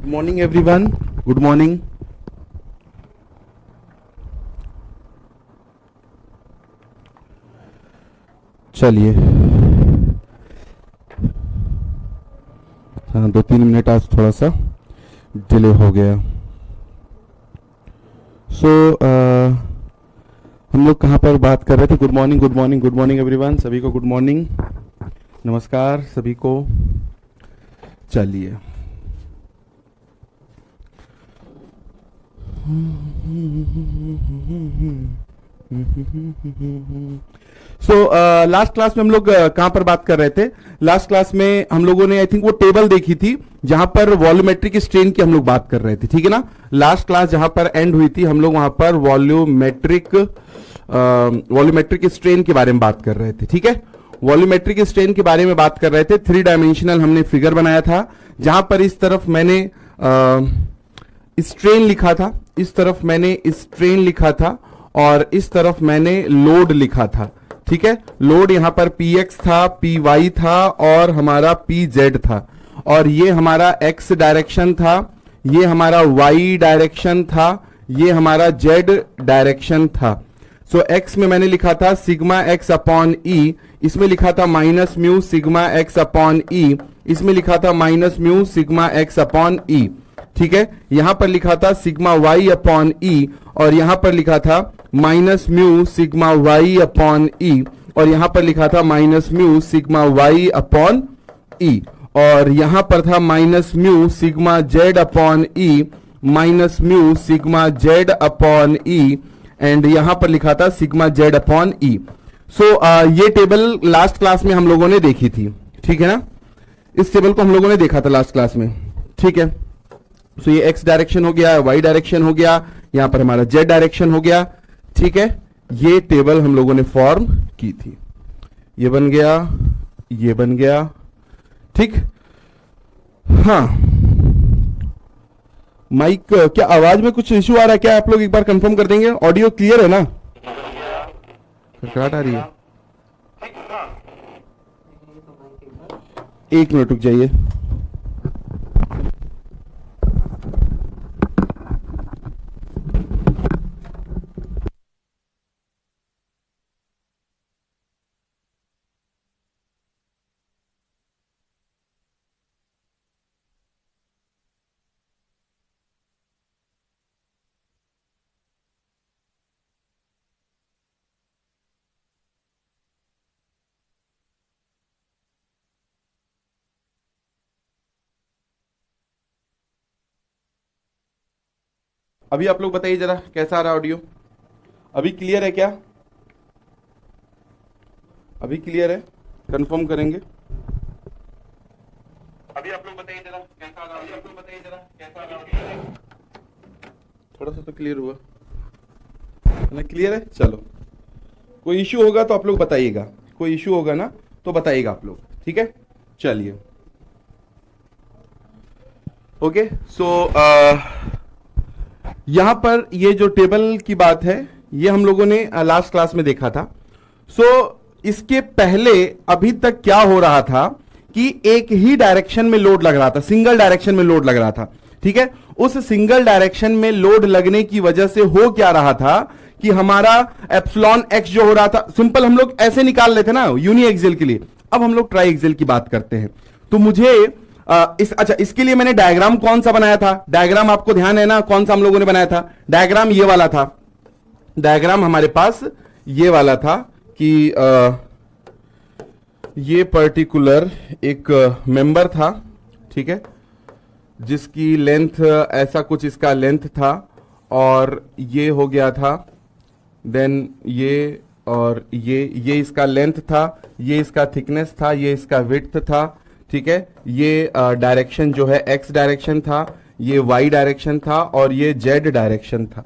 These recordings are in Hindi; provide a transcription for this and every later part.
Morning everyone, good morning. चलिए, हाँ 2-3 मिनट आज थोड़ा सा डिले हो गया। हम लोग कहाँ पर बात कर रहे थे? Good morning, good morning, good morning everyone. सभी को गुड मॉर्निंग, नमस्कार सभी को। चलिए, लास्ट क्लास में हम लोग कहां पर बात कर रहे थे? लास्ट क्लास में हम लोगों ने आई थिंक वो टेबल देखी थी जहां पर वॉल्यूमेट्रिक स्ट्रेन की हम लोग बात कर रहे थे, ठीक है ना। लास्ट क्लास जहां पर एंड हुई थी हम लोग वहां पर वॉल्यूमेट्रिक स्ट्रेन के बारे में बात कर रहे थे, ठीक है। वॉल्यूमेट्रिक स्ट्रेन के बारे में बात कर रहे थे। 3 डायमेंशनल हमने फिगर बनाया था जहां पर इस तरफ मैंने स्ट्रेन लिखा था, इस तरफ मैंने स्ट्रेन लिखा था और इस तरफ मैंने लोड लिखा था, ठीक है। लोड यहां पर px था, py था और हमारा pz था, और ये हमारा x डायरेक्शन था, ये हमारा y डायरेक्शन था, ये हमारा z डायरेक्शन था। सो x में मैंने लिखा था सिग्मा x अपॉन ई, इसमें लिखा था minus mu sigma x upon E, इसमें लिखा था minus mu sigma x upon E, ठीक है। यहां पर लिखा था सिग्मा y अपॉन ई और यहां पर लिखा था minus mu sigma y upon E, और यहां पर लिखा था minus mu sigma y upon E, और यहां पर था minus mu sigma z upon E, minus mu sigma z upon E, and यहां पर लिखा था sigma z upon E. So ये टेबल लास्ट क्लास में हम लोगों ने देखी थी, ठीक है ना। इस टेबल को हम लोगों ने देखा था लास्ट क्लास में, ठीक है। सो ये x डायरेक्शन हो गया, y डायरेक्शन हो गया, यहां पर हमारा z डायरेक्शन हो गया, ठीक है। ये टेबल हम लोगों ने फॉर्म की थी, ये बन गया, ये बन गया, ठीक। हाँ, माइक क्या आवाज में कुछ इश्यू आ रहा है क्या? आप लोग एक बार कंफर्म कर देंगे। ऑडियो क्लियर है ना? खटखटाहट आ रही है? 1 मिनट रुक जाइए। अभी आप लोग बताइए जरा कैसा आ रहा है ऑडियो? अभी क्लियर है क्या? अभी क्लियर है? कंफर्म करेंगे। अभी आप लोग बताइए जरा कैसा आ रहा है? अभी आप लोग बताइए जरा कैसा आ रहा है? थोड़ा सा तो क्लियर हुआ ना? क्लियर है? चलो, कोई इश्यू होगा तो आप लोग बताइएगा, कोई इश्यू होगा ना तो बताइएगा आप लोग, ठीक है। चलिए, ओके। सो यहां पर ये जो टेबल की बात है ये हम लोगों ने लास्ट क्लास में देखा था। सो इसके पहले अभी तक क्या हो रहा था कि एक ही डायरेक्शन में लोड लग रहा था, सिंगल डायरेक्शन में लोड लग रहा था, ठीक है। उस सिंगल डायरेक्शन में लोड लगने की वजह से हो क्या रहा था कि हमारा एप्सिलॉन एक्स जो हो रहा था, सिंपल हम लोग ऐसे निकाल लेते ना यूनी एक्सियल के लिए। अब हम लोग ट्राई एक्सियल की बात करते हैं। तो मुझे अच्छा, इसके लिए मैंने डायग्राम कौन सा बनाया था? डायग्राम आपको ध्यान है ना कौन सा हम लोगों ने बनाया था? डायग्राम ये वाला था। डायग्राम हमारे पास ये वाला था कि ये पर्टिकुलर एक मेंबर था, ठीक है, जिसकी लेंथ ऐसा कुछ इसका लेंथ था, और ये हो गया था, देन ये और ये इसका लेंथ था, ये इसका थिकनेस था, ये इसका विड्थ था, ठीक है। ये डायरेक्शन जो है एक्स डायरेक्शन था, ये वाई डायरेक्शन था और ये जेड डायरेक्शन था,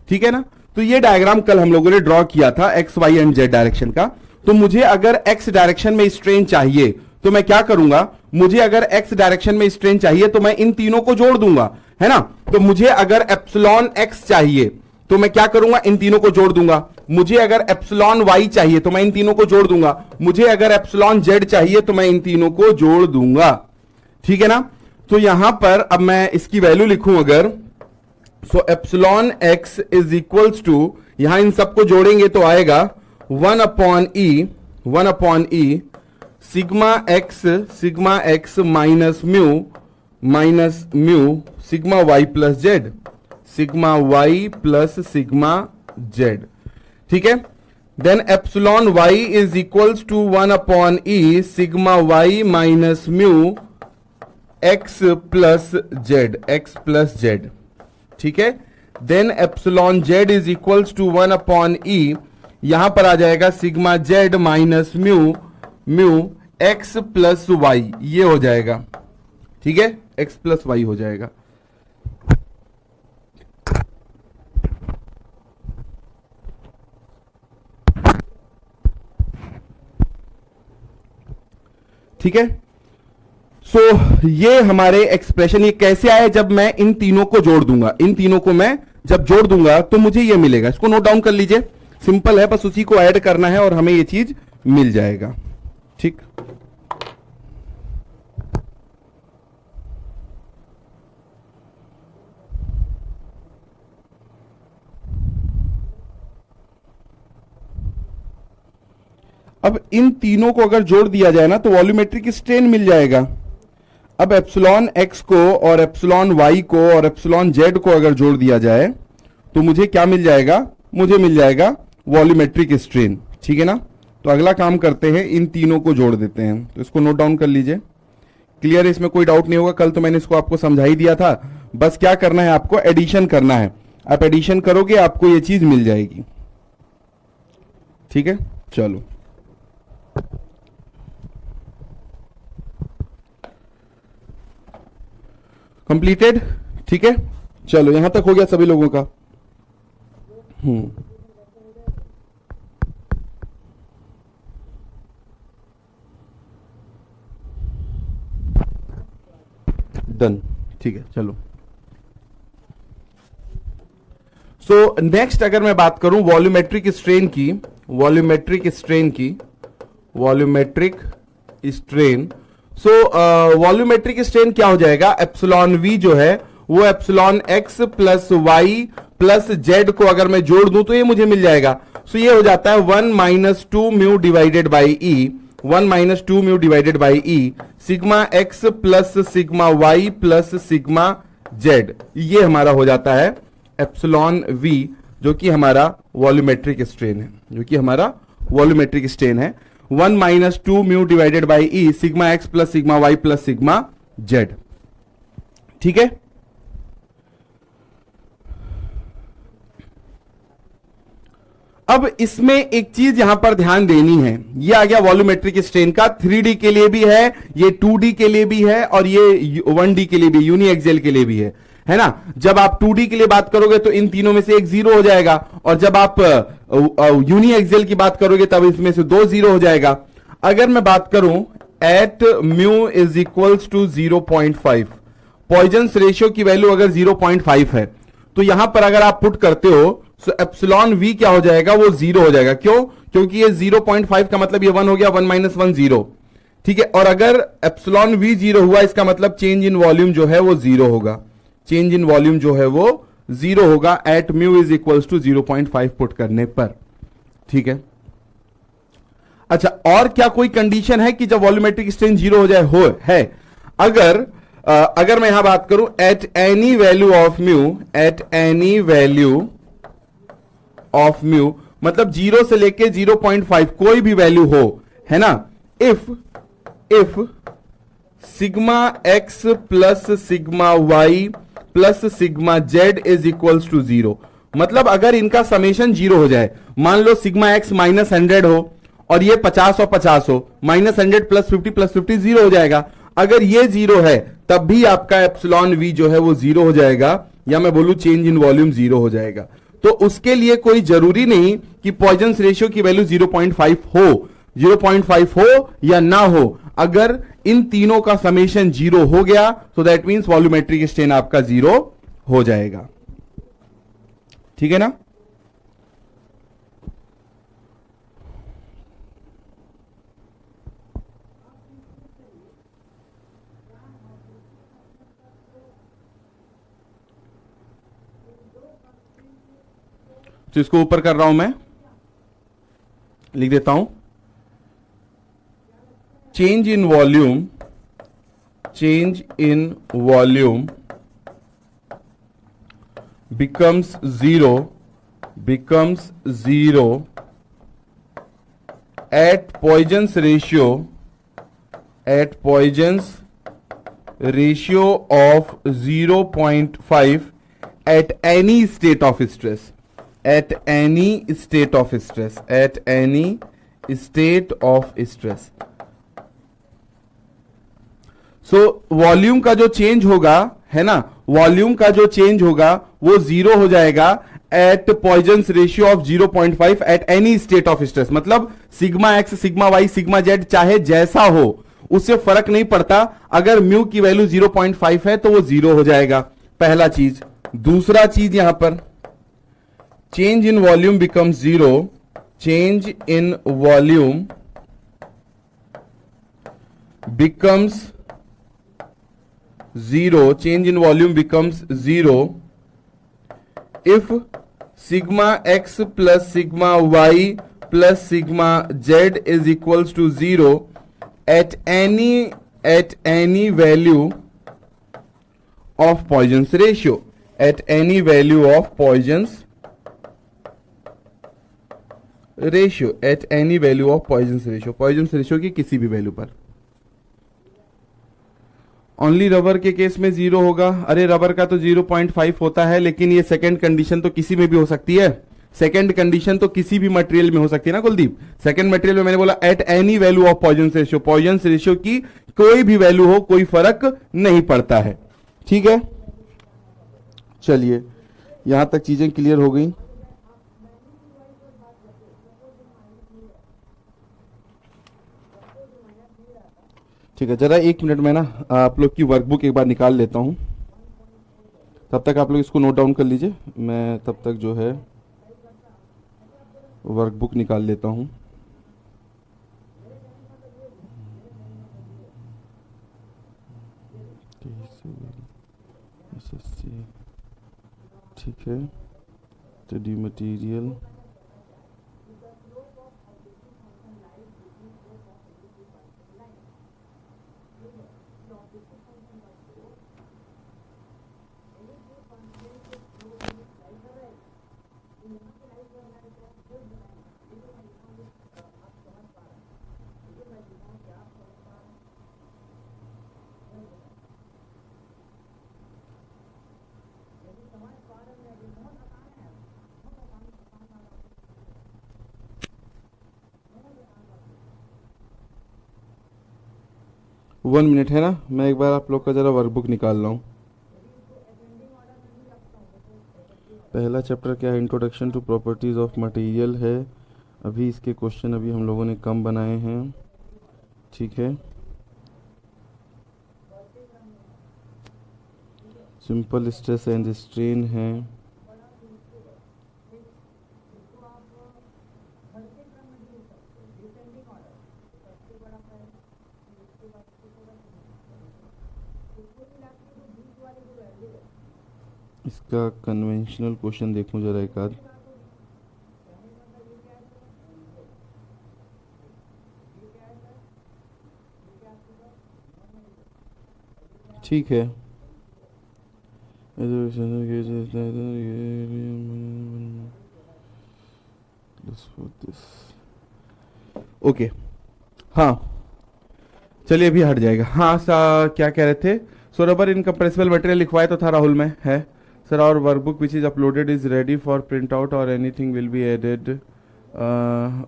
ठीक है ना। तो ये डायग्राम कल हम लोगों ने ड्रॉ किया था X Y and Z direction का। तो मुझे अगर एक्स डायरेक्शन में स्ट्रेन चाहिए तो मैं क्या करूंगा? मुझे अगर एक्स डायरेक्शन में स्ट्रेन चाहिए तो मैं इन तीनों को जोड़ दूंगा, है ना। तो मुझे अगर एप्सिलॉन एक्स चाहिए तो मैं क्या करूंगा? इन तीनों को जोड़ दूंगा। मुझे अगर एप्सिलॉन वाई चाहिए तो मैं इन तीनों को जोड़ दूंगा। मुझे अगर एप्सिलॉन जेड चाहिए तो मैं इन तीनों को जोड़ दूंगा, ठीक है ना। तो यहां पर अब मैं इसकी वैल्यू लिखूं अगर, so epsilon x is equals to, यहां इन सबको जोड़ेंगे तो आएगा 1/e sigma x minus mu sigma Y plus z, sigma Y plus sigma Z. ठीक है, then epsilon y is equals to 1/e sigma y minus mu x plus z. ठीक है, then epsilon z is equals to 1/e, यहां पर आ जाएगा sigma z minus mu x plus y, ये हो जाएगा। ठीक है, एक्स प्लस वाई हो जाएगा। ठीक है, सो ये हमारे एक्सप्रेशन, ये कैसे आए, जब मैं इन तीनों को जोड़ दूंगा, इन तीनों को मैं जब जोड़ दूंगा तो मुझे ये मिलेगा। इसको नोट डाउन कर लीजिए, सिंपल है, बस उसी को ऐड करना है और हमें ये चीज मिल जाएगा। ठीक, अब इन तीनों को अगर जोड़ दिया जाए ना तो वॉल्यूमेट्रिक स्ट्रेन मिल जाएगा। अब एप्सिलॉन एक्स को और एप्सिलॉन वाई को और एप्सिलॉन जेड को अगर जोड़ दिया जाए तो मुझे क्या मिल जाएगा, मुझे मिल जाएगा वॉल्यूमेट्रिक स्ट्रेन। ठीक है ना, तो अगला काम करते हैं, इन तीनों को जोड़ देते हैं। तो इसको नोट डाउन कर लीजिए, क्लियर है, इसमें कोई डाउट नहीं होगा। कल तो मैंने इसको आपको समझा ही दिया था, बस क्या करना है, आपको एडिशन करना है। आप एडिशन करोगे आपको ये चीज मिल जाएगी। ठीक है, चलो कंप्लीटेड। ठीक है, चलो यहां तक हो गया सभी लोगों का। डन, ठीक है, चलो। सो नेक्स्ट अगर मैं बात करूं वॉल्यूमेट्रिक स्ट्रेन की, volumetric strain, so volumetric strain क्या हो जाएगा, एप्सिलॉन वी जो है वो epsilon X plus Y plus Z को अगर मैं जोड़ दूं तो ये मुझे मिल जाएगा। सो ये हो जाता है 1 - 2 mu divided by E, 1 - 2 mu divided by E sigma X plus sigma Y plus sigma Z, ये हमारा हो जाता है एप्सिलॉन वी, जो कि हमारा वॉल्यूमेट्रिक स्ट्रेन है, जो कि हमारा वॉल्यूमेट्रिक स्ट्रेन है। 1 - 2 mu divided by E sigma X plus sigma Y plus sigma Z. ठीक है, अब इसमें एक चीज यहां पर ध्यान देनी है, ये आ गया वॉल्यूमेट्रिक स्ट्रेन का, 3D के लिए भी है, ये 2D के लिए भी है और ये 1D के लिए भी, यूनी एक्सेल के लिए भी है ना। जब आप 2D के लिए बात करोगे तो इन तीनों में से एक 0 हो जाएगा, और जब आप यूनी एक्सेल की बात करोगे तब इसमें से 2 0 हो जाएगा। अगर मैं बात करूं at mu is equals to 0.5, Poisson's ratio की वैल्यू अगर 0.5 है तो यहां पर अगर आप पुट करते हो सो एप्सिलॉन वी क्या हो जाएगा, वो 0 हो जाएगा। क्यों, क्योंकि ये 0.5 का मतलब ये 1 हो गया, 1 - 1 0। ठीक है, और अगर एप्सिलॉन वी 0 हुआ इसका मतलब चेंज इन वॉल्यूम जो है वो 0 होगा, चेंज इन वॉल्यूम जो है वो 0 होगा at mu is equals to 0.5 put करने पर। ठीक है, अच्छा, और क्या कोई कंडीशन है कि जब वॉल्यूमेट्रिक स्ट्रेन 0 हो जाए, हो है। अगर मैं यहां बात करूं eight any value of mu, eight any value of mu मतलब 0 से लेके 0.5 कोई भी वैल्यू हो, है ना, if sigma X plus sigma Y plus sigma Z is equals to 0, मतलब अगर इनका समेशन 0 हो जाए, मान लो सिग्मा एक्स -100 हो और ये 50 और 50 हो, -100 + 50 + 50 0 हो जाएगा। अगर ये 0 है तब भी आपका एप्सिलॉन वी जो है वो 0 हो जाएगा, या मैं बोलूं चेंज इन वॉल्यूम 0 हो जाएगा। तो उसके लिए कोई जरूरी नहीं कि पॉइजन्स रेशियो की वैल्यू 0.5 हो या ना हो, अगर इन तीनों का समेशन 0 हो गया तो दैट मींस वॉल्यूमेट्रिक स्ट्रेन आपका 0 हो जाएगा। ठीक है ना, तो इसको ऊपर कर रहा हूं मैं, लिख देता हूं change in volume, change in volume becomes zero at Poisson's ratio of 0.5 at any state of stress, at any state of stress, at any state of stress. So volume का जो चेंज होगा, है ना, वॉल्यूम का जो चेंज होगा वो जीरो हो जाएगा at Poisson's ratio of 0.5 at any state of stress. मतलब sigma x, sigma y, sigma z चाहे जैसा हो, उससे फर्क नहीं पड़ता। अगर म्यू की वैल्यू 0.5 है तो वो जीरो हो जाएगा, पहला चीज। दूसरा चीज यहां पर change in volume becomes zero, change in volume becomes zero, change in volume becomes zero if sigma x plus sigma y plus sigma z is equals to 0 at any value of Poisson's ratio, at any value of Poisson's ratio, at any value of Poisson's ratio, Poisson's ratio की किसी भी वैल्यू पर। ओनली रबर के केस में जीरो होगा। अरे रबर का तो 0.5 होता है, लेकिन ये सेकंड कंडीशन तो किसी में भी हो सकती है। सेकंड कंडीशन तो किसी भी मटेरियल में हो सकती है ना कुलदीप। सेकंड मटेरियल में मैंने बोला at any value of Poisson's ratio, Poisson's ratio की कोई भी वैल्यू हो, कोई फर्क नहीं पड़ता है। ठीक है, चलिए यहां तक चीजें क्लियर हो गई। ठीक है, जरा एक मिनट में ना आप लोग की वर्कबुक एक बार निकाल लेता हूं, तब तक आप लोग इसको नोट डाउन कर लीजिए। मैं तब तक जो है वर्कबुक निकाल लेता हूं। ठीक है, स्टडी मटेरियल, वन मिनट है ना, मैं एक बार आप लोग का जरा वर्कबुक निकाल रहा हूँ। पहला चैप्टर क्या है, introduction to properties of material है। अभी इसके क्वेश्चन अभी हम लोगों ने कम बनाए हैं। ठीक है, सिंपल स्ट्रेस एंड स्ट्रेन है। इसका कन्वेंशनल क्वेश्चन देखूं जरा एक आध। ठीक है, ओके, हाँ चलिए अभी हट जाएगा। हाँ क्या कह रहे थे, सो रबर इनकम्प्रेसिबल मटेरियल लिखवाए तो था राहुल में है सर, और workbook which is uploaded is ready for print out और anything will be added.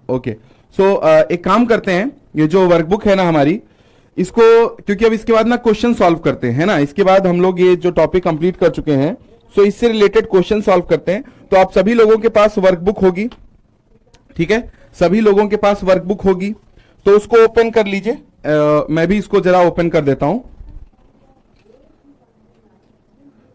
Okay, so एक काम करते हैं, ये जो वर्कबुक है ना हमारी, इसको क्योंकि अब इसके बाद ना क्वेश्चन सॉल्व करते हैं ना, इसके बाद हम लोग ये जो टॉपिक कंप्लीट कर चुके हैं, सो इससे रिलेटेड क्वेश्चन सॉल्व करते हैं। तो आप सभी लोगों के पास वर्कबुक होगी, ठीक है, सभी लोगों के पास वर्कबुक होगी, तो उसको ओपन कर लीजिए। मैं भी इसको जरा ओपन कर देता हूं।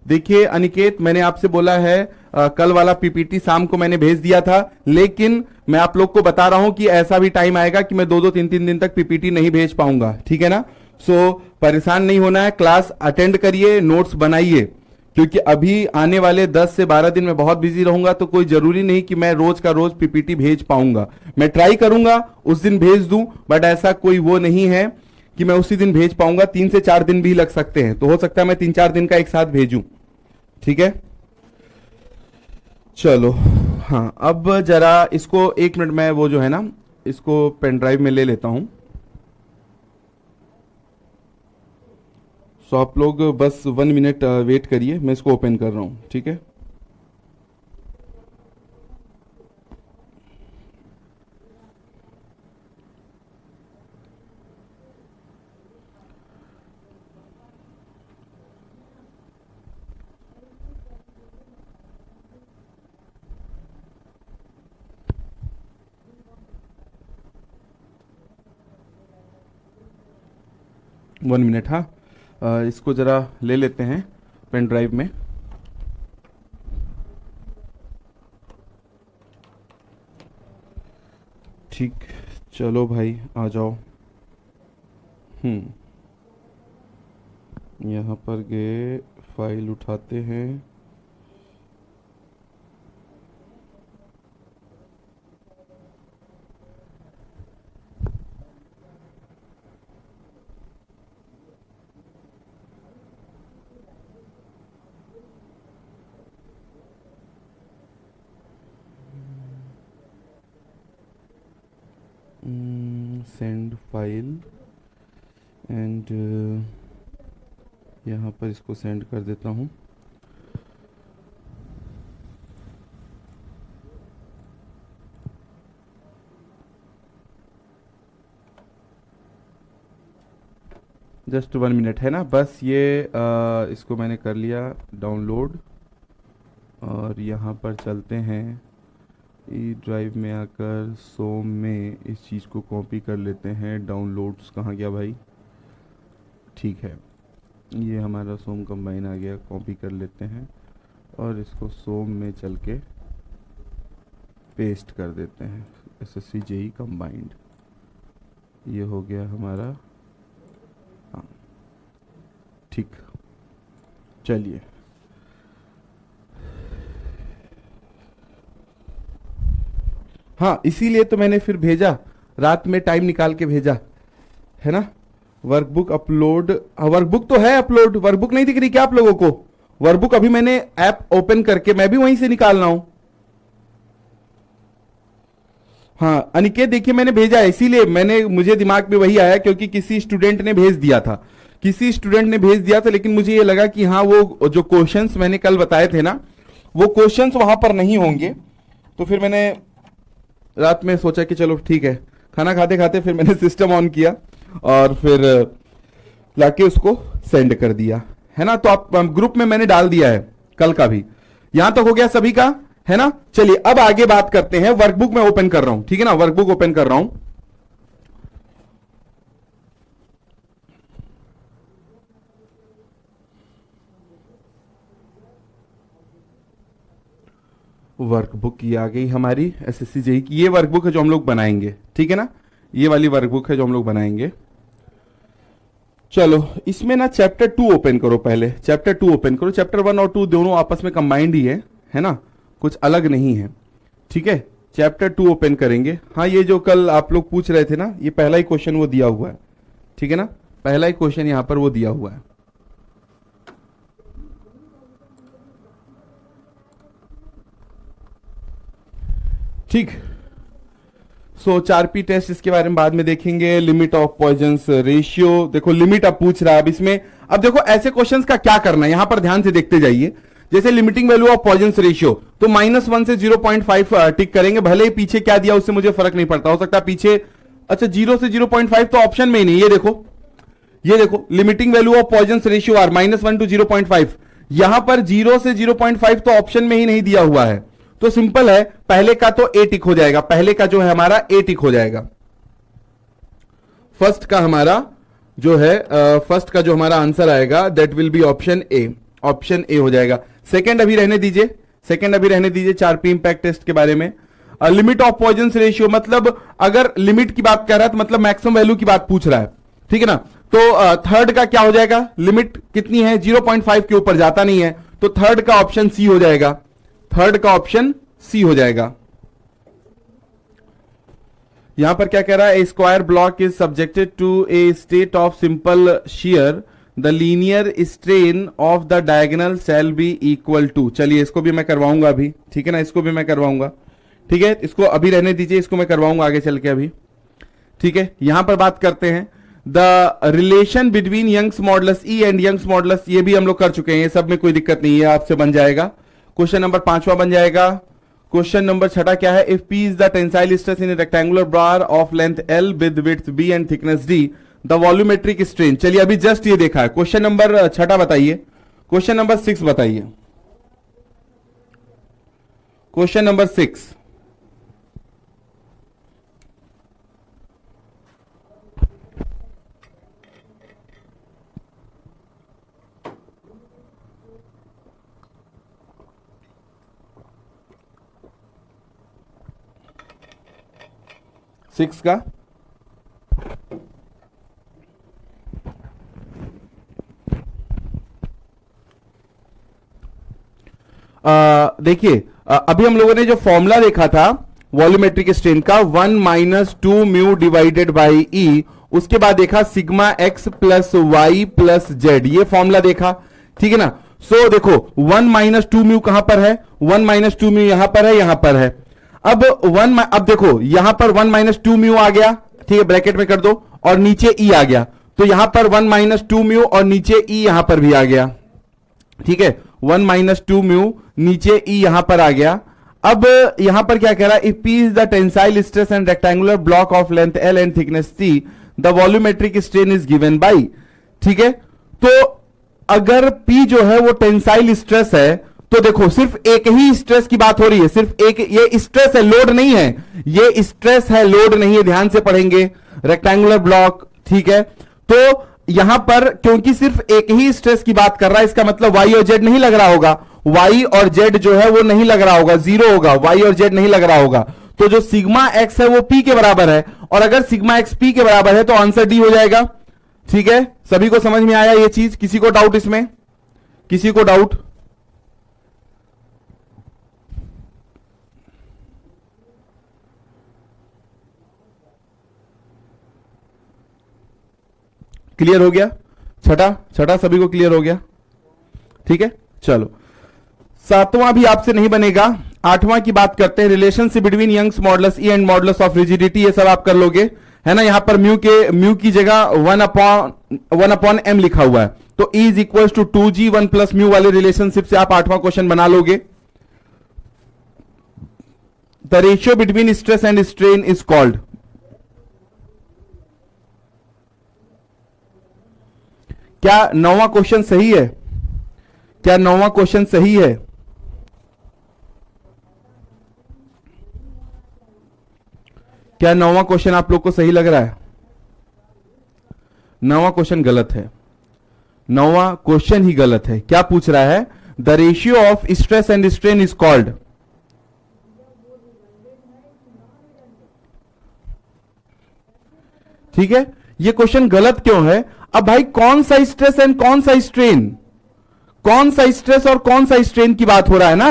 देखिए अनिकेत, मैंने आपसे बोला है कल वाला पीपीटी शाम को मैंने भेज दिया था, लेकिन मैं आप लोग को बता रहा हूं कि ऐसा भी टाइम आएगा कि मैं 2-2 3-3 दिन तक पीपीटी नहीं भेज पाऊंगा, ठीक है ना। सो परेशान नहीं होना है, क्लास अटेंड करिए, नोट्स बनाइए, क्योंकि अभी आने वाले 10 से 12 दिन में बहुत बिजी रहूंगा, तो कोई जरूरी नहीं कि मैं रोज का रोज पीपीटी भेज पाऊंगा। मैं ट्राई करूंगा उस दिन भेज दूं, बट ऐसा कोई वो नहीं है कि मैं उसी दिन भेज पाऊंगा। 3 से 4 दिन भी लग सकते हैं, तो हो सकता है मैं 3-4 दिन का एक साथ भेजूं। ठीक है, चलो। हाँ, अब जरा इसको 1 मिनट में वो जो है ना, इसको पेन ड्राइव में ले लेता हूं। सो आप लोग बस 1 मिनट वेट करिए, मैं इसको ओपन कर रहा हूं। ठीक है, वन मिनट। हाँ, इसको जरा ले लेते हैं पेन ड्राइव में। ठीक, चलो भाई आ जाओ। यहाँ पर गए, फाइल उठाते हैं। सेंड फाइल एंड यहाँ पर इसको सेंड कर देता हूँ। जस्ट 1 मिनट है ना, बस ये इसको मैंने कर लिया डाउनलोड। और यहाँ पर चलते हैं ई ड्राइव में आकर, सोम में इस चीज़ को कॉपी कर लेते हैं। डाउनलोड्स कहाँ गया भाई? ठीक है, ये हमारा सोम कंबाइन आ गया, कॉपी कर लेते हैं और इसको सोम में चल के पेस्ट कर देते हैं। SSC JEE कंबाइंड, ये हो गया हमारा। हाँ ठीक, चलिए। हाँ, इसीलिए तो मैंने फिर भेजा, रात में टाइम निकाल के भेजा है ना। वर्कबुक अपलोड, वर्कबुक तो है अपलोड। वर्कबुक नहीं दिख रही क्या आप लोगों को? वर्कबुक अभी मैंने ऐप ओपन करके मैं भी वहीं से निकाल रहा हूं। हाँ अनिकेत, देखिए मैंने भेजा है, इसीलिए मुझे दिमाग में वही आया क्योंकि किसी स्टूडेंट ने भेज दिया था। लेकिन मुझे ये लगा कि हाँ, वो जो क्वेश्चंस मैंने कल बताए थे ना, वो क्वेश्चंस वहां पर नहीं होंगे। तो फिर मैंने रात में सोचा कि चलो ठीक है, खाना खाते खाते फिर मैंने सिस्टम ऑन किया और फिर लाके उसको सेंड कर दिया है ना। तो आप ग्रुप में मैंने डाल दिया है कल का भी। यहां तक हो गया सभी का, है ना। चलिए अब आगे बात करते हैं। वर्कबुक में ओपन कर रहा हूं, ठीक है ना, वर्कबुक ओपन कर रहा हूं। वर्कबुक की आ गई हमारी SSC JEE की। ये वर्कबुक है जो हम लोग बनाएंगे, ठीक है ना, ये वाली वर्कबुक है जो हम लोग बनाएंगे। चलो इसमें ना चैप्टर 2 ओपन करो, पहले चैप्टर 2 ओपन करो। चैप्टर 1 और 2 दोनों आपस में कंबाइंड ही है ना, कुछ अलग नहीं है, ठीक है। चैप्टर 2 ओपन करेंगे। हाँ, ये जो कल आप लोग पूछ रहे थे ना, ये पहला ही क्वेश्चन वो दिया हुआ है, ठीक है ना, पहला ही क्वेश्चन यहां पर वो दिया हुआ है। ठीक, सो 4P टेस्ट इसके बारे में बाद में देखेंगे। लिमिट ऑफ पॉइजन्स रेशियो, देखो लिमिट अब पूछ रहा है। अब इसमें अब देखो ऐसे क्वेश्चंस का क्या करना है, यहां पर ध्यान से देखते जाइए। जैसे limiting value of Poisson's ratio, तो -1 से 0.5 टिक करेंगे, भले ही पीछे क्या दिया उससे मुझे फर्क नहीं पड़ता। हो सकता है पीछे, अच्छा 0 से 0.5 तो ऑप्शन में ही नहीं। ये देखो limiting value of Poisson's ratio are -1 to 0.5, यहां पर 0 से 0.5 तो ऑप्शन में ही नहीं दिया हुआ है। तो सिंपल है, पहले का तो ए टिक हो जाएगा, पहले का जो है हमारा ए टिक हो जाएगा। फर्स्ट का हमारा जो है, फर्स्ट का जो हमारा आंसर आएगा that will be option A, option A हो जाएगा। सेकंड अभी रहने दीजिए, 4P इंपैक्ट टेस्ट के बारे में। लिमिट ऑफ पॉइजन्स रेशियो, मतलब अगर लिमिट की बात कर रहा है तो मतलब मैक्सिमम वैल्यू की बात पूछ रहा है, ठीक है ना। तो थर्ड का क्या हो जाएगा, लिमिट कितनी है, 0.5 के ऊपर जाता नहीं है, तो थर्ड का ऑप्शन सी हो जाएगा, थर्ड का ऑप्शन सी हो जाएगा। यहां पर क्या कह रहा है, a square block is subjected to a state of simple shear, the linear strain of the diagonal shall be equal to. चलिए इसको भी मैं करवाऊंगा अभी, ठीक है ना, इसको भी मैं करवाऊंगा, ठीक है, इसको अभी रहने दीजिए, इसको मैं करवाऊंगा आगे चल के अभी, ठीक है। यहां पर बात करते हैं the relation between Young's modulus E and Young's modulus, ये भी हम लोग कर चुके हैं, ये सब में कोई दिक्कत नहीं है, आपसे बन जाएगा। क्वेश्चन नंबर 5वां बन जाएगा। क्वेश्चन नंबर 6 क्या है, if P is the tensile stress in rectangular bar of length L with width B and thickness D, the volumetric strain. चलिए अभी जस्ट ये देखा है, क्वेश्चन नंबर 6 बताइए, क्वेश्चन नंबर 6 बताइए, क्वेश्चन नंबर 6। सिक्स का देखिए अभी हम लोगों ने जो फॉर्मूला देखा था वॉल्यूमेट्रिक स्ट्रेन का 1 - 2 म्यू डिवाइडेड बाई ई, उसके बाद देखा sigma X plus Y plus Z, ये फॉर्मूला देखा, ठीक है ना। सो देखो 1 - 2 म्यू कहां पर है, 1 - 2 म्यू यहां पर है, यहां पर है। अब देखो यहां पर 1 - 2 म्यू आ गया, ठीक है, ब्रैकेट में कर दो, और नीचे ई आ गया, तो यहां पर 1 - 2 म्यू और नीचे ई यहां पर भी आ गया, ठीक है, 1 - 2 म्यू नीचे ई यहां पर आ गया। अब यहां पर क्या कह रहा है, if P is the tensile stress and rectangular block of length L and thickness T, the volumetric strain is given by, ठीक है। तो अगर पी जो है वो टेंसाइल स्ट्रेस है, तो देखो सिर्फ एक ही स्ट्रेस की बात हो रही है, सिर्फ एक, ये स्ट्रेस है, लोड नहीं है, ये स्ट्रेस है, लोड नहीं है, ध्यान से पढ़ेंगे, रेक्टेंगुलर ब्लॉक, ठीक है। तो यहां पर क्योंकि सिर्फ एक ही स्ट्रेस की बात कर रहा है, इसका मतलब वाई और जेड नहीं लग रहा होगा, वाई और जेड जो है वो नहीं लग रहा होगा, जीरो होगा, वाई और जेड नहीं लग रहा होगा। तो जो सिग्मा एक्स है वो पी के बराबर है, और अगर सिग्मा एक्स पी के बराबर है तो आंसर डी हो जाएगा, ठीक है। सभी को समझ में आया ये चीज, किसी को डाउट इसमें, किसी को डाउट? क्लियर हो गया? छठा सभी को क्लियर हो गया, ठीक है। चलो 7वां भी आपसे नहीं बनेगा, 8वां की बात करते हैं, relationship between Young's modulus E and modulus of rigidity, ये सब आप कर लोगे, है ना। यहां पर म्यू की जगह 1/m लिखा हुआ है, तो E is equal to 2G 1 plus mu वाले रिलेशनशिप से आप 8वां क्वेश्चन बना लोगे। The ratio between stress and strain is called, क्या 9वां क्वेश्चन सही है? क्या 9वां क्वेश्चन सही है? क्या 9वां क्वेश्चन आप लोग को सही लग रहा है? 9वां क्वेश्चन गलत है, 9वां क्वेश्चन ही गलत है। क्या पूछ रहा है? The ratio of stress and strain is called, ठीक है। ये क्वेश्चन गलत क्यों है? अब भाई कौन सा स्ट्रेस एंड कौन सा स्ट्रेन, कौन सा स्ट्रेस और कौन सा स्ट्रेन की बात हो रहा है ना।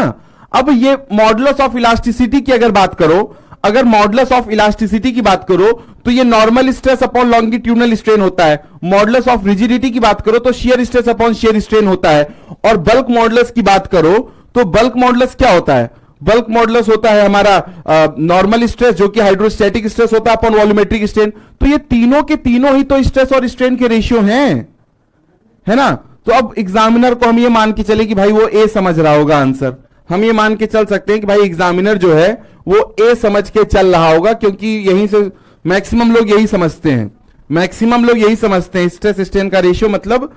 अब ये मॉडुलस ऑफ इलास्टिसिटी की अगर बात करो, अगर मॉडुलस ऑफ इलास्टिसिटी की बात करो तो ये normal stress upon longitudinal strain होता है। मॉडुलस ऑफ रिजिडिटी की बात करो तो shear stress upon shear strain होता है। और बल्क मॉडुलस की बात करो तो बल्क मॉडुलस क्या होता है? बल्क मॉडुलस होता है हमारा नॉर्मल स्ट्रेस, जो कि हाइड्रोस्टैटिक स्ट्रेस होता है अपॉन वॉल्यूमेट्रिक स्ट्रेन। तो ये तीनों के तीनों ही तो स्ट्रेस और स्ट्रेन के रेशियो हैं, है ना। तो अब एग्जामिनर को हम ये मान के चले कि भाई वो ए समझ रहा होगा आंसर, हम ये मान के चल सकते हैं कि भाई एग्जामिनर जो है वो ए समझ के चल रहा होगा, क्योंकि यहीं से मैक्सिमम लोग यही समझते हैं, मैक्सिमम लोग यही समझते हैं स्ट्रेस स्ट्रेन का रेशियो मतलब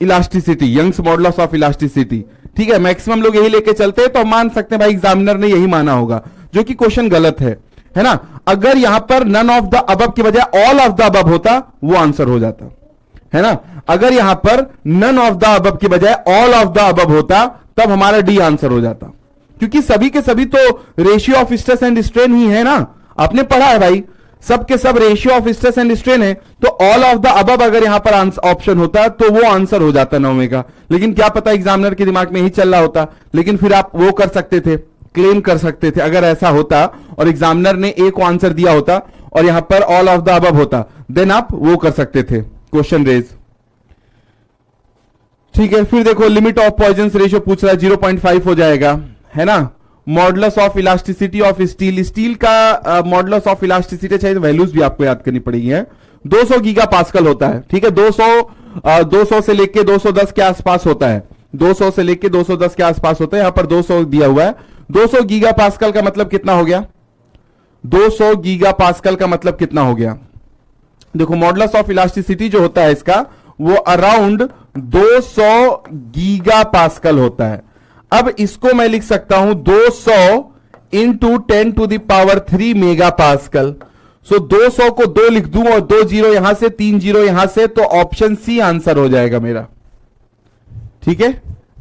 elasticity, Young's modulus of elasticity, ठीक है। मैक्सिमम लोग यही लेके चलते हैं, तो मान सकते हैं भाई एग्जामिनर ने यही माना होगा, जो कि क्वेश्चन गलत है ना। अगर यहां पर नन ऑफ द अबव की बजाय ऑल ऑफ द अबव होता वो आंसर हो जाता, है ना। अगर यहां पर नन ऑफ द अबव की बजाय ऑल ऑफ द अबव होता तब हमारा डी आंसर हो जाता, क्योंकि सभी के सभी तो ratio of stress and strain ही है ना। आपने पढ़ा है भाई, सब के सब ratio of stress and strain है, तो ऑल ऑफ द अबव अगर यहां पर ऑप्शन होता तो वो आंसर हो जाता 9वें का। लेकिन क्या पता एग्जामिनर के दिमाग में ही चल रहा होता, लेकिन फिर आप वो कर सकते थे, क्लेम कर सकते थे। अगर ऐसा होता और एग्जामिनर ने ए को आंसर दिया होता और यहां पर ऑल ऑफ द अबव होता, देन आप वो कर सकते थे, क्वेश्चन रेज। ठीक है, फिर देखो लिमिट ऑफ पॉइजन रेशियो पूछ रहा है, 0.5 हो जाएगा, है ना। Modulus of elasticity of steel, steel का मॉडुलस ऑफ इलास्टिसिटी चाहिए, वैल्यूज भी आपको याद करनी पड़ेगी है। 200 गीगा पास्कल होता है, ठीक है। 200 से लेके 210 के आसपास होता है, 200 से लेके 210 के आसपास होता है। यहां पर 200 दिया हुआ है। 200 गीगा पास्कल का मतलब कितना हो गया? 200 गीगा पास्कल का मतलब कितना हो गया? देखो मॉडुलस ऑफ इलास्टिसिटी जो होता है इसका, वो अराउंड 200 गीगा पास्कल होता है। अब इसको मैं लिख सकता हूं 200 into 10 to the power 3 mega pascal. So 200 को 2 लिख दूं और 2 जीरो यहां से, 3 जीरो यहां से, तो ऑप्शन सी आंसर हो जाएगा मेरा। ठीक है,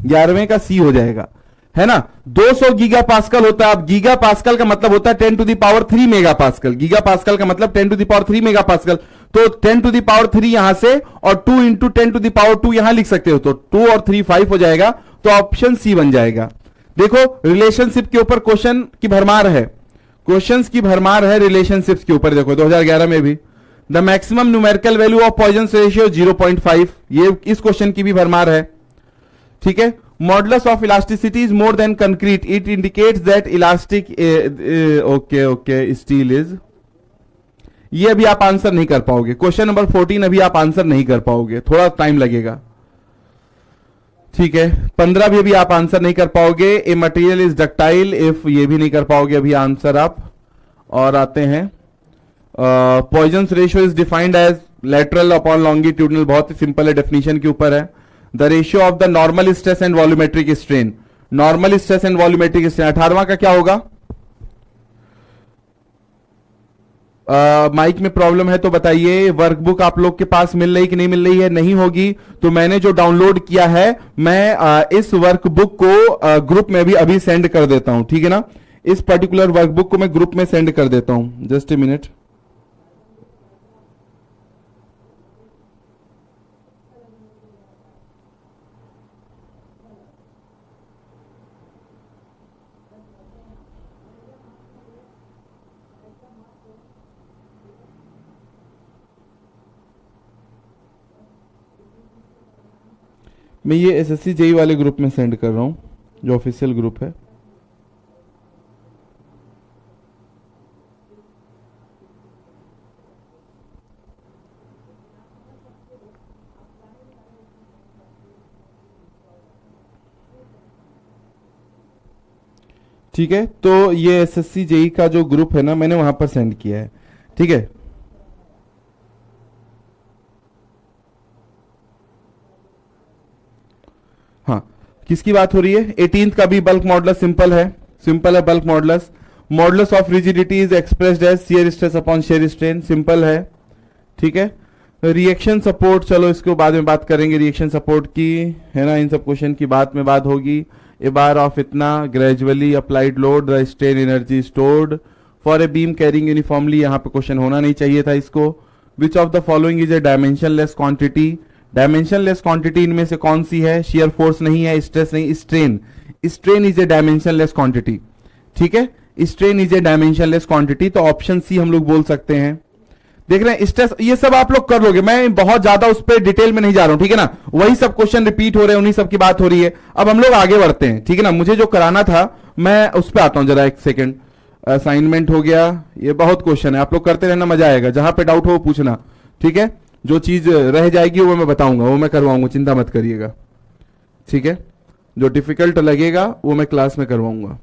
11वें का सी हो जाएगा, है ना। 200 गीगा पास्कल होता है। अब गीगा पास्कल का मतलब होता है 10 to the power 3 mega pascal. Giga pascal का मतलब 10 to the power 3 mega pascal. तो 10 टू द पावर 3 यहां से और 2 इंटू 10 टू द पावर 2 यहां लिख सकते हो, तो 2 और 3 5 हो जाएगा, तो ऑप्शन सी बन जाएगा। देखो रिलेशनशिप के ऊपर क्वेश्चन की भरमार है, क्वेश्चंस की भरमार है रिलेशनशिप्स के ऊपर। देखो 2011 में भी the maximum numerical value of Poisson ratio 0.5, ये इस क्वेश्चन की भी भरमार है। ठीक है, modulus of elasticity is more than concrete, it indicates that elastic okay steel is. ये अभी आप आंसर नहीं कर पाओगे। क्वेश्चन नंबर 14 अभी आप आंसर नहीं कर पाओगे, थोड़ा टाइम लगेगा। ठीक है, 15 भी अभी आप आंसर नहीं कर पाओगे। A material is ductile if, ये भी नहीं कर पाओगे अभी आंसर आप। और आते हैं Poisson ratio is defined as lateral upon longitudinal, बहुत ही सिंपल है, डेफिनेशन के ऊपर है। The ratio of the normal stress and volumetric strain, normal stress and volumetric strain. 18वां का क्या होगा? माइक में प्रॉब्लम है तो बताइए। वर्कबुक आप लोग के पास मिल रही कि नहीं मिल रही है? नहीं होगी तो मैंने जो डाउनलोड किया है, मैं इस वर्कबुक को ग्रुप में भी अभी सेंड कर देता हूं, ठीक है ना। इस पर्टिकुलर वर्कबुक को मैं ग्रुप में सेंड कर देता हूं, जस्ट ए मिनट। मैं ये एसएससी जेई वाले ग्रुप में सेंड कर रहा हूं, जो ऑफिशियल ग्रुप है। ठीक है, तो ये एसएससी जेई का जो ग्रुप है ना, मैंने वहां पर सेंड किया है। ठीक है, हाँ, किसकी बात हो रही है? 18th का भी बल्क मॉडुलस सिंपल है, सिंपल है bulk modulus. Modulus of rigidity is expressed as shear stress upon shear strain, simple है। ठीक है, रिएक्शन सपोर्ट, चलो इसको बाद में बात करेंगे रिएक्शन सपोर्ट की, है ना। इन सब क्वेश्चन की बाद में बात होगी। ए बार ऑफ इतना gradually applied load the strain energy stored for a beam carrying uniformly, यहां पे क्वेश्चन होना नहीं चाहिए था इसको। Which of the following is a dimensionless quantity, dimensionless quantity इनमें से कौन सी है? शियर फोर्स नहीं है, स्ट्रेस नहीं, strain. Strain is a dimensionless quantity, ठीक है, strain is a dimensionless quantity, तो ऑप्शन सी हम लोग बोल सकते हैं। देख रहे हैं स्ट्रेस, ये सब आप लोग कर लोगे, मैं बहुत ज्यादा उस पर डिटेल में नहीं जा रहा हूं, ठीक है ना। वही सब क्वेश्चन रिपीट हो रहे हैं, उन्हीं सब की बात हो रही है। अब हम लोग आगे बढ़ते हैं, ठीक है ना। मुझे जो कराना था मैं उस पर आता हूं, जरा एक सेकेंड। असाइनमेंट हो गया, ये बहुत क्वेश्चन है, आप लोग करते रहना, मजा आएगा। जहां पे डाउट हो वो पूछना, ठीक है। जो चीज रह जाएगी वो मैं बताऊंगा, वो मैं करवाऊंगा, चिंता मत करिएगा, ठीक है। जो डिफिकल्ट लगेगा वो मैं क्लास में करवाऊंगा।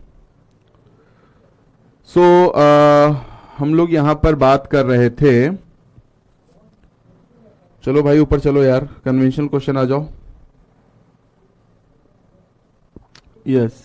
हम लोग यहां पर बात कर रहे थे, चलो भाई ऊपर चलो यार, कन्वेंशनल क्वेश्चन आ जाओ। Yes,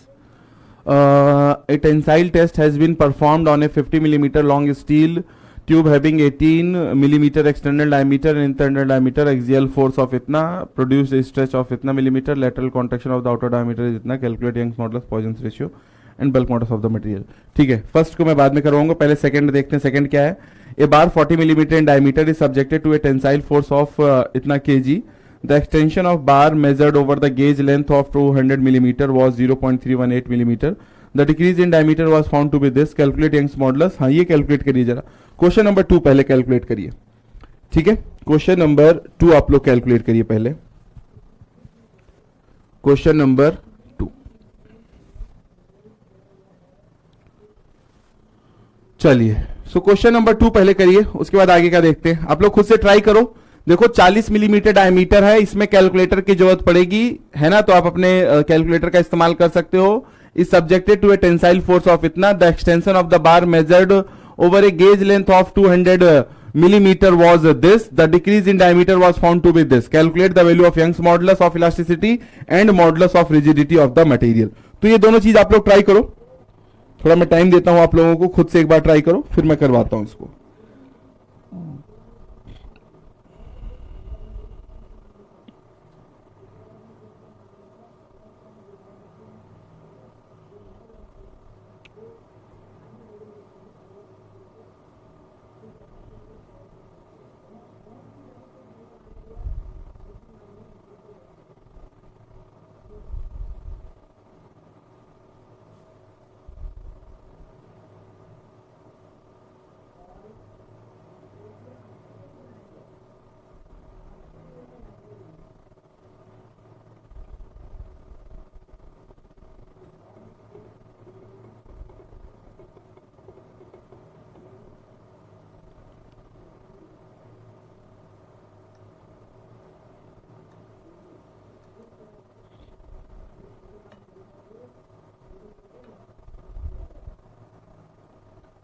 a tensile test has been performed on a 50 millimeter long steel tube having 18 millimeter external diameter and internal diameter, axial force of इतना, produced stretch of इतना millimeter, lateral contraction of the outer diameter is इतना, calculate Young's modulus, Poisson's ratio and bulk modulus of the material। ठीक है, फर्स्ट को मैं बाद में करवाऊंगा, पहले सेकंड देखते हैं। सेकंड क्या है? A bar 40 millimetre in diameter is subjected to a tensile force of इतना KG. The extension of bar measured over the gauge length of 200 millimetre was 0.318 millimetre. The decrease in diameter was found to be this. Calculate Young's modulus. हाँ, ये कैलकुलेट करिए जरा. क्वेश्चन नंबर 2 पहले कैलकुलेट करिए. ठीक है, क्वेश्चन नंबर 2 आप लोग कैलकुलेट करिए पहले. Question number 2. चलिए, सो क्वेश्चन नंबर 2 पहले करिए, उसके बाद आगे का देखते हैं. आप लोग खुद से ट्राई करो. देखो 40 मिलीमीटर डायमीटर है, इसमें कैलकुलेटर की जरूरत पड़ेगी, है ना. तो आप अपने कैलकुलेटर का इस्तेमाल कर सकते हो. Is subjected to a tensile force of इतना. The extension of the bar measured over a gauge length of 200 millimeter was this. The decrease in diameter was found to be this. Calculate the value of Young's modulus of elasticity and modulus of rigidity of the material. तो ये दोनों चीज आप लोग ट्राई करो. थोड़ा मैं टाइम देता हूं आप लोगों को, खुद से एक बार ट्राई करो, फिर मैं करवाता हूं इसको.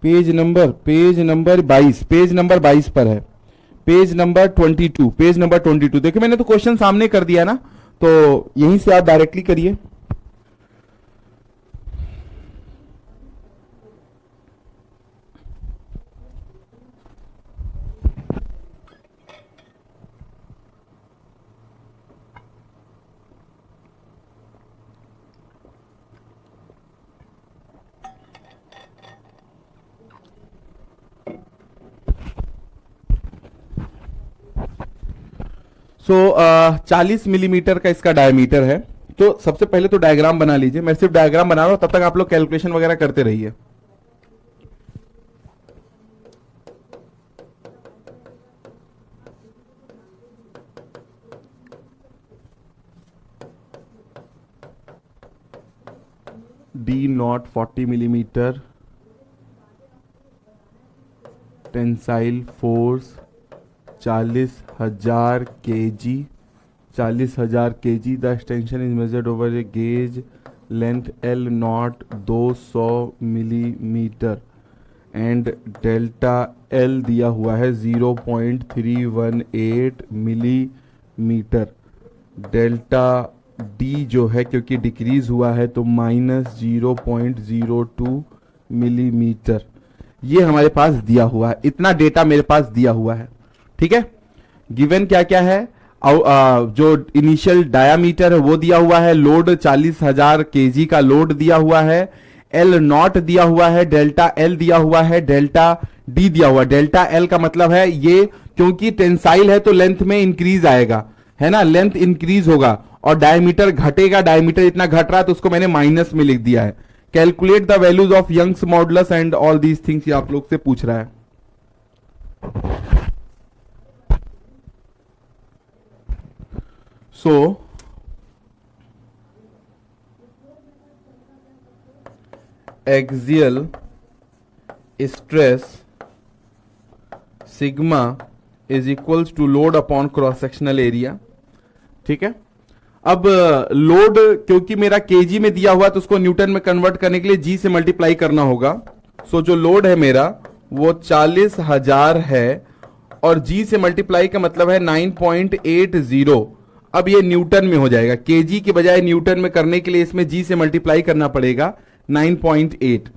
पेज नंबर 22 पर है. Page number 22. देखिए मैंने तो क्वेश्चन सामने कर दिया ना, तो यहीं से आप डायरेक्टली करिए. सो 40 मिलीमीटर का इसका डायमीटर है. तो सबसे पहले तो डायग्राम बना लीजिए. मैं सिर्फ डायग्राम बना रहा हूं, तब तक आप लोग कैलकुलेशन वगैरह करते रहिए. D not 40 millimetre tensile force 40,000 kg. 40,000 kg. The extension is measured over a gauge length L not 200 millimetre and delta L दिया हुआ है 0.318 मिलीमीटर. डेल्टा D जो है, क्योंकि डिक्रीज हुआ है तो -0.02 मिलीमीटर. ये हमारे पास दिया हुआ है. इतना डेटा मेरे पास दिया हुआ है. ठीक है. गिवन क्या क्या है, जो इनिशियल डायामीटर है वो दिया हुआ है. लोड 40,000 kg का लोड दिया हुआ है. एल नॉट दिया हुआ है. डेल्टा एल दिया हुआ है. डेल्टा डी दिया हुआ है. डेल्टा एल का मतलब है ये, क्योंकि टेंसाइल है तो लेंथ में इंक्रीज आएगा, है ना. लेंथ इंक्रीज होगा और डायमीटर घटेगा. डायमीटर इतना घट रहा है तो उसको मैंने माइनस में लिख दिया है. Calculate the values of Young's modulus and all these things, ये आप लोग से पूछ रहा है. So axial stress sigma is equals to load upon cross sectional area. ठीक है. अब लोड क्योंकि मेरा केजी में दिया हुआ तो उसको न्यूटन में कन्वर्ट करने के लिए जी से मल्टीप्लाई करना होगा. सो जो लोड है मेरा वो 40,000 है और जी से मल्टीप्लाई का मतलब है 9.80. अब ये न्यूटन में हो जाएगा. केजी की बजाय न्यूटन में करने के लिए इसमें जी से मल्टीप्लाई करना पड़ेगा 9.8.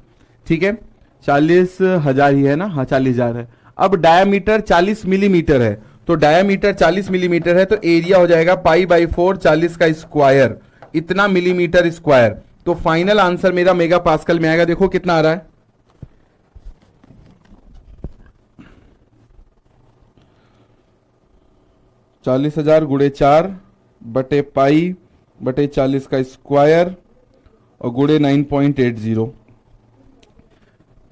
ठीक है. 40,000 ही है ना. हाँ 40,000 है. अब डायामीटर 40 मिलीमीटर है, तो डायामीटर 40 मिलीमीटर है तो एरिया हो जाएगा π/4 40 का स्क्वायर, इतना मिलीमीटर स्क्वायर. तो फाइनल आंसर मेरा मेगा पास्कल में आएगा. देखो कितना आ रहा है. 40,000 गुणे 4 बटे पाई बटे 40 का स्क्वायर और गुणे 9.80।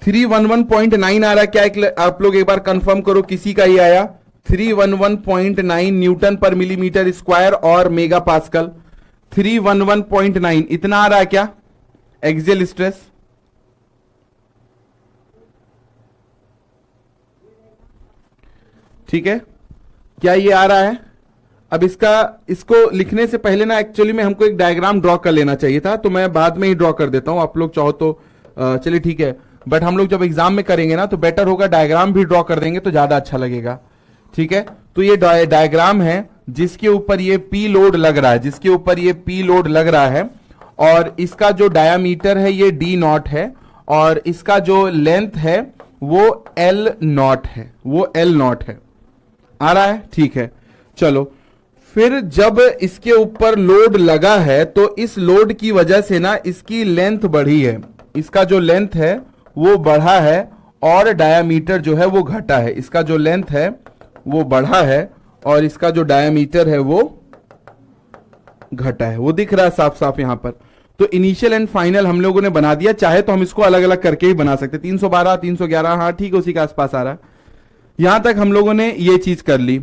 311.9 आ रहा है क्या? आप लोग एक बार कंफर्म करो किसी का ही आया? 311.9 न्यूटन पर मिलीमीटर स्क्वायर और मेगा पास्कल। 311.9 इतना आ रहा है क्या एक्सियल स्ट्रेस? ठीक है, क्या ये आ रहा है? अब इसको लिखने से पहले ना एक्चुअली में हमको एक डायग्राम ड्रॉ कर लेना चाहिए था, तो मैं बाद में ही ड्रॉ कर देता हूं, आप लोग चाहो तो चलिए ठीक है, बट हम लोग जब एग्जाम में करेंगे ना तो बेटर होगा डायग्राम भी ड्रॉ कर देंगे तो ज्यादा अच्छा लगेगा। ठीक है, तो ये डायग्राम है जिसके ऊपर ये पी लोड लग रहा है, जिसके ऊपर ये पी लोड लग रहा है, और इसका जो डायामीटर है ये डी नॉट है, और इसका जो लेंथ है वो एल नॉट है, वो एल नॉट है। आ रहा है? ठीक है, चलो फिर जब इसके ऊपर लोड लगा है तो इस लोड की वजह से ना इसकी लेंथ बढ़ी है, इसका जो लेंथ है वो बढ़ा है और डायामीटर जो है वो घटा है। इसका जो लेंथ है वो बढ़ा है और इसका जो डायामीटर है वो घटा है, वो दिख रहा है साफ साफ यहां पर। तो इनिशियल एंड फाइनल हम लोगों ने बना दिया, चाहे तो हम इसको अलग अलग करके ही बना सकते, 312 311, हाँ ठीक है, उसी के आसपास आ रहा है। यहां तक हम लोगों ने ये चीज कर ली।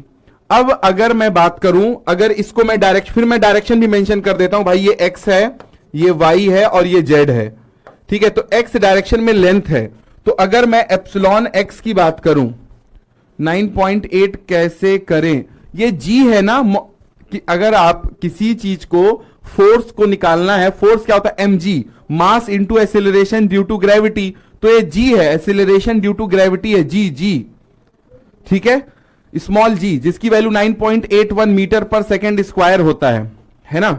अब अगर मैं बात करूं, अगर इसको मैं डायरेक्शन भी मेंशन कर देता हूं, भाई ये एक्स है, ये वाई है और ये जेड है। ठीक है, तो एक्स डायरेक्शन में लेंथ है, तो अगर मैं एप्सिलॉन एक्स की बात करूं 9.8 कैसे करें? ये जी है ना, कि अगर आप किसी चीज को फोर्स को निकालना है, फोर्स क्या होता है? mg, mass into acceleration due to gravity, तो ये जी है, एक्सेलरेशन ड्यू टू ग्रेविटी है, जी। ठीक है, स्मॉल जी, जिसकी वैल्यू 9.81 मीटर पर सेकेंड स्क्वायर होता है ना।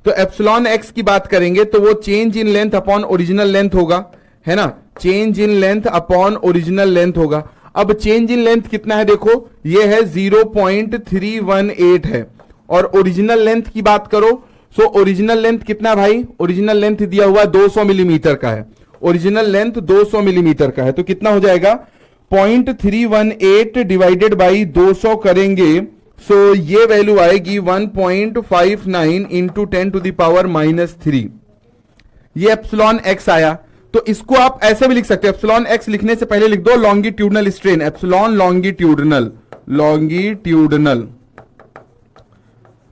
तो एप्सिलॉन एक्स की बात करेंगे तो वो change in length upon original length होगा, है ना, change in length upon original length होगा। अब चेंज इन लेंथ कितना है? देखो ये है 0.318 है, और ओरिजिनल लेंथ की बात करो, सो ओरिजिनल लेंथ कितना भाई? ओरिजिनल लेंथ दिया हुआ 200 मिलीमीटर का है, ओरिजिनल लेंथ 200 मिलीमीटर का है, तो कितना हो जाएगा? 0.318 डिवाइडेड बाई 200 करेंगे, सो ये वैल्यू आएगी 1.59 इंटू 10 टू द पावर -3। ये एप्सिलॉन एक्स आया। तो इसको आप ऐसे भी लिख सकते हैं, एप्सिलॉन एक्स लिखने से पहले लिख दो लॉन्गिट्यूडनल स्ट्रेन, एप्सिलॉन लॉन्गिट्यूडनल।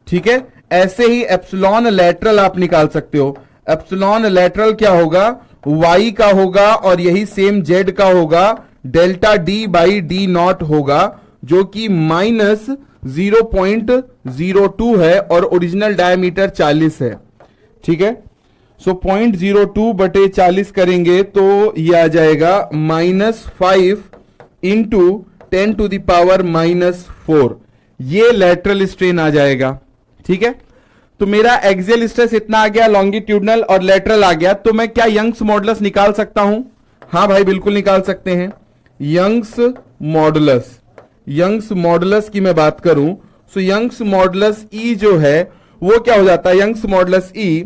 ठीक है, ऐसे ही एप्सिलॉन लैटरल आप निकाल सकते हो। एप्सिलॉन लैटरल क्या होगा? वाई का होगा और यही सेम जेड का होगा, delta D by D not होगा, जो कि -0.02 है और ओरिजिनल डायमीटर 40 है। ठीक है, सो 0.02 बटे 40 करेंगे तो ये आ जाएगा -5 इंटू 10 टू द पावर -4, ये लैटरल स्ट्रेन आ जाएगा। ठीक है, तो मेरा एक्सियल स्ट्रेस इतना आ गया, लॉन्गिट्यूडनल और लैटरल आ गया, तो मैं क्या यंग्स मॉडुलस निकाल सकता हूं? हाँ भाई बिल्कुल निकाल सकते हैं। यंग्स मॉडुलस की मैं बात करूं, सो यंग्स मॉडुलस ई जो है वो क्या हो जाता है? Young's modulus E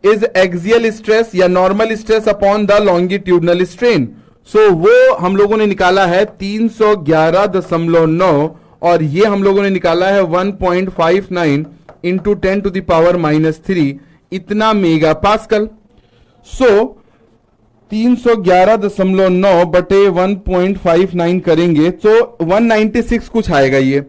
is axial stress या normal stress upon the longitudinal strain. So वो हम लोगों ने निकाला है 311.9 और ये हम लोगों ने निकाला है 1.59 इंटू 10 टू द पावर -3, इतना मेगा पास्कल। सो 311.9 बटे 1.59 करेंगे तो 196 कुछ आएगा, ये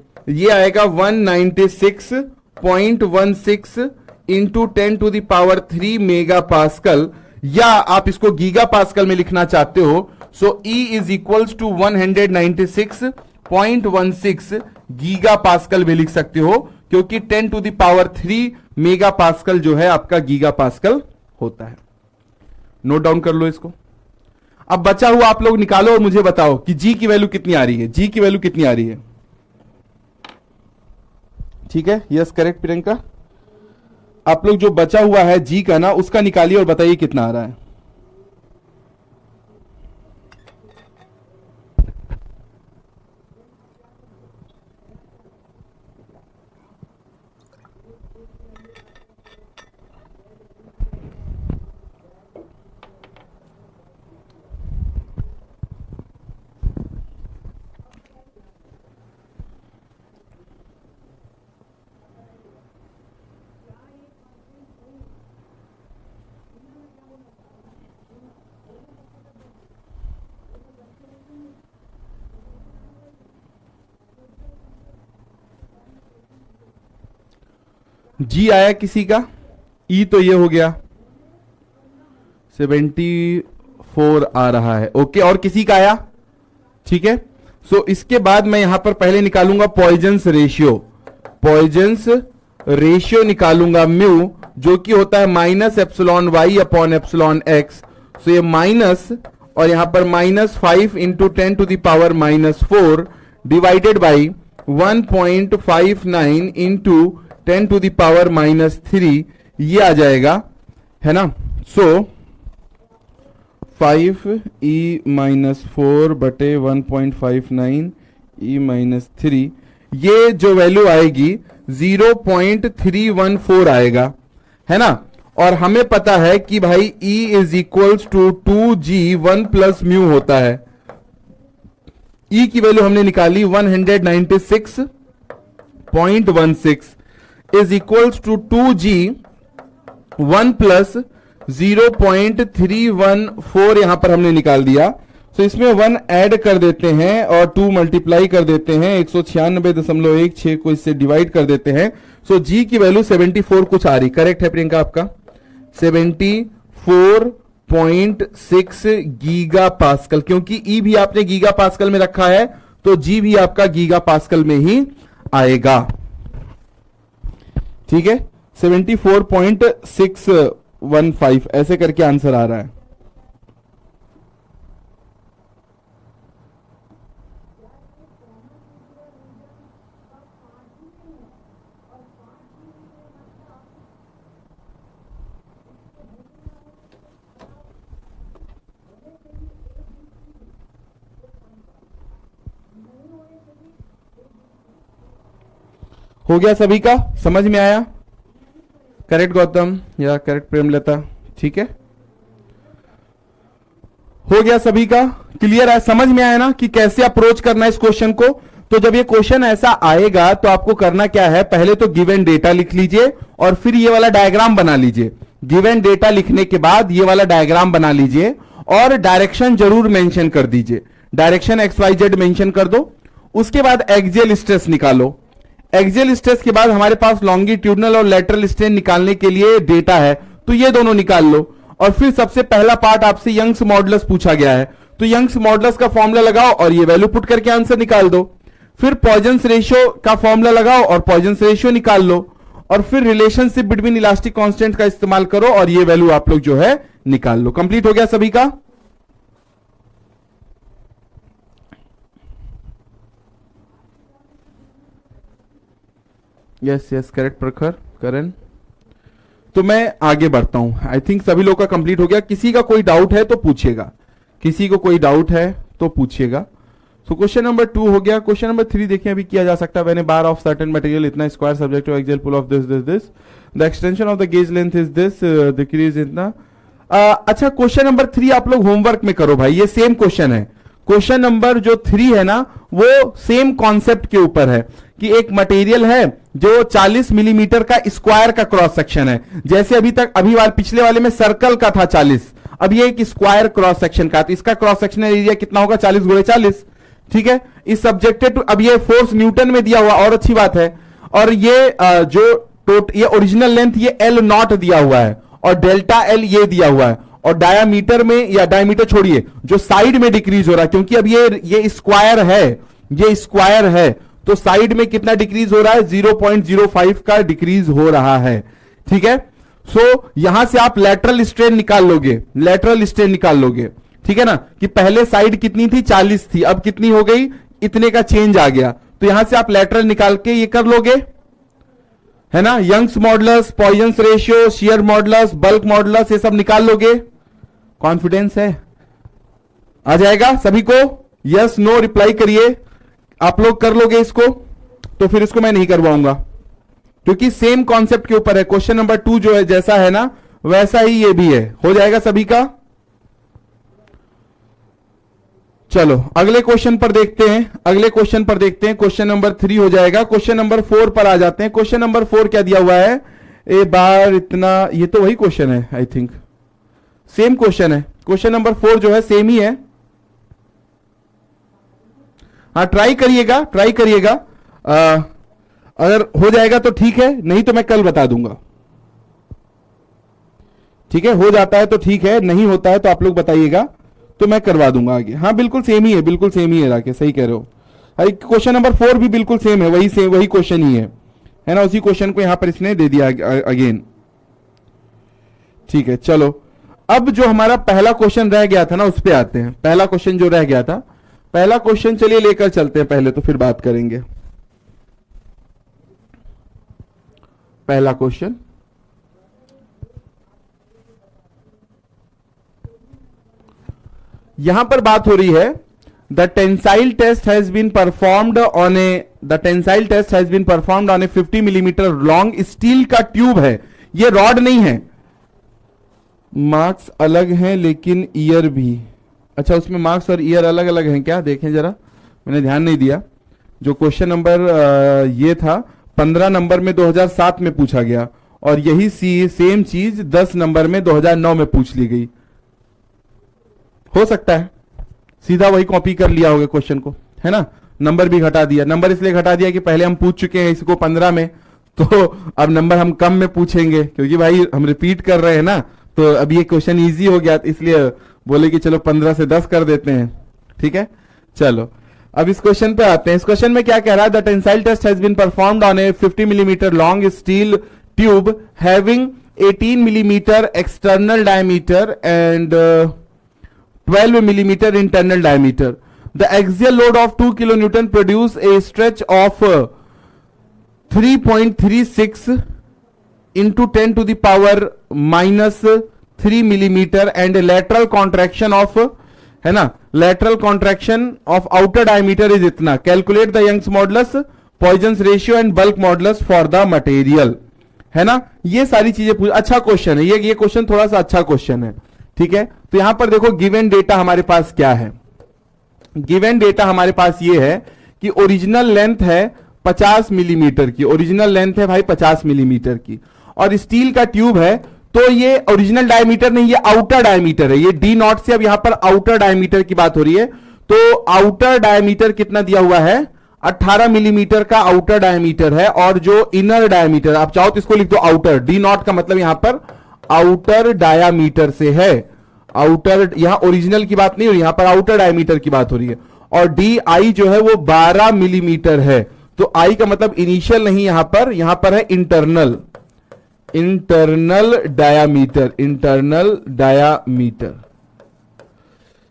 आएगा 196.16 into 10 to the power 3 mega pascal, या आप इसको गीगा पास्कल में लिखना चाहते हो, so E is equals to 196.16 giga pascal भी लिख सकते हो, क्योंकि 10 to the power 3 mega pascal जो है आपका गीगा पास्कल होता है। नोट डाउन कर लो इसको। अब बचा हुआ आप लोग निकालो और मुझे बताओ कि जी की वैल्यू कितनी आ रही है, जी की वैल्यू कितनी आ रही है। ठीक है, यस करेक्ट प्रियंका। आप लोग जो बचा हुआ है जी का ना, उसका निकालिए और बताइए कितना आ रहा है। जी आया किसी का? ई तो ये हो गया 74 आ रहा है। ओके, और किसी का आया? ठीक है, सो इसके बाद मैं यहां पर पहले निकालूंगा पॉइजन्स रेशियो। पॉइजन्स रेशियो निकालूंगा म्यू, जो कि होता है minus epsilon Y upon epsilon x. So ये माइनस, और यहां पर -5 into 10 to the power -4 divided by 1.59 into 10 to the power -3, ये आ जाएगा, है ना। सो 5e-4 बटे 1.59 e-3, ये जो वैल्यू आएगी 0.314 आएगा, है ना। और हमें पता है कि भाई E is equals to 2g 1 plus mu होता है। E की वैल्यू हमने निकाली 196.16 is equals to 2g 1 plus 0.314 यहां पर हमने निकाल दिया। तो इसमें 1 ऐड कर देते हैं और 2 मल्टीप्लाई कर देते हैं, 196.16 को इससे डिवाइड कर देते हैं। सो जी की वैल्यू 74 कुछ आ रही। करेक्ट है प्रियंका आपका? 74.6 गीगा पास्कल, क्योंकि ई भी आपने गीगा पास्कल में रखा है तो जी भी आपका गीगा पास्कल में ही आएगा। ठीक है, 74.615 ऐसे करके आंसर आ रहा है। हो गया सभी का? समझ में आया? करेक्ट गौतम या करेक्ट प्रेमलता? ठीक है, हो गया सभी का? क्लियर है? समझ में आया ना कि कैसे अप्रोच करना है इस क्वेश्चन को? तो जब ये क्वेश्चन ऐसा आएगा तो आपको करना क्या है, पहले तो गिवन डेटा लिख लीजिए और फिर ये वाला डायग्राम बना लीजिए। गिवन डेटा लिखने के बाद ये वाला डायग्राम बना लीजिए और डायरेक्शन जरूर मेंशन कर दीजिए। डायरेक्शन XYZ मेंशन कर दो। उसके बाद एक्सियल स्ट्रेस निकालो। एक्सियल स्ट्रेस के बाद हमारे पास लॉन्गिट्यूडनल और लेटरल स्ट्रेन निकालने के लिए डेटा है, तो ये दोनों निकाल लो। और फिर सबसे पहला पार्ट आपसे यंग्स मॉडुलस पूछा गया है, तो यंग्स मॉडुलस का फॉर्मूला लगाओ और ये वैल्यू पुट करके आंसर निकाल दो। फिर पॉइजन्स रेशियो का फॉर्मूला लगाओ और पॉइजन्स रेशियो निकाल लो। और फिर रिलेशनशिप बिटवीन इलास्टिक कांस्टेंट का इस्तेमाल करो और ये वैल्यू आप लोग जो है निकाल लो। कंप्लीट हो गया सभी का? यस यस, करेक्ट प्रखर करण। तो मैं आगे बढ़ता हूं। आई थिंक सभी लोग का कंप्लीट हो गया। किसी का कोई डाउट है तो पूछिएगा, किसी को कोई डाउट है तो पूछिएगा। सो क्वेश्चन नंबर 2 हो गया। क्वेश्चन नंबर 3 देखिए अभी किया जा सकता है। When a bar of certain material इतना square subject to axial pull of this this this, the extension of the gauge length is this, decrease इतना। अच्छा, क्वेश्चन नंबर 3 आप लोग होमवर्क में करो भाई, ये सेम क्वेश्चन है। क्वेश्चन नंबर जो 3 है ना, वो सेम कॉन्सेप्ट के ऊपर है कि एक मटेरियल है जो 40 मिलीमीटर का स्क्वायर का क्रॉस सेक्शन है। जैसे अभी पिछले वाले में सर्कल का था 40, अब ये एक स्क्वायर क्रॉस सेक्शन का, तो इसका क्रॉस सेक्शनल एरिया कितना होगा? 40 गुणे 40। ठीक है, इस सब्जेक्टेड टू, अब ये फोर्स न्यूटन में दिया हुआ और अच्छी बात है। और ये ये ओरिजिनल लेंथ ये L0 दिया हुआ है और डेल्टा L ये दिया हुआ है। और डायामीटर में, या डायामीटर छोड़िए, जो साइड में डिक्रीज हो रहा है, क्योंकि अब ये स्क्वायर है, ये स्क्वायर है, तो साइड में कितना डिक्रीज हो रहा है? 0.05 का डिक्रीज हो रहा है। ठीक है, सो यहां से आप लेटरल स्ट्रेन निकाल लोगे, लेटरल स्ट्रेन निकाल लोगे। ठीक है ना, कि पहले साइड कितनी थी? 40 थी, अब कितनी हो गई? इतने का चेंज आ गया, तो यहां से आप लेटरल निकाल के ये कर लोगे, है ना। Young's modulus, Poisson's ratio, shear modulus, bulk modulus, ये सब निकाल लोगे। कॉन्फिडेंस है? आ जाएगा सभी को? यस नो रिप्लाई करिए। आप लोग कर लोगे इसको? तो फिर इसको मैं नहीं करवाऊंगा, क्योंकि सेम कॉन्सेप्ट के ऊपर है। क्वेश्चन नंबर 2 जो है जैसा है ना, वैसा ही ये भी है। हो जाएगा सभी का? चलो अगले क्वेश्चन पर देखते हैं, अगले क्वेश्चन पर देखते हैं। क्वेश्चन नंबर 3 हो जाएगा। क्वेश्चन नंबर 4 पर आ जाते हैं। क्वेश्चन नंबर 4 क्या दिया हुआ है? ए बार इतना, ये तो वही क्वेश्चन है, आई थिंक सेम क्वेश्चन है। क्वेश्चन नंबर 4 जो है सेम ही है। हाँ, ट्राई करिएगा, ट्राई करिएगा। अगर हो जाएगा तो ठीक है, नहीं तो मैं कल बता दूंगा। ठीक है, हो जाता है तो ठीक है, नहीं होता है तो आप लोग बताइएगा तो मैं करवा दूंगा आगे। हाँ बिल्कुल सेम ही है, बिल्कुल सेम ही है राकेश, सही कह रहे हो। अरे क्वेश्चन नंबर 4 भी बिल्कुल सेम है, वही सेम, वही क्वेश्चन ही है ना, उसी क्वेश्चन को यहां पर इसने दे दिया अगेन। ठीक है, चलो अब जो हमारा पहला क्वेश्चन रह गया था ना उस पे आते हैं। पहला क्वेश्चन जो रह गया था, पहला क्वेश्चन चलिए लेकर चलते हैं पहले, तो फिर बात करेंगे। पहला क्वेश्चन, यहां पर बात हो रही है the tensile test has been performed on a 50 millimetre long steel का ट्यूब है, ये रॉड नहीं है। मार्क्स अलग हैं लेकिन ईयर भी, अच्छा उसमें मार्क्स और ईयर अलग अलग हैं क्या, देखें जरा, मैंने ध्यान नहीं दिया। जो क्वेश्चन नंबर ये था 15 नंबर में 2007 में पूछा गया, और यही सेम चीज 10 नंबर में 2009 में पूछ ली गई। हो सकता है सीधा वही कॉपी कर लिया होगा क्वेश्चन को, है ना, नंबर भी घटा दिया। नंबर इसलिए घटा दिया कि पहले हम पूछ चुके हैं इसको 15 में, तो अब नंबर हम कम में पूछेंगे, क्योंकि भाई हम रिपीट कर रहे हैं ना, तो अब ये क्वेश्चन इजी हो गया, इसलिए बोले कि चलो 15 से 10 कर देते हैं। ठीक है, चलो अब इस क्वेश्चन पे आते हैं। इस क्वेश्चन में क्या कह रहा है, the tensile test has been performed on a 50 millimetre long steel tube having 18 millimetre external diameter and 12 millimeter internal diameter. The axial load of 2 kilonewton produce a stretch of 3.36 into 10 to the power minus 3 millimeter and a lateral contraction of, है ना, lateral contraction of outer diameter is इतना। Calculate the Young's modulus, Poisson's ratio and bulk modulus for the material, है ना। ये सारी चीजें पूछ, अच्छा क्वेश्चन है ये क्वेश्चन थोड़ा सा अच्छा क्वेश्चन है। ठीक है, तो यहां पर देखो गिवन डेटा हमारे पास क्या है। गिवन डेटा हमारे पास ये है कि ओरिजिनल लेंथ है 50 मिलीमीटर की, ओरिजिनल लेंथ है भाई 50 मिलीमीटर की, और स्टील का ट्यूब है, तो ये ओरिजिनल डायमीटर नहीं, ये आउटर डायमीटर है, ये डी नॉट से अब यहां पर आउटर डायमीटर की बात हो रही है। तो आउटर डायमीटर कितना दिया हुआ है, 18 मिलीमीटर का आउटर डायमीटर है, और जो इनर डायमीटर, आप चाहो तो इसको लिख दो आउटर, डी नॉट का मतलब यहां पर आउटर डायामीटर से है, आउटर, यहां ओरिजिनल की बात नहीं हो रही, यहां पर आउटर डायमीटर की बात हो रही है। और डी आई जो है वो 12 मिलीमीटर है, तो आई का मतलब इनिशियल नहीं, यहां पर है internal, internal diameter, internal diameter.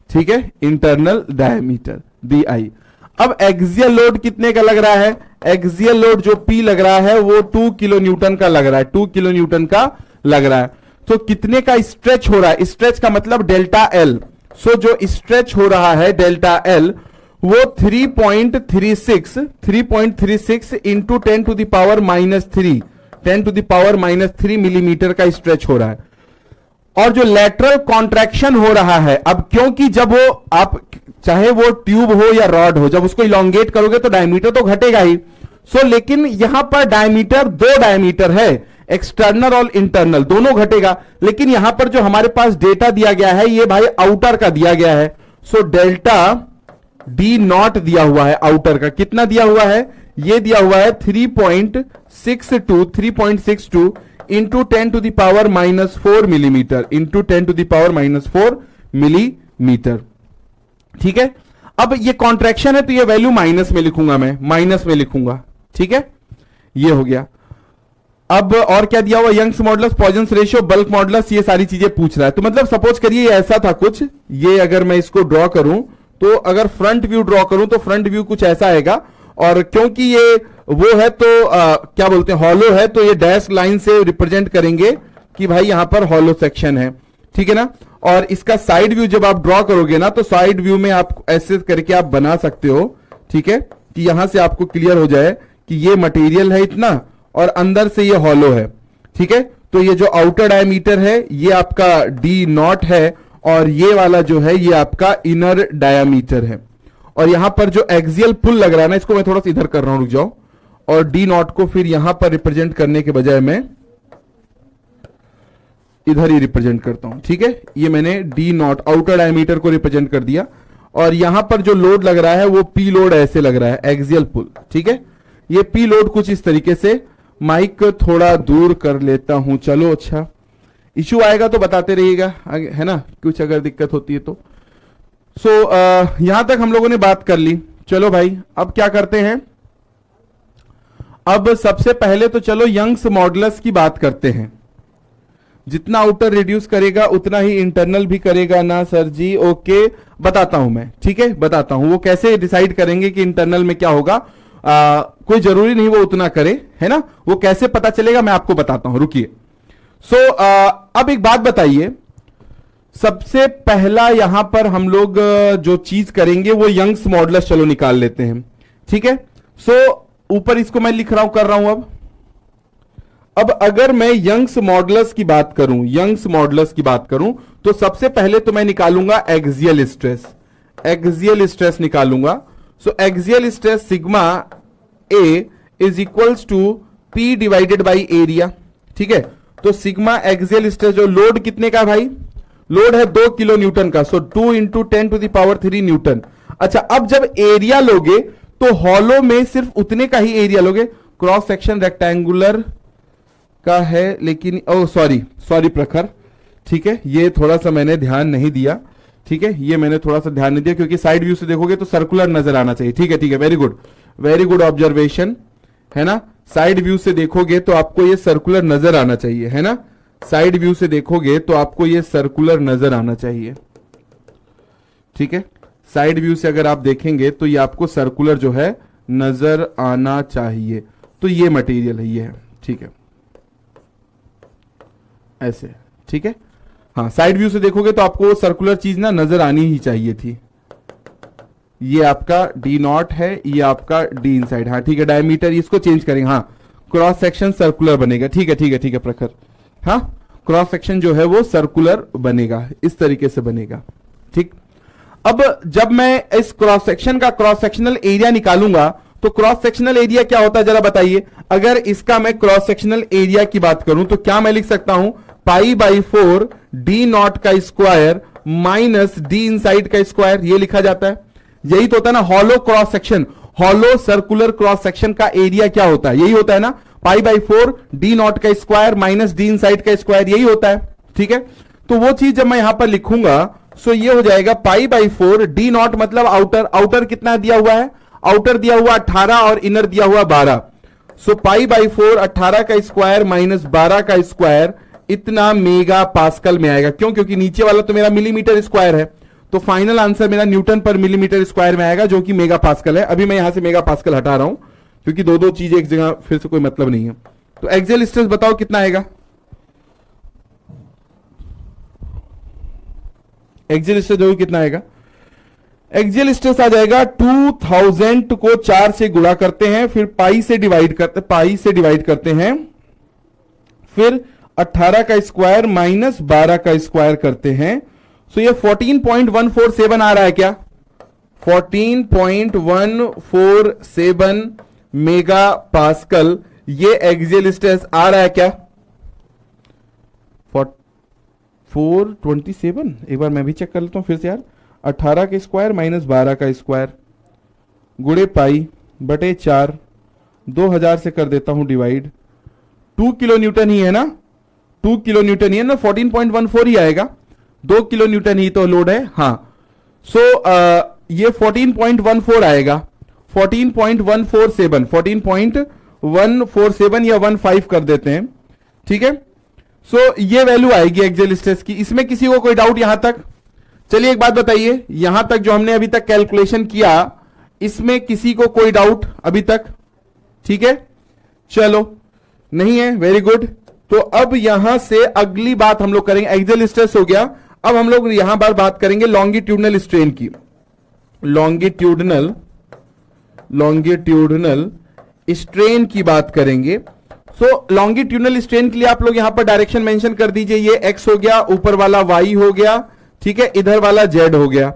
ठीक है, इंटरनल डायामीटर डी आई। अब एक्सियल लोड कितने का लग रहा है, एक्सियल लोड जो पी लग रहा है वो 2 किलो न्यूटन का लग रहा है, 2 किलो न्यूटन का लग रहा है। तो कितने का स्ट्रेच हो रहा है, स्ट्रेच का मतलब डेल्टा एल। सो जो स्ट्रेच हो रहा है डेल्टा एल वो 3.36 into 10 to the power -3, 10 to the power -3 millimetre का स्ट्रेच हो रहा है। और जो लेटरल कॉन्ट्रैक्शन हो रहा है, अब क्योंकि जब वो, आप चाहे वो ट्यूब हो या रॉड हो, जब उसको इलोंगेट करोगे तो डायमीटर तो घटेगा ही। सो लेकिन यहां पर डायमीटर, 2 डायमीटर है, एक्सटर्नल और इंटरनल दोनों घटेगा, लेकिन यहां पर जो हमारे पास डेटा दिया गया है ये भाई आउटर का दिया गया है। सो डेल्टा डी नॉट दिया हुआ है आउटर का, कितना दिया हुआ है, ये दिया हुआ है 3.62 into 10 to the power -4 millimetre, into 10 to the power -4 millimetre. ठीक है, अब ये कॉन्ट्रैक्शन है तो ये वैल्यू माइनस में लिखूंगा, मैं माइनस में लिखूंगा। ठीक है, ये हो गया। अब और क्या दिया हुआ, Young's modulus, Poisson's ratio, bulk modulus, ये सारी चीजें पूछ रहा है। तो मतलब सपोज करिए ऐसा था कुछ, ये अगर मैं इसको ड्रॉ करूं, तो अगर फ्रंट व्यू ड्रॉ करूं तो फ्रंट व्यू कुछ ऐसा आएगा, और क्योंकि ये वो है तो क्या बोलते हैं, हॉलो है, तो ये डैश लाइन से रिप्रेजेंट करेंगे कि भाई यहां पर हॉलो सेक्शन है। ठीक है ना, और इसका साइड व्यू जब आप ड्रॉ करोगे ना, तो साइड व्यू में आप ऐसे करके आप बना सकते हो। ठीक है, कि यहां से आपको क्लियर हो जाए कि ये मटेरियल है इतना, और अंदर से ये हॉलो है। ठीक है, तो ये जो आउटर डायमीटर है ये आपका डी नॉट है, और ये वाला जो है ये आपका इनर डायामीटर है। और यहां पर जो एक्सियल पुल लग रहा है ना, इसको मैं थोड़ा सा इधर कर रहा हूं, रुक जाओ, और डी नॉट को फिर यहां पर रिप्रेजेंट करने के बजाय मैं इधर ही रिप्रेजेंट करता हूं। ठीक है, ये मैंने डी नॉट आउटर डायमीटर को रिप्रेजेंट कर दिया, और यहां पर जो लोड लग रहा है वो पी लोड ऐसे लग रहा है, एक्सियल पुल। ठीक है, ये पी लोड कुछ इस तरीके से, माइक थोड़ा दूर कर लेता हूं, चलो अच्छा, इश्यू आएगा तो बताते रहिएगा, है ना, कुछ अगर दिक्कत होती है तो। यहां तक हम लोगों ने बात कर ली। चलो भाई अब क्या करते हैं, अब सबसे पहले तो चलो यंग्स मॉडुलस की बात करते हैं। जितना आउटर रिड्यूस करेगा उतना ही इंटरनल भी करेगा ना सर जी? ओके बताता हूं मैं, ठीक है बताता हूं। वो कैसे डिसाइड करेंगे कि इंटरनल में क्या होगा, कोई जरूरी नहीं वो उतना करे, है ना, वो कैसे पता चलेगा मैं आपको बताता हूं, रुकिए। अब एक बात बताइए, सबसे पहला यहां पर हम लोग जो चीज करेंगे वो यंग्स मॉडुलस चलो निकाल लेते हैं, ठीक है। ऊपर इसको मैं लिख रहा हूं, कर रहा हूं। अब अगर मैं यंग्स मॉडुलस की बात करूं, यंग्स मॉडुलस की बात करूं, तो सबसे पहले तो मैं निकालूंगा एक्सियल स्ट्रेस, एक्सियल स्ट्रेस निकालूंगा। Axial stress sigma A is equals to P divided by area, ठीक है। तो सिग्मा एक्सियल स्ट्रेस जो लोड कितने का भाई, लोड है 2 किलो न्यूटन का, 2 इंटू 10⁻³ न्यूटन। अच्छा अब जब एरिया लोगे तो हॉलो में सिर्फ उतने का ही एरिया लोगे, क्रॉस सेक्शन रेक्टेंगुलर का है, लेकिन सॉरी प्रखर, ठीक है, ये थोड़ा सा मैंने ध्यान नहीं दिया, ठीक है, ये मैंने थोड़ा सा ध्यान नहीं दिया, क्योंकि साइड व्यू से देखोगे तो सर्कुलर नजर आना चाहिए, ठीक है, ठीक है, वेरी गुड ऑब्जर्वेशन, है ना। साइड व्यू से देखोगे तो आपको ये सर्कुलर नजर आना चाहिए, है ना, साइड व्यू से देखोगे तो आपको ये सर्कुलर नजर आना चाहिए, ठीक है। साइड व्यू से अगर आप देखेंगे तो ये आपको सर्कुलर जो है नजर आना चाहिए। तो ये मटेरियल है, ये है, ठीक है, ऐसे, ठीक है। हाँ साइड व्यू से देखोगे तो आपको सर्कुलर चीज ना नजर आनी ही चाहिए थी। ये आपका डी नॉट है, ये आपका डी इनसाइड, हाँ ठीक है, डायमीटर इसको चेंज करेंगे, हाँ क्रॉस सेक्शन सर्कुलर बनेगा, ठीक है ठीक है ठीक है प्रखर, हाँ क्रॉस सेक्शन जो है वो सर्कुलर बनेगा, इस तरीके से बनेगा, ठीक। अब जब मैं इस क्रॉस सेक्शन का क्रॉस सेक्शनल एरिया निकालूंगा तो क्रॉस सेक्शनल एरिया क्या होता है जरा बताइए। अगर इसका मैं क्रॉस सेक्शनल एरिया की बात करूं तो क्या मैं लिख सकता हूं, π/4 डी नॉट का स्क्वायर माइनस डी इनसाइड का स्क्वायर, ये लिखा जाता है। यही तो होता है ना hollow cross section, hollow circular cross section का एरिया क्या होता है, यही होता है ना, π/4 डी नॉट का स्क्वायर माइनस डी इनसाइड का स्क्वायर, यही होता है, ठीक है। तो वो चीज जब मैं यहां पर लिखूंगा सो ये हो जाएगा π/4 डी नॉट मतलब आउटर, आउटर कितना दिया हुआ है, आउटर दिया हुआ 18 और इनर दिया हुआ 12। सो π/4 18 का स्क्वायर माइनस 12 का स्क्वायर, इतना मेगा पास्कल में आएगा। क्यों, क्योंकि नीचे वाला तो मेरा मिलीमीटर स्क्वायर है, तो फाइनल आंसर मेरा न्यूटन पर मिलीमीटर स्क्वायर में आएगा, जो कि मेगा पास्कल है। अभी मैं यहां से मेगा पास्कल हटा रहा हूं क्योंकि दो दो चीजें एक जगह फिर से कोई मतलब नहीं है। तो एक्सियल स्ट्रेस बताओ कितना आएगा, एक्सियल स्ट्रेस जो कितना आएगा, एक्सियल स्ट्रेस आ जाएगा 2000 को 4 से गुणा करते हैं, फिर पाई से डिवाइड करते हैं, फिर 18 का स्क्वायर माइनस 12 का स्क्वायर करते हैं। सो ये 14.147 आ रहा है क्या, 14.147 मेगा पास्कल ये एक्सियल स्ट्रेस आ रहा है क्या, 427, एक बार मैं भी चेक कर लेता हूं फिर से यार, 18 का स्क्वायर माइनस 12 का स्क्वायर गुणे π/4, 2000 से कर देता हूं डिवाइड, 2 किलो न्यूटन ही है ना, 2 किलो न्यूटन ही है ना, 14.14 ही आएगा, 2 किलो न्यूटन ही तो लोड है, हाँ। सो ये 14.14 आएगा, 14.147 या 15 कर देते हैं, ठीक है। सो ये वैल्यू आएगी एक्सियल स्ट्रेस की। इसमें किसी को कोई डाउट यहां तक, चलिए एक बात बताइए, यहां तक जो हमने अभी तक कैलकुलेशन किया इसमें किसी को कोई डाउट अभी तक, ठीक है, चलो नहीं है, वेरी गुड। तो अब यहां से अगली बात हम लोग करेंगे, एक्सियल स्ट्रेस हो गया, अब हम लोग यहां पर बात करेंगे लॉन्गिट्यूडनल स्ट्रेन की, लॉन्गिट्यूडनल स्ट्रेन की बात करेंगे। सो लॉन्गिट्यूडनल स्ट्रेन के लिए आप लोग यहां पर डायरेक्शन मेंशन कर दीजिए, ये x हो गया, ऊपर वाला y हो गया, ठीक है, इधर वाला z हो गया।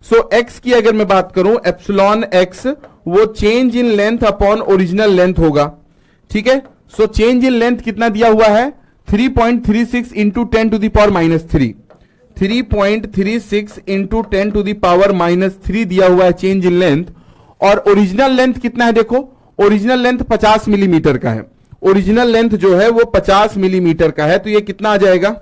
सो x की अगर मैं बात करूं एप्सिलॉन x वो change in length upon original length होगा, ठीक है। सो चेंज इन लेंथ कितना दिया हुआ है, 3.36 इंटू 10⁻³ 3.36 इंटू 10⁻³ दिया हुआ है चेंज इन लेंथ। और ओरिजिनल लेंथ कितना है देखो, ओरिजिनल लेंथ 50 मिलीमीटर का है, ओरिजिनल लेंथ जो है वो 50 मिलीमीटर का है, तो ये कितना आ जाएगा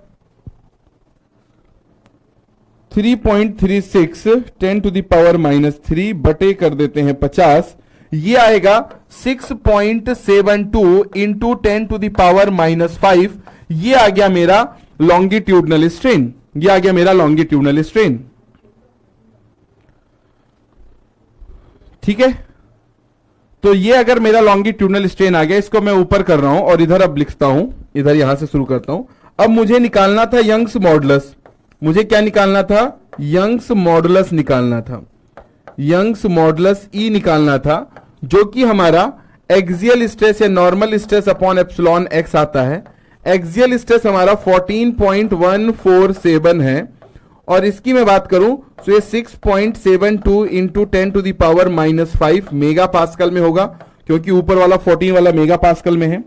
3.36 10⁻³ बटे कर देते हैं 50, ये आएगा 6.72 इंटू 10⁻⁵, ये आ गया मेरा लॉन्गिट्यूडनल स्ट्रेन, ये आ गया मेरा लॉन्गिट्यूडनल स्ट्रेन। ठीक है, तो ये अगर मेरा लॉन्गिट्यूडनल स्ट्रेन आ गया, इसको मैं ऊपर कर रहा हूं और इधर अब लिखता हूं, इधर यहां से शुरू करता हूं। अब मुझे निकालना था यंग्स मॉडुलस, मुझे क्या निकालना था, यंग्स मॉडुलस निकालना था, यंग्स मॉडुलस ई निकालना था, जो कि हमारा एक्सियल स्ट्रेस या normal stress upon epsilon x आता है। एक्सियल स्ट्रेस हमारा 14.147 है, और इसकी मैं बात करूं तो ये 6.72 इंटू 10⁻⁵ मेगा पास्कल में होगा, क्योंकि ऊपर वाला 14 वाला मेगा पास्कल में है।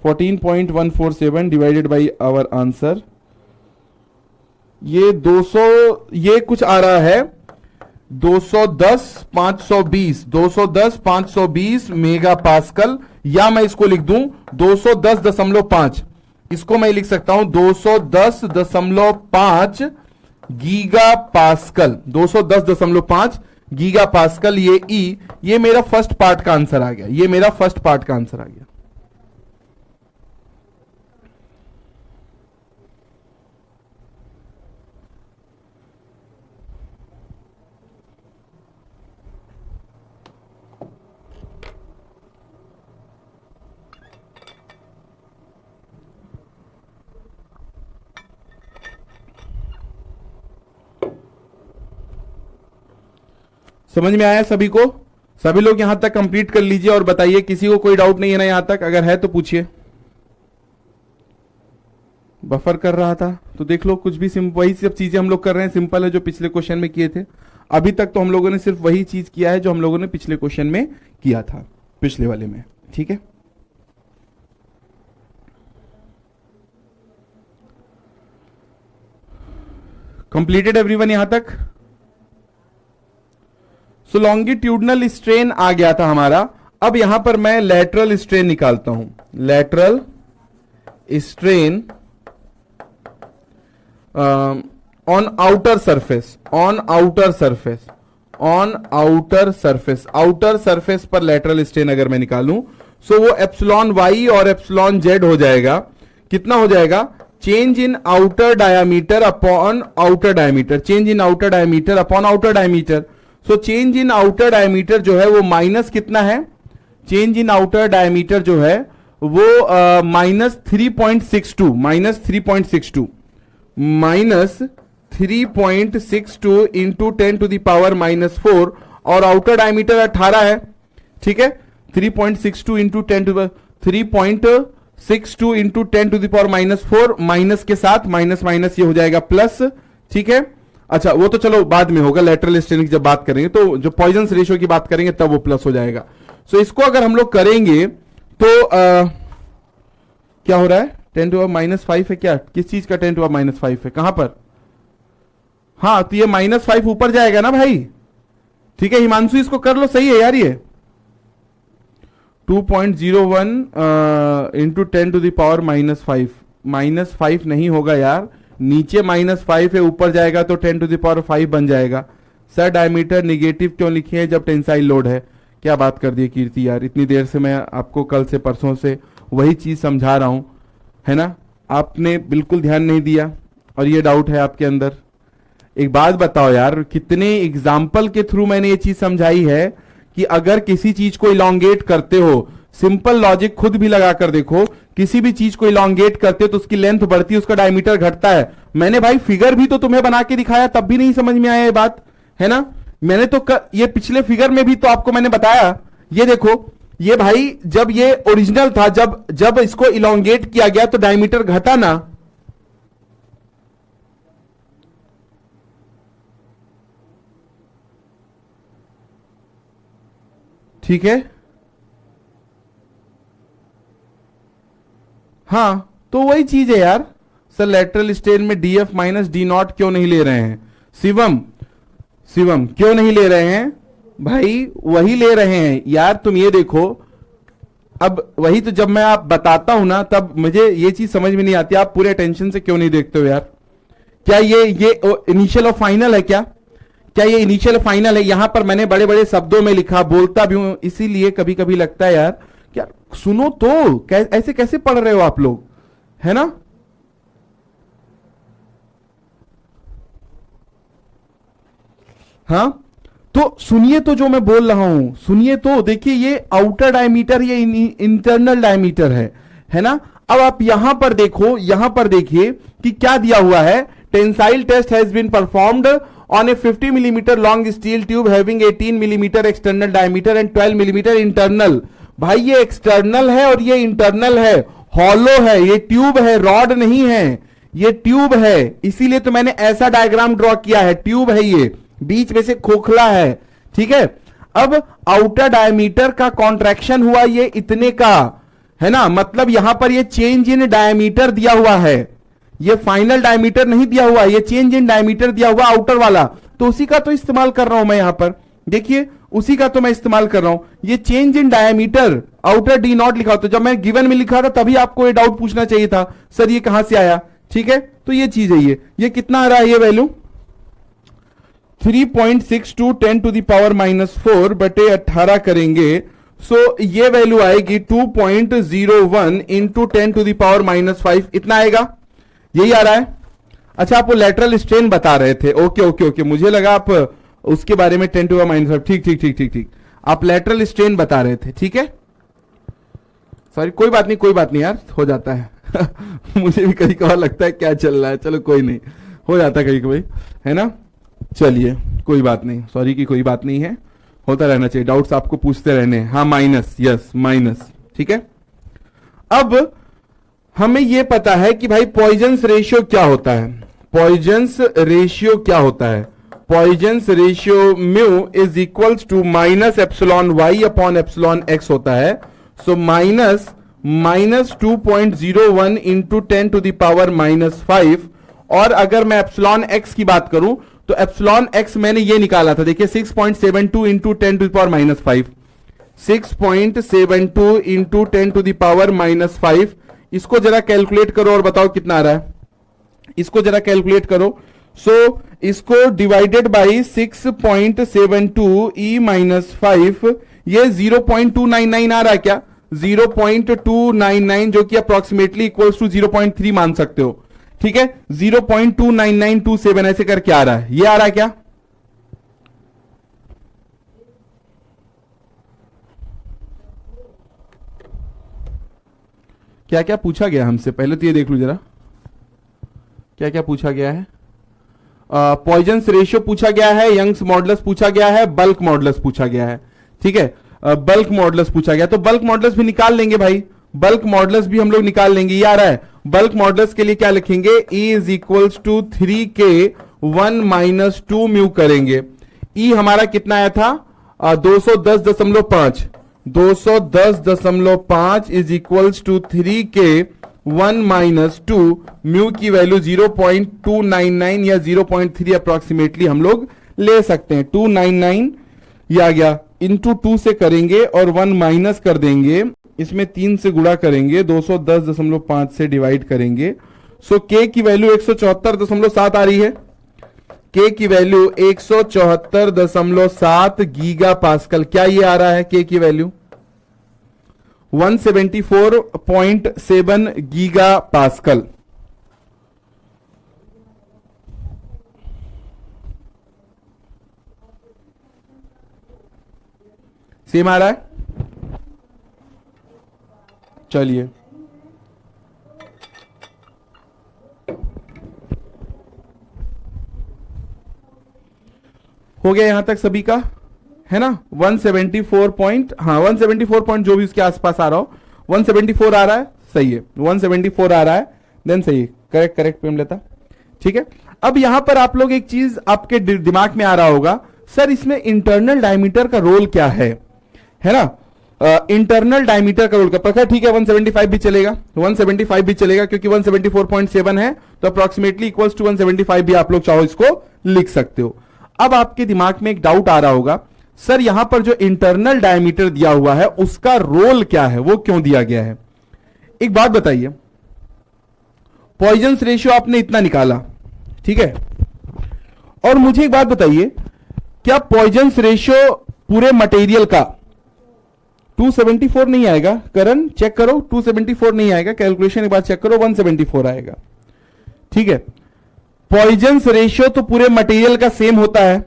14.147 डिवाइडेड बाई आवर आंसर, ये 200, ये कुछ आ रहा है 210,520 मेगा पास्कल, या मैं इसको लिख दूं 210.5, इसको मैं लिख सकता हूं 210.5 गीगा पास्कल, 210.5 गीगा पास्कल, ये ई, ये मेरा फर्स्ट पार्ट का आंसर आ गया, ये मेरा फर्स्ट पार्ट का आंसर आ गया। समझ में आया सभी को? सभी लोग यहां तक कंप्लीट कर लीजिए और बताइए, किसी को कोई डाउट नहीं है ना यहां तक? अगर है तो पूछिए। बफर कर रहा था तो देख लो, कुछ भी वही सब चीजें हम लोग कर रहे हैं, सिंपल है जो पिछले क्वेश्चन में किए थे। अभी तक तो हम लोगों ने सिर्फ वही चीज किया है जो हम लोगों ने पिछले क्वेश्चन में किया था, पिछले वाले में। ठीक है, कंप्लीटेड एवरीवन यहां तक? सो लॉन्गिट्यूडनल स्ट्रेन आ गया था हमारा। अब यहां पर मैं लेटरल स्ट्रेन निकालता हूं, lateral strain on outer surface, on outer surface, on outer surface, outer surface पर लेटरल स्ट्रेन अगर मैं निकालूं, सो वो एप्सिलॉन वाई और एप्सिलॉन जेड हो जाएगा। कितना हो जाएगा? Change in outer diameter upon outer diameter, change in outer diameter upon outer diameter. So change in outer diameter जो है वो माइनस कितना है, चेंज इन आउटर डायमीटर जो है वो -3.62, -3.62 इंटू 10⁻⁴, और आउटर डायमीटर 18 है। ठीक है, 3.62 इंटू 3.62 इंटू 10⁻⁴, माइनस के साथ माइनस माइनस ये हो जाएगा प्लस। ठीक है, अच्छा वो तो चलो बाद में होगा, लेटरल स्ट्रेन की जब बात करेंगे तो जो पॉइजन्स रेशियो की बात करेंगे तब वो प्लस हो जाएगा। सो इसको अगर हम लोग करेंगे तो क्या हो रहा है, 10⁻⁵ है क्या, किस चीज का 10⁻⁵ है, कहां पर? हाँ तो ये -5 ऊपर जाएगा ना भाई। ठीक है हिमांशु, इसको कर लो, सही है यार। ये 2.01 इंटू 10⁻⁻5, -5 नहीं होगा यार, नीचे -5 है, ऊपर जाएगा तो 10⁻⁵ बन जाएगा। सर डायमीटर निगेटिव क्यों लिखे हैं जब टेंसाइल लोड है? क्या बात कर दी कीर्ति यार, इतनी देर से मैं आपको कल से परसों से वही चीज समझा रहा हूं, है ना, आपने बिल्कुल ध्यान नहीं दिया और ये डाउट है आपके अंदर। एक बात बताओ यार, कितने एग्जाम्पल के थ्रू मैंने ये चीज समझाई है कि अगर किसी चीज को इलॉन्गेट करते हो, सिंपल लॉजिक खुद भी लगा कर देखो, किसी भी चीज को इलॉन्गेट करते हो तो उसकी लेंथ बढ़ती है, उसका डायमीटर घटता है। मैंने भाई फिगर भी तो तुम्हें बना के दिखाया, तब भी नहीं समझ में आया ये बात, है ना। मैंने तो ये पिछले फिगर में भी तो आपको मैंने बताया, ये देखो, ये भाई जब ये ओरिजिनल था, जब इसको इलॉन्गेट किया गया तो डायमीटर घटा ना। ठीक है, हाँ तो वही चीज है यार। सर लेटरल स्ट्रेन में dF माइनस d0 क्यों नहीं ले रहे हैं? शिवम क्यों नहीं ले रहे हैं भाई? वही ले रहे हैं यार। तुम ये देखो, अब वही तो, जब मैं आप बताता हूं ना तब मुझे ये चीज समझ में नहीं आती, आप पूरे अटेंशन से क्यों नहीं देखते हो यार? क्या ये इनिशियल और फाइनल है क्या? क्या ये इनिशियल और फाइनल है? यहां पर मैंने बड़े बड़े शब्दों में लिखा, बोलता भी हूं, इसीलिए कभी कभी लगता है यार क्या, सुनो तो, ऐसे कैसे पढ़ रहे हो आप लोग, है ना? हाँ, तो सुनिए तो जो मैं बोल रहा हूं, सुनिए तो। देखिए ये आउटर डायमीटर, ये इंटरनल डायमीटर है ना? अब आप यहां पर देखो, यहां पर देखिए कि क्या दिया हुआ है। Tensile test has been performed on a 50 millimetre long steel tube having 18 millimetre external diameter and 12 millimetre internal. भाई ये एक्सटर्नल है और ये इंटरनल है, हॉलो है, ये ट्यूब है, रॉड नहीं है, ये ट्यूब है। इसीलिए तो मैंने ऐसा डायग्राम ड्रॉ किया है, ट्यूब है ये, बीच में से खोखला है, ठीक है। अब आउटर डायमीटर का कॉन्ट्रैक्शन हुआ ये इतने का, है ना? मतलब यहां पर ये चेंज इन डायमीटर दिया हुआ है, ये फाइनल डायमीटर नहीं दिया हुआ, ये चेंज इन डायमीटर दिया हुआ आउटर वाला, तो उसी का तो इस्तेमाल कर रहा हूं मैं यहां पर। देखिए उसी का तो मैं इस्तेमाल कर रहा हूं। ये change in diameter outer D not लिखा होता, जब मैं गिवन में लिखा था तभी आपको ये डाउट पूछना चाहिए था, सर ये कहां से आया, ठीक है। तो ये चीज है, ये कितना आ रहा है ये वैल्यू 3.62 10 टू द पावर -4 बटे 18 करेंगे, सो ये वैल्यू आएगी 2.01 इंटू 10 टू द पावर -5, इतना आएगा, यही आ रहा है। अच्छा आप वो लेटरल स्ट्रेन बता रहे थे, ओके ओके ओके, मुझे लगा आप उसके बारे में 10 टू द -5, ठीक ठीक ठीक ठीक ठीक, आप लेटरल स्ट्रेन बता रहे थे, ठीक है। सॉरी, कोई बात नहीं, कोई बात नहीं यार, हो जाता है मुझे भी कभी कभार लगता है क्या चल रहा है, चलो कोई नहीं, हो जाता है कभी कभी, है ना। चलिए कोई बात नहीं, सॉरी की कोई बात नहीं है, होता रहना चाहिए, डाउट्स आपको पूछते रहने। हाँ माइनस, यस माइनस, ठीक है। अब हमें यह पता है कि भाई पॉइजन्स रेशियो क्या होता है, पॉइजन्स रेशियो क्या होता है, Poisson's ratio mu is equals to minus epsilon Y upon epsilon X होता है। So minus 2.01 into 10 to the power -5, और अगर मैं एप्सिलॉन एक्स की बात करूं तो एप्सिलॉन एक्स मैंने ये निकाला था, देखिए 6.72 into 10 to the power -5, 6.72 into 10 to the power -5। इसको जरा कैलकुलेट करो और बताओ कितना आ रहा है, इसको जरा कैलकुलेट करो। सो इसको डिवाइडेड बाई 6.72 e -5, ये 0.299 आ रहा है क्या, 0.299, जो कि अप्रोक्सीमेटली इक्वल्स टू 0.3 मान सकते हो, ठीक है। 0.29927 ऐसे करके आ रहा है, ये आ रहा है क्या? क्या क्या पूछा गया हमसे, पहले तो ये देख लो जरा, क्या क्या पूछा गया है। पॉइजन्स रेशियो पूछा गया है, यंग्स मॉडुलस पूछा गया है, बल्क मॉडुलस पूछा गया है, ठीक है। बल्क मॉडुलस पूछा गया, तो बल्क मॉडुलस भी निकाल लेंगे भाई, बल्क मॉडुलस भी हम लोग निकाल लेंगे, ये आ रहा है। बल्क मॉडुलस के लिए क्या लिखेंगे, E is equals to 3K 1 - 2 mu करेंगे। E हमारा कितना आया था 210.5, 210.5 is equals to 3K 1 - 2, mu की वैल्यू 0.299 या 0.3 अप्रोक्सीमेटली हम लोग ले सकते हैं। 299 ये आ गया, इंटू 2 से करेंगे और 1 माइनस कर देंगे, इसमें 3 से गुणा करेंगे, 210.5 से डिवाइड करेंगे। सो के की वैल्यू 174.7 आ रही है, के की वैल्यू 174.7 गीगा पास्कल। क्या ये आ रहा है के की वैल्यू 174.7 गीगा पास्कल। सेम आ रहा है, चलिए हो गया यहां तक सभी का, है ना। 174 पॉइंट, हाँ 174 पॉइंट जो भी उसके आसपास आ रहा हो, 174 आ रहा है, सही है, 174 आ रहा है, देन सही है, करेक्ट करेक्ट पे लेता, ठीक है। अब यहां पर आप लोग एक चीज आपके दिमाग में आ रहा होगा, सर इसमें इंटरनल डायमीटर का रोल क्या है ना। इंटरनल डायमीटर का रोल का पता, ठीक है 175 भी चलेगा, 175 भी चलेगा, क्योंकि 174.7 है तो अप्रोक्सीमेटली इक्वल्स टू 175 भी आप लोग चाहो इसको लिख सकते हो। अब आपके दिमाग में एक डाउट आ रहा होगा, सर यहां पर जो इंटरनल डायमीटर दिया हुआ है उसका रोल क्या है, वो क्यों दिया गया है? एक बात बताइए, पॉइजन्स रेशियो आपने इतना निकाला, ठीक है, और मुझे एक बात बताइए, क्या पॉइजन्स रेशियो पूरे मटेरियल का 274 नहीं आएगा? करण चेक करो, 274 नहीं आएगा, कैलकुलेशन एक बार चेक करो, 174 आएगा, ठीक है। पॉइजन्स रेशियो तो पूरे मटेरियल का सेम होता है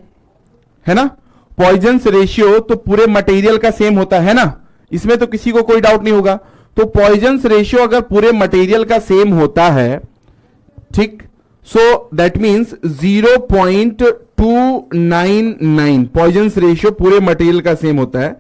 ना? पॉइजन्स रेशियो तो पूरे मटेरियल का सेम होता है ना, इसमें तो किसी को कोई डाउट नहीं होगा। तो पॉइजन्स रेशियो अगर पूरे मटेरियल का सेम होता है, ठीक, so that means 0.299 Poisson's ratio पूरे मटेरियल का सेम होता है।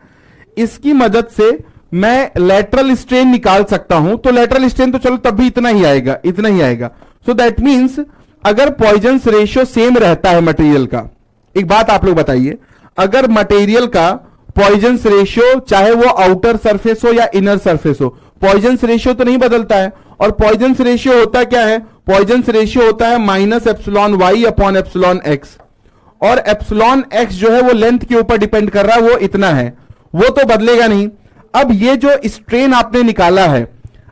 इसकी मदद से मैं लेटरल स्ट्रेन निकाल सकता हूं, तो लेटरल स्ट्रेन तो चलो तब भी इतना ही आएगा, इतना ही आएगा। सो दैट मींस अगर पॉइजन्स रेशियो सेम रहता है मटेरियल का, एक बात आप लोग बताइए, अगर मटेरियल का पॉइजन्स रेशियो चाहे वो आउटर सरफेस हो या इनर सरफेस हो, पॉइजन्स रेशियो तो नहीं बदलता है। और पॉइजन्स रेशियो होता क्या है? पॉइजन्स रेशियो होता है minus epsilon Y upon epsilon X, और एप्सिलॉन एक्स जो है वो लेंथ के ऊपर डिपेंड कर रहा है, वो इतना है, वो तो बदलेगा नहीं। अब ये जो स्ट्रेन आपने निकाला है,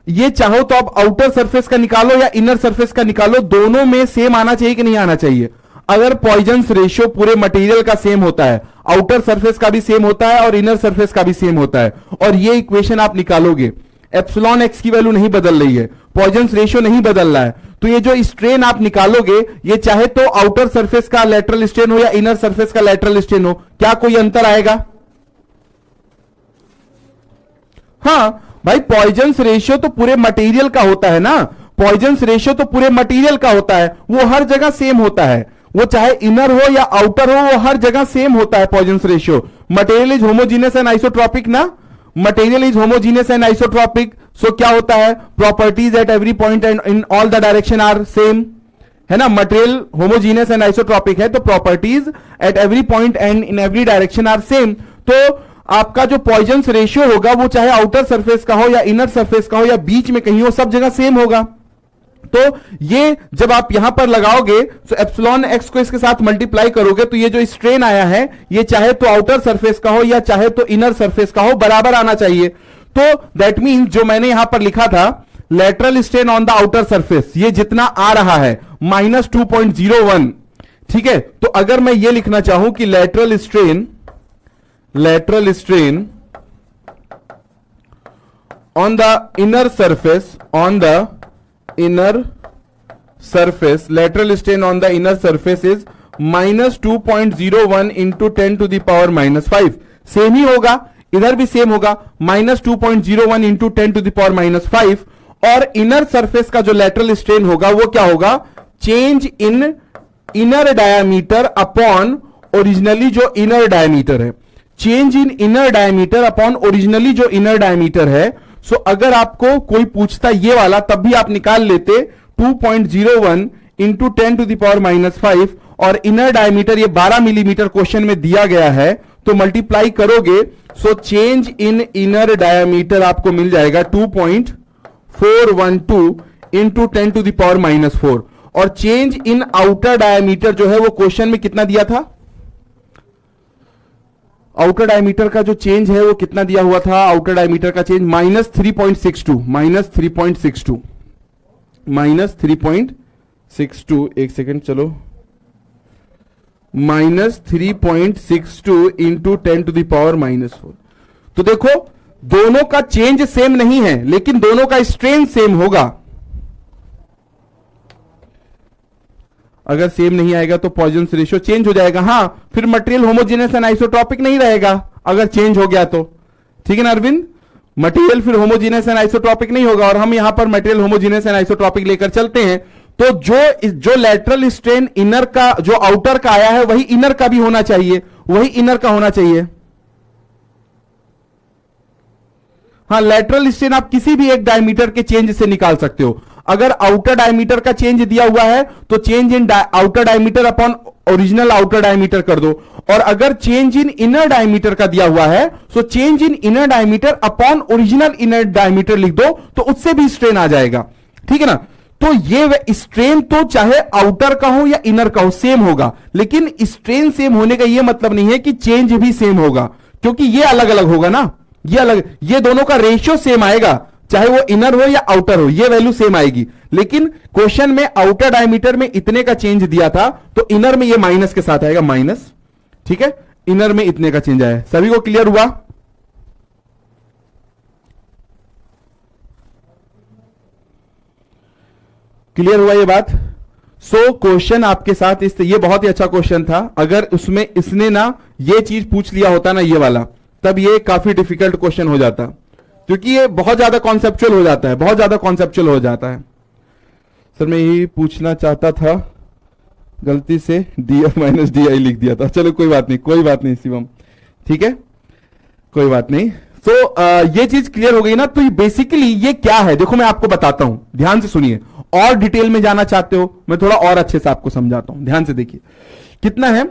ये चाहो तो आप आउटर सरफेस का निकालो या इनर सरफेस का निकालो, दोनों में सेम आना चाहिए कि नहीं आना चाहिए? अगर पॉइजन्स रेशियो पूरे मटेरियल का सेम होता है, आउटर सरफेस का भी सेम होता है और इनर सरफेस का भी सेम होता है, और ये इक्वेशन आप निकालोगे, एप्सिलॉन एक्स की वैल्यू नहीं बदल रही है, पॉइजन्स रेशियो नहीं बदल रहा है, तो ये जो स्ट्रेन आप निकालोगे, ये चाहे तो आउटर सरफेस का लैटरल स्ट्रेन हो या इनर सरफेस का लैटरल स्ट्रेन हो, क्या कोई अंतर आएगा? हां भाई, पॉइजन्स रेशियो तो पूरे मटेरियल का होता है ना, पॉइजन्स रेशियो तो पूरे मटेरियल का होता है, वो हर जगह सेम होता है, वो चाहे इनर हो या आउटर हो, वो हर जगह सेम होता है Poisson's ratio. Material is homogeneous and isotropic ना, material is homogeneous and isotropic, so क्या होता है? Properties at every point and in all the direction are same, है ना? मटेरियल होमोजीनियस एंड आइसोट्रॉपिक है, तो properties at every point and in every direction are same. तो आपका जो पॉइजन्स रेशियो होगा वो चाहे आउटर सरफेस का हो या इनर सरफेस का हो या बीच में कहीं हो, सब जगह सेम होगा। तो ये जब आप यहां पर लगाओगे, तो एप्सिलॉन एक्स को इसके साथ मल्टीप्लाई करोगे, तो ये जो स्ट्रेन आया है, ये चाहे तो आउटर सरफेस का हो या चाहे तो इनर सरफेस का हो, बराबर आना चाहिए। तो दैट मींस जो मैंने यहां पर लिखा था, lateral strain on the outer surface, ये जितना आ रहा है -2.01, ठीक है। तो अगर मैं ये लिखना चाहूं कि lateral strain on the inner surface, lateral strain on the inner surface is -2.01 into 10 to the power -5। Same ही होगा, इधर भी सेम होगा, -2.01 into 10 to the power -5। और इनर सरफेस का जो लेटरल स्ट्रेन होगा वो क्या होगा? Change in inner diameter upon originally जो इनर डायमीटर है, change in inner diameter upon originally जो इनर डायमीटर है। सो अगर आपको कोई पूछता ये वाला, तब भी आप निकाल लेते 2.01 इंटू 10 to the power -5, और इनर डायमीटर ये 12 मिलीमीटर क्वेश्चन में दिया गया है, तो मल्टीप्लाई करोगे, so change in inner diameter आपको मिल जाएगा 2.412 इंटू 10 to the power -4, और चेंज इन आउटर डायमीटर जो है वो क्वेश्चन में कितना दिया था? आउटर डायमीटर का जो चेंज है वो कितना दिया हुआ था? आउटर डायमीटर का चेंज -3.62, एक सेकेंड चलो, -3.62 इंटू 10 to the power -4। तो देखो दोनों का चेंज सेम नहीं है, लेकिन दोनों का स्ट्रेन सेम होगा। अगर सेम नहीं आएगा तो पॉइजन्स रेशियो चेंज हो जाएगा। हां, फिर मटेरियल होमोजेनियस एंड आइसोट्रॉपिक नहीं रहेगा अगर चेंज हो गया तो, ठीक है ना अरविंद? मटेरियल फिर होमोजेनियस एंड आइसोट्रॉपिक नहीं होगा, और हम यहां पर मटेरियल होमोजेनियस एंड आइसोट्रॉपिक लेकर चलते हैं। तो जो लेटरल स्ट्रेन इनर का, जो आउटर का आया है, वही इनर का भी होना चाहिए, वही इनर का होना चाहिए। हां, लेटरल स्ट्रेन आप किसी भी एक डायमीटर के चेंज से निकाल सकते हो। अगर आउटर डायमीटर का चेंज दिया हुआ है तो change in outer diameter upon original outer diameter कर दो, और अगर चेंज इन इनर डायमीटर का दिया हुआ है तो change in inner diameter upon original inner diameter लिख दो, तो उससे भी स्ट्रेन आ जाएगा, ठीक है ना? तो ये स्ट्रेन तो चाहे आउटर का हो या इनर का हो सेम होगा, लेकिन स्ट्रेन सेम होने का ये मतलब नहीं है कि चेंज भी सेम होगा, क्योंकि ये अलग अलग होगा ना, ये अलग, ये दोनों का रेशियो सेम आएगा, चाहे वो इनर हो या आउटर हो, ये वैल्यू सेम आएगी। लेकिन क्वेश्चन में आउटर डायमीटर में इतने का चेंज दिया था, तो इनर में ये माइनस के साथ आएगा, माइनस, ठीक है, इनर में इतने का चेंज आया। सभी को क्लियर हुआ? क्लियर हुआ ये बात? सो क्वेश्चन आपके साथ ये बहुत ही अच्छा क्वेश्चन था। अगर उसमें इसने ना ये चीज पूछ लिया होता ना, ये वाला, तब ये काफी डिफिकल्ट क्वेश्चन हो जाता, क्योंकि ये बहुत ज्यादा कॉन्सेप्चुअल हो जाता है, बहुत ज्यादा कॉन्सेप्चुअल हो जाता है। सर मैं यही पूछना चाहता था, गलती से डी माइनस डी आई लिख दिया था। चलो कोई बात नहीं, कोई बात नहीं शिवम, ठीक है, कोई बात नहीं। तो ये चीज क्लियर हो गई ना। तो बेसिकली ये क्या है, देखो मैं आपको बताता हूं, ध्यान से सुनिए। और डिटेल में जाना चाहते हो, मैं थोड़ा और अच्छे से आपको समझाता हूं, ध्यान से देखिए। कितना है?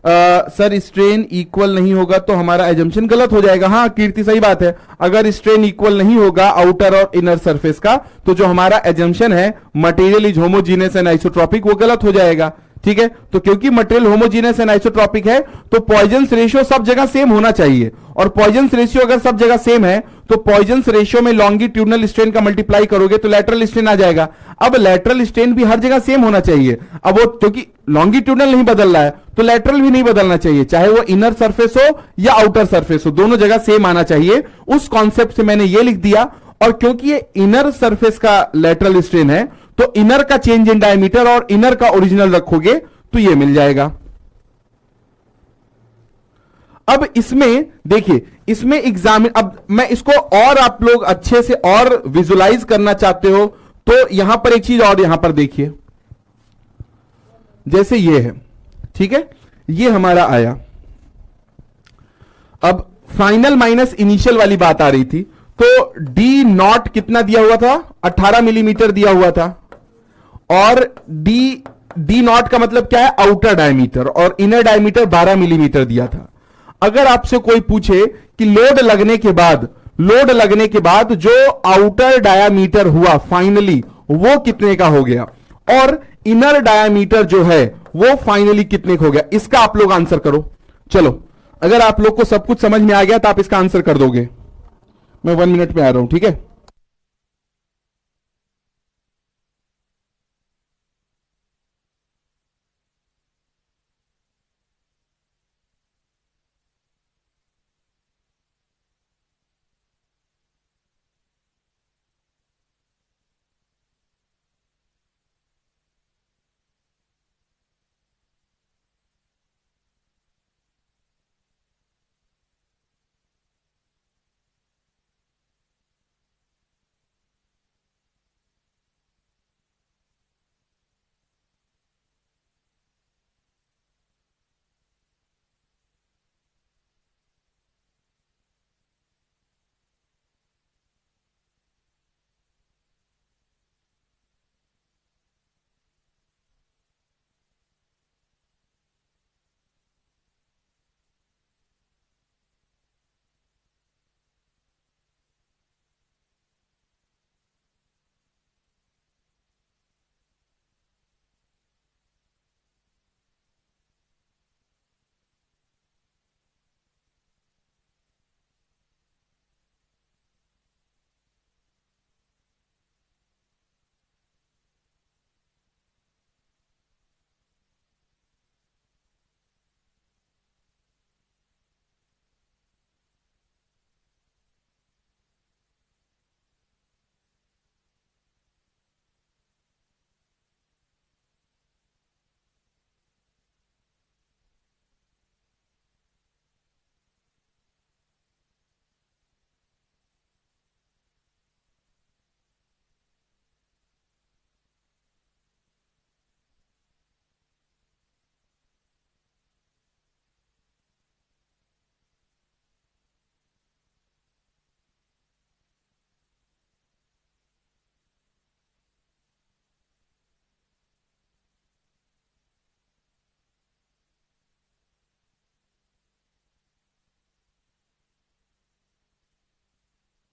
सर स्ट्रेन इक्वल नहीं होगा तो हमारा एजम्पशन गलत हो जाएगा। हाँ कीर्ति, सही बात है। अगर स्ट्रेन इक्वल नहीं होगा आउटर और इनर सरफेस का, तो जो हमारा एजम्पशन है material is homogeneous and isotropic, वो गलत हो जाएगा, ठीक है। तो क्योंकि मटेरियल होमोजीनियस एंड आइसोट्रॉपिक है, तो पॉइजन्स रेशियो सब जगह सेम होना चाहिए। और पॉइजन्स रेशियो अगर सब जगह सेम है, तो पॉइजन्स रेशियो में लॉन्गिट्यूडनल स्ट्रेन का मल्टीप्लाई करोगे तो लैटरल स्ट्रेन आ जाएगा। अब लैटरल स्ट्रेन भी हर जगह सेम होना चाहिए। अब वो क्योंकि लॉन्गिट्यूडनल नहीं बदल रहा है, तो लैटरल भी नहीं बदलना चाहिए, चाहे वो इनर सरफेस हो या आउटर सरफेस हो, दोनों जगह सेम आना चाहिए। उस कॉन्सेप्ट से मैंने ये लिख दिया। और क्योंकि ये इनर सरफेस का लैटरल स्ट्रेन है, तो इनर का चेंज इन डायमीटर और इनर का ओरिजिनल रखोगे तो ये मिल जाएगा। अब इसमें देखिए, इसमें एग्जाम, अब मैं इसको और आप लोग अच्छे से और विजुलाइज करना चाहते हो, तो यहां पर एक चीज और यहां पर देखिए, जैसे ये है, ठीक है, ये हमारा आया। अब फाइनल माइनस इनिशियल वाली बात आ रही थी, तो डी नॉट कितना दिया हुआ था? 18 मिलीमीटर दिया हुआ था। और डी नॉट का मतलब क्या है? आउटर डायमीटर, और इनर डायमीटर 12 मिलीमीटर दिया था। अगर आपसे कोई पूछे कि लोड लगने के बाद जो आउटर डायमीटर हुआ फाइनली, वो कितने का हो गया, और इनर डायमीटर जो है वो फाइनली कितने का हो गया, इसका आप लोग आंसर करो। चलो, अगर आप लोग को सब कुछ समझ में आ गया तो आप इसका आंसर कर दोगे। मैं 1 मिनट में आ रहा हूं, ठीक है।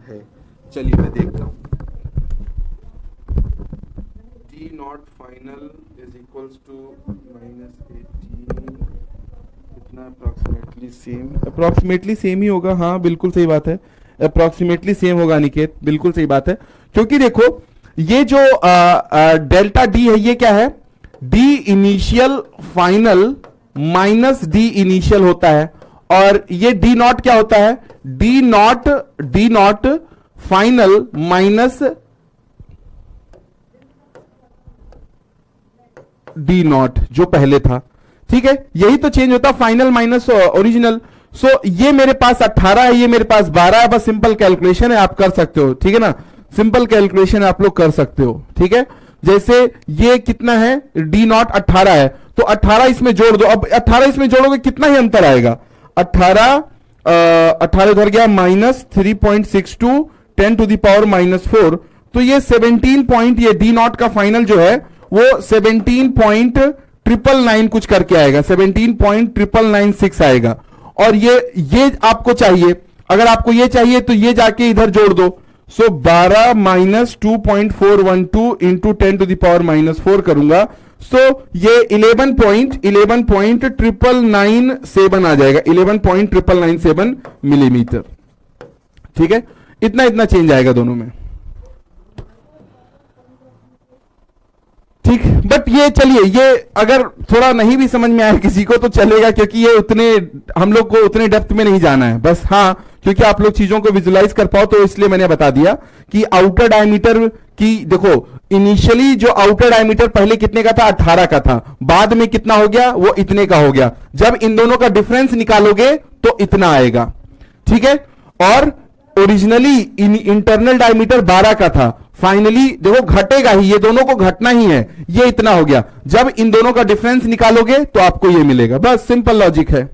है, चलिए मैं देखता हूं। D not final is equals to -18, इतना अप्रोक्सीमेटली सेम ही होगा। हाँ बिल्कुल सही बात है, अप्रोक्सीमेटली सेम होगा अनिकेत, बिल्कुल सही बात है। क्योंकि देखो ये जो डेल्टा डी है ये क्या है, D initial final minus D initial होता है, और ये डी नॉट क्या होता है, D not final minus D not जो पहले था। ठीक है, यही तो चेंज होता, फाइनल माइनस ओरिजिनल। सो ये मेरे पास 18 है, ये मेरे पास 12 है, बस सिंपल कैलकुलेशन है, आप कर सकते हो। ठीक है ना, सिंपल कैलकुलेशन आप लोग कर सकते हो। ठीक है, जैसे ये कितना है, डी नॉट 18 है, तो 18 इसमें जोड़ दो। अब 18 इसमें जोड़ोगे कितना ही अंतर आएगा, 18 उधर गया, -3.62 10 to the power -4, तो ये 17 पॉइंट, ये डी नॉट का फाइनल जो है वो 17.999 कुछ करके आएगा, 17.996 आएगा। और ये आपको चाहिए, अगर आपको ये चाहिए तो ये जाके इधर जोड़ दो। सो 12 minus 2.412 into 10 to the power -4 करूंगा, सो ये 11.99997 आ जाएगा, 11.99997 मिलीमीटर। ठीक है, इतना चेंज आएगा दोनों में। ठीक, बट ये चलिए, ये अगर थोड़ा नहीं भी समझ में आया किसी को तो चलेगा, क्योंकि ये उतने हम लोग को उतने डेप्थ में नहीं जाना है। बस हाँ, क्योंकि आप लोग चीजों को विजुलाइज कर पाओ, तो इसलिए मैंने बता दिया कि आउटर डायमीटर की, देखो इनिशियली जो आउटर डायमीटर पहले कितने का था, 18 का था, बाद में कितना हो गया, वो इतने का हो गया। जब इन दोनों का डिफरेंस निकालोगे तो इतना आएगा। ठीक है, और ओरिजिनली इंटरनल डायमीटर 12 का था, फाइनली देखो घटेगा ही, ये दोनों को घटना ही है, ये इतना हो गया। जब इन दोनों का डिफरेंस निकालोगे तो आपको ये मिलेगा। बस सिंपल लॉजिक है।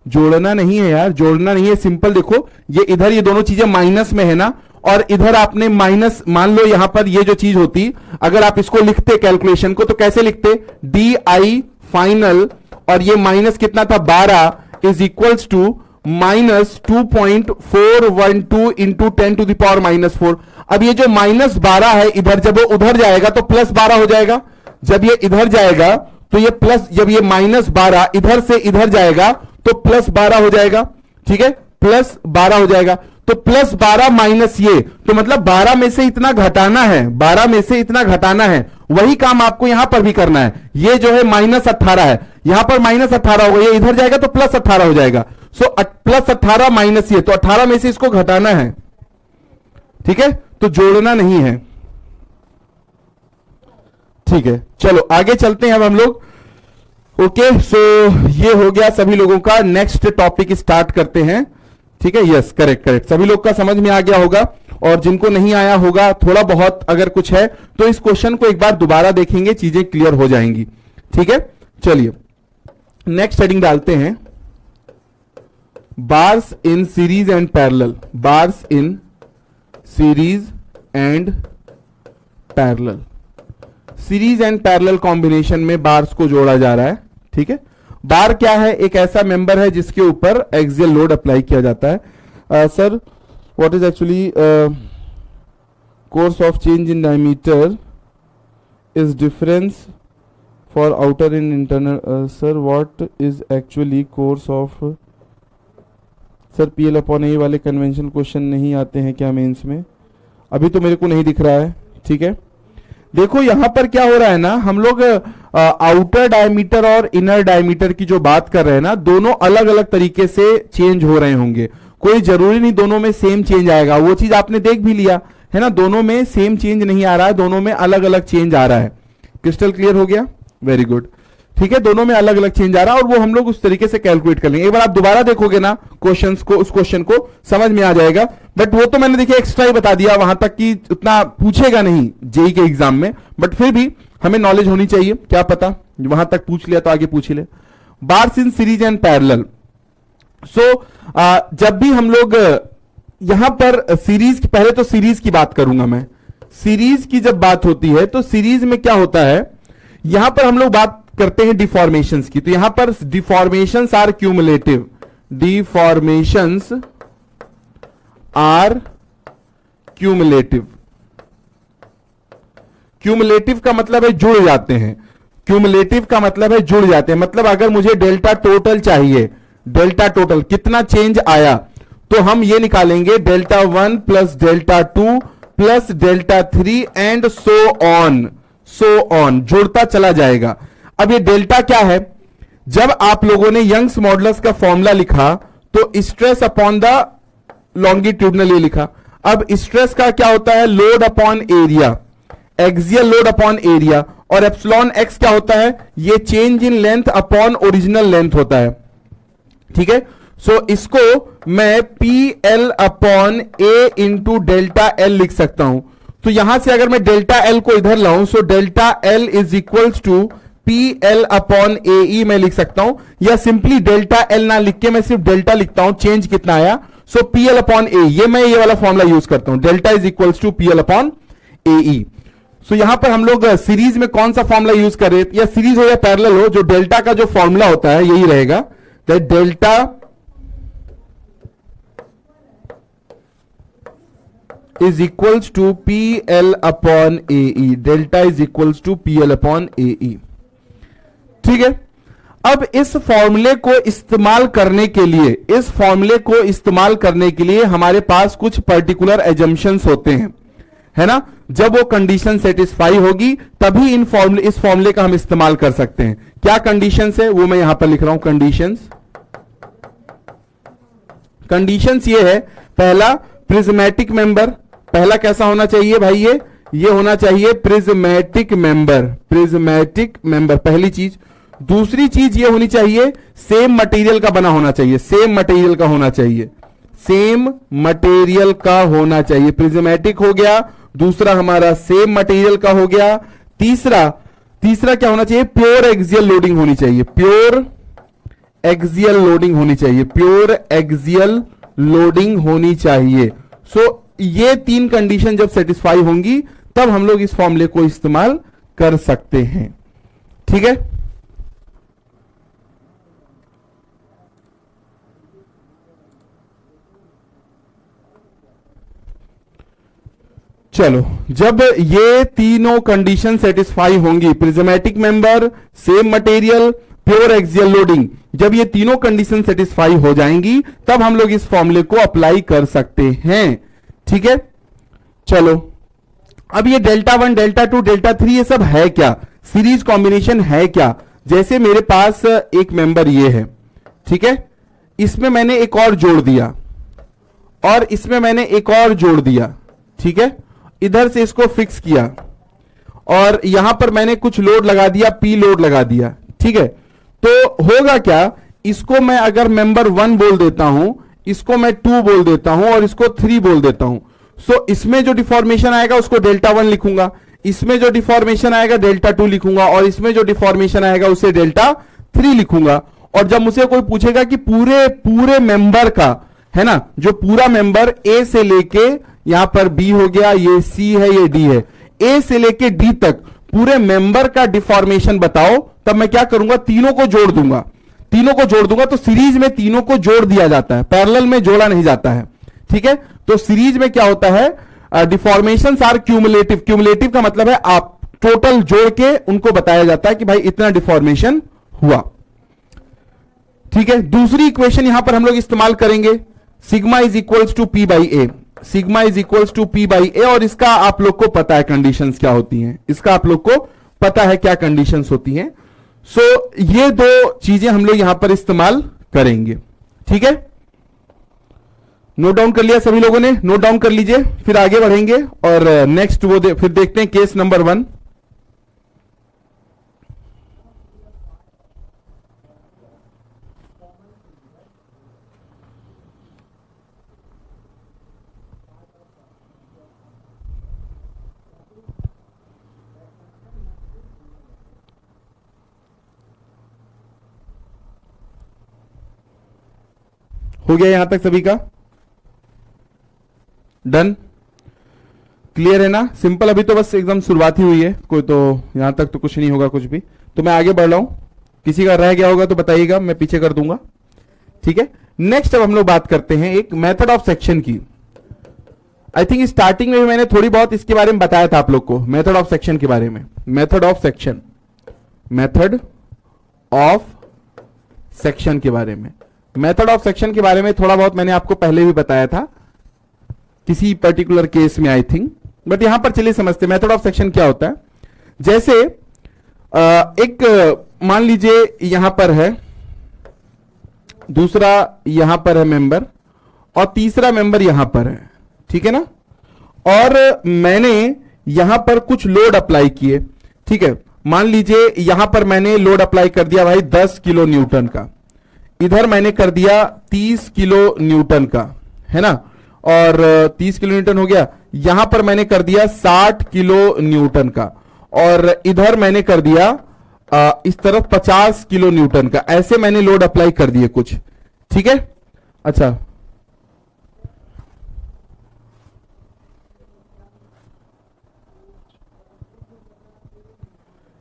जोड़ना नहीं है यार, जोड़ना नहीं है, सिंपल देखो, ये इधर ये दोनों चीजें माइनस में है ना, और इधर आपने माइनस, मान लो यहां पर ये जो चीज होती, अगर आप इसको लिखते कैलकुलेशन को, तो कैसे लिखते, डी आई फाइनल, और ये माइनस कितना था 12 is equals to -2.412 into 10 to the power -4। अब ये जो -12 है इधर, जब वो उधर जाएगा तो +12 हो जाएगा, जब ये इधर जाएगा तो ये प्लस, जब ये -12 इधर से इधर जाएगा तो +12 हो जाएगा। ठीक है, +12 हो जाएगा, तो +12 माइनस ये, तो मतलब 12 में से इतना घटाना है, 12 में से इतना घटाना है। वही काम आपको यहां पर भी करना है। ये जो है -18 है, यहां पर -18 होगा, ये इधर जाएगा तो +18 हो जाएगा। सो +18 माइनस ये, तो 18 में से इसको घटाना है। ठीक है, तो जोड़ना नहीं है। ठीक है, चलो आगे चलते हैं अब हम लोग। ओके, सो ये हो गया सभी लोगों का। नेक्स्ट टॉपिक स्टार्ट करते हैं। ठीक है, यस, करेक्ट, सभी लोग का समझ में आ गया होगा, और जिनको नहीं आया होगा थोड़ा बहुत अगर कुछ है तो इस क्वेश्चन को एक बार दोबारा देखेंगे, चीजें क्लियर हो जाएंगी। ठीक है, चलिए नेक्स्ट हेडिंग डालते हैं, bars in series and parallel. Bars in series and parallel, series and parallel combination में बार्स को जोड़ा जा रहा है। ठीक है, बार क्या है, एक ऐसा मेंबर है जिसके ऊपर एक्सियल लोड अप्लाई किया जाता है। Sir what is actually course of change in diameter is difference for outer in internal. Sir what is actually course of, sir PL/A वाले कन्वेंशन क्वेश्चन नहीं आते हैं क्या मेंस में? अभी तो मेरे को नहीं दिख रहा है। ठीक है, देखो यहां पर क्या हो रहा है ना, हम लोग आउटर डायमीटर और इनर डायमीटर की जो बात कर रहे हैं ना, दोनों अलग अलग तरीके से चेंज हो रहे होंगे। कोई जरूरी नहीं दोनों में सेम चेंज आएगा, वो चीज आपने देख भी लिया है ना, दोनों में सेम चेंज नहीं आ रहा है, दोनों में अलग अलग चेंज आ रहा है। क्रिस्टल क्लियर हो गया, वेरी गुड। ठीक है, दोनों में अलग अलग चेंज आ रहा है, और वो हम लोग उस तरीके से कैलकुलेट कर लेंगे। एक बार आप दोबारा देखोगे ना क्वेश्चंस को, उस क्वेश्चन को समझ में आ जाएगा। बट वो तो मैंने देखिए एक्स्ट्रा ही बता दिया, वहां तक कि उतना पूछेगा नहीं जेई के एग्जाम में, बट फिर भी हमें नॉलेज होनी चाहिए, क्या पता वहां तक पूछ लिया तो आगे पूछ ही ले। Bars in series and parallel. So जब भी हम लोग यहां पर सीरीज, पहले तो सीरीज की बात करूंगा मैं। सीरीज की जब बात होती है तो सीरीज में क्या होता है, यहां पर हम लोग बात करते हैं डिफॉर्मेशंस की। तो यहां पर deformations are cumulative, deformations are cumulative. Cumulative का मतलब है जुड़ जाते हैं, क्यूमुलेटिव का मतलब है जुड़ जाते हैं। मतलब अगर मुझे डेल्टा टोटल चाहिए, डेल्टा टोटल कितना चेंज आया, तो हम ये निकालेंगे delta 1 plus delta 2 plus delta 3 and so on, जुड़ता चला जाएगा। अब ये डेल्टा क्या है? जब आप लोगों ने यंग्स मॉडुलस का फॉर्मूला लिखा तो स्ट्रेस अपॉन द लॉन्गिट्यूडनल ये लिखा। अब स्ट्रेस का क्या होता है? Load upon area, axial load upon area, और एप्सिलॉन एक्स क्या होता है? ये change in length upon original length होता है। ठीक है, सो इसको मैं पी एल अपॉन ए इंटू डेल्टा एल लिख सकता हूं। तो यहां से अगर मैं डेल्टा एल को इधर लाऊं, so delta L is equals to P L upon A E मैं लिख सकता हूं, या सिंपली डेल्टा एल ना लिख के मैं सिर्फ डेल्टा लिखता हूं, चेंज कितना आया, so P L upon A, ये मैं ये वाला फॉर्मूला यूज करता हूं, delta is equals to P L upon A E. So यहां पर हम लोग सीरीज में कौन सा फॉर्मूला यूज कर रहे हैं, या सीरीज हो या पैरेलल हो, जो डेल्टा का जो फॉर्मूला होता है यही रहेगा, that delta is equals to P L upon A E, delta is equals to P L upon A E. ठीक है, अब इस फॉर्मूले को इस्तेमाल करने के लिए, इस फॉर्मूले को इस्तेमाल करने के लिए हमारे पास कुछ पर्टिकुलर एजम्पशंस होते हैं, है ना। जब वो कंडीशन सेटिस्फाई होगी तभी इस फॉर्मूले का हम इस्तेमाल कर सकते हैं। क्या कंडीशंस है वो मैं यहां पर लिख रहा हूं, कंडीशंस ये है, पहला प्रिज्मेटिक मेंबर, पहला कैसा होना चाहिए भाई, ये होना चाहिए प्रिज्मेटिक मेंबर, पहली चीज। दूसरी चीज ये होनी चाहिए सेम मटेरियल का बना होना चाहिए, सेम मटेरियल का होना चाहिए, प्रिज्मेटिक हो गया, दूसरा हमारा सेम मटेरियल का हो गया, तीसरा क्या होना चाहिए, प्योर एक्सियल लोडिंग होनी चाहिए, प्योर एक्सियल लोडिंग होनी चाहिए। सो ये तीन कंडीशन जब सेटिस्फाई होंगी तब हम लोग इस फॉर्मूले को इस्तेमाल कर सकते हैं। ठीक है, चलो, जब ये तीनों कंडीशन सेटिस्फाई होंगी, prismatic member, same material, pure axial loading, जब ये तीनों कंडीशन सेटिस्फाई हो जाएंगी तब हम लोग इस फॉर्मूले को अप्लाई कर सकते हैं। ठीक है, चलो, अब ये डेल्टा 1, डेल्टा 2, डेल्टा 3 ये सब है क्या, सीरीज कॉम्बिनेशन है क्या। जैसे मेरे पास एक मेंबर ये है, ठीक है, इसमें मैंने एक और जोड़ दिया और इसमें मैंने एक और जोड़ दिया, ठीक है, इधर से इसको फिक्स किया और यहां पर मैंने कुछ लोड लगा दिया, पी लोड लगा दिया। ठीक है, तो होगा क्या, इसको मैं अगर मेंबर 1 बोल देता हूं, इसको मैं 2 बोल देता हूं और इसको 3 बोल देता हूं। सो इसमें जो डिफॉर्मेशन आएगा उसको डेल्टा 1 लिखूंगा, इसमें जो डिफॉर्मेशन आएगा डेल्टा 2 लिखूंगा और इसमें जो डिफॉर्मेशन आएगा उसे डेल्टा 3 लिखूंगा। और जब मुझे कोई पूछेगा कि पूरे मेंबर का, है ना, जो पूरा मेंबर ए से लेके यहां पर बी हो गया, ये सी है, ये डी है, ए से लेके डी तक पूरे मेंबर का डिफॉर्मेशन बताओ, तब मैं क्या करूंगा, तीनों को जोड़ दूंगा। तो सीरीज में तीनों को जोड़ दिया जाता है, पैरेलल में जोड़ा नहीं जाता है। ठीक है, तो सीरीज में क्या होता है, डिफॉर्मेशंस आर क्यूमुलेटिव। क्यूमुलेटिव का मतलब है आप टोटल जोड़ के उनको बताया जाता है कि भाई इतना डिफॉर्मेशन हुआ। ठीक है, दूसरी इक्वेशन यहां पर हम लोग इस्तेमाल करेंगे, sigma is equals to P by A, sigma is equals to P by A, और इसका आप लोग को पता है कंडीशंस क्या होती हैं, इसका आप लोग को पता है क्या कंडीशंस होती हैं। सो ये दो चीजें हम लोग यहां पर इस्तेमाल करेंगे। ठीक है, नोट डाउन कर लिया सभी लोगों ने, नोट डाउन कर लीजिए, फिर आगे बढ़ेंगे और नेक्स्ट फिर देखते हैं केस नंबर 1। हो गया यहां तक सभी का, डन, क्लियर है ना, सिंपल। अभी तो बस एकदम शुरुआत ही हुई है, कोई तो यहां तक तो कुछ नहीं होगा कुछ भी, तो मैं आगे बढ़ रहा हूं, किसी का रह गया होगा तो बताइएगा, मैं पीछे कर दूंगा। ठीक है, नेक्स्ट अब हम लोग बात करते हैं एक मेथड ऑफ सेक्शन की। आई थिंक स्टार्टिंग में भी मैंने थोड़ी बहुत इसके बारे में बताया था आप लोग को, मेथड ऑफ सेक्शन के बारे में। मेथड ऑफ सेक्शन के बारे में, मेथड ऑफ सेक्शन के बारे में थोड़ा बहुत मैंने आपको पहले भी बताया था किसी पर्टिकुलर केस में आई थिंक, बट यहां पर चलिए समझते मेथड ऑफ सेक्शन क्या होता है। जैसे एक मान लीजिए यहां पर है, दूसरा यहां पर है मेंबर, और तीसरा मेंबर यहां पर है, ठीक है ना, और मैंने यहां पर कुछ लोड अप्लाई किए, ठीक है। मान लीजिए यहां पर मैंने लोड अप्लाई कर दिया भाई 10 किलो न्यूटन का, इधर मैंने कर दिया 30 किलो न्यूटन का, है ना, और 30 किलो न्यूटन हो गया। यहां पर मैंने कर दिया 60 किलो न्यूटन का, और इधर मैंने कर दिया इस तरफ 50 किलो न्यूटन का। ऐसे मैंने लोड अप्लाई कर दिए कुछ, ठीक है। अच्छा,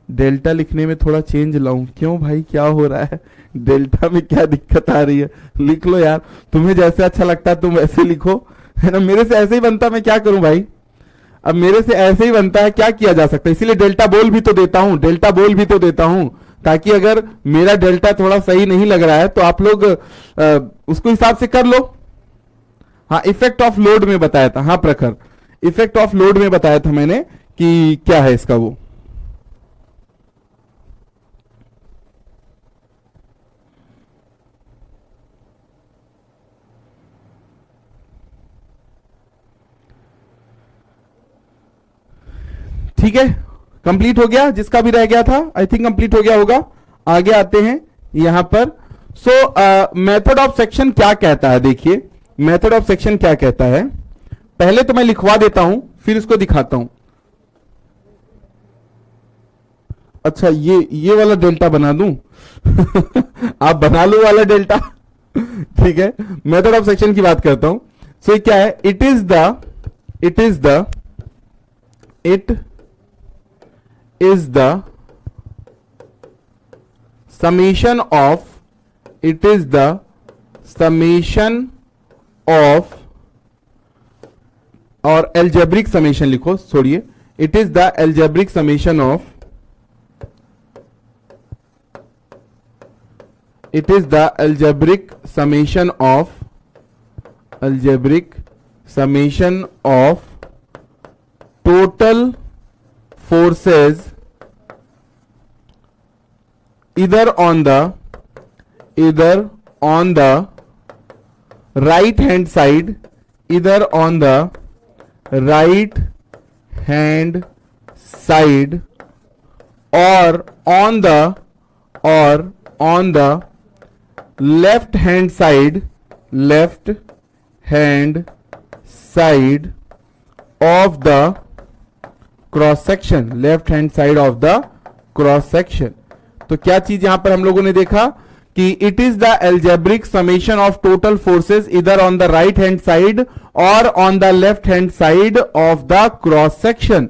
डेल्टा लिखने में थोड़ा चेंज लाऊं? क्यों भाई, क्या हो रहा है? डेल्टा में क्या दिक्कत आ रही है? लिख लो यार, तुम्हें जैसे अच्छा लगता है तुम वैसे लिखो, है ना। मेरे से ऐसे ही बनता, मैं क्या करूं भाई, अब मेरे से ऐसे ही बनता है, क्या किया जा सकता है। इसीलिए डेल्टा बोल भी तो देता हूं, डेल्टा बोल भी तो देता हूं, ताकि अगर मेरा डेल्टा थोड़ा सही नहीं लग रहा है तो आप लोग उसको हिसाब से कर लो। हाँ, इफेक्ट ऑफ लोड में बताया था, हाँ प्रखर, इफेक्ट ऑफ लोड में बताया था मैंने कि क्या है इसका वो। ठीक है, कंप्लीट हो गया, जिसका भी रह गया था आई थिंक कंप्लीट हो गया होगा। आगे आते हैं यहां पर। सो मेथड ऑफ सेक्शन क्या कहता है, देखिए मेथड ऑफ सेक्शन क्या कहता है। पहले तो मैं लिखवा देता हूं, फिर इसको दिखाता हूं। अच्छा, ये वाला डेल्टा बना दूं आप बना लो वाला डेल्टा ठीक है, मेथड ऑफ सेक्शन की बात करता हूं। सो क्या है, it is the summation of, it is the summation of, और algebraic summation लिखो, छोड़िए, it is the algebraic summation of, it is the algebraic summation of, algebraic summation of total forces either on the right hand side, either on the right hand side or on the left hand side of the cross section, left hand side of the cross section. तो क्या चीज यहां पर हम लोगों ने देखा कि it is the algebraic summation of total forces इधर on the right hand side और on the left hand side of the cross section.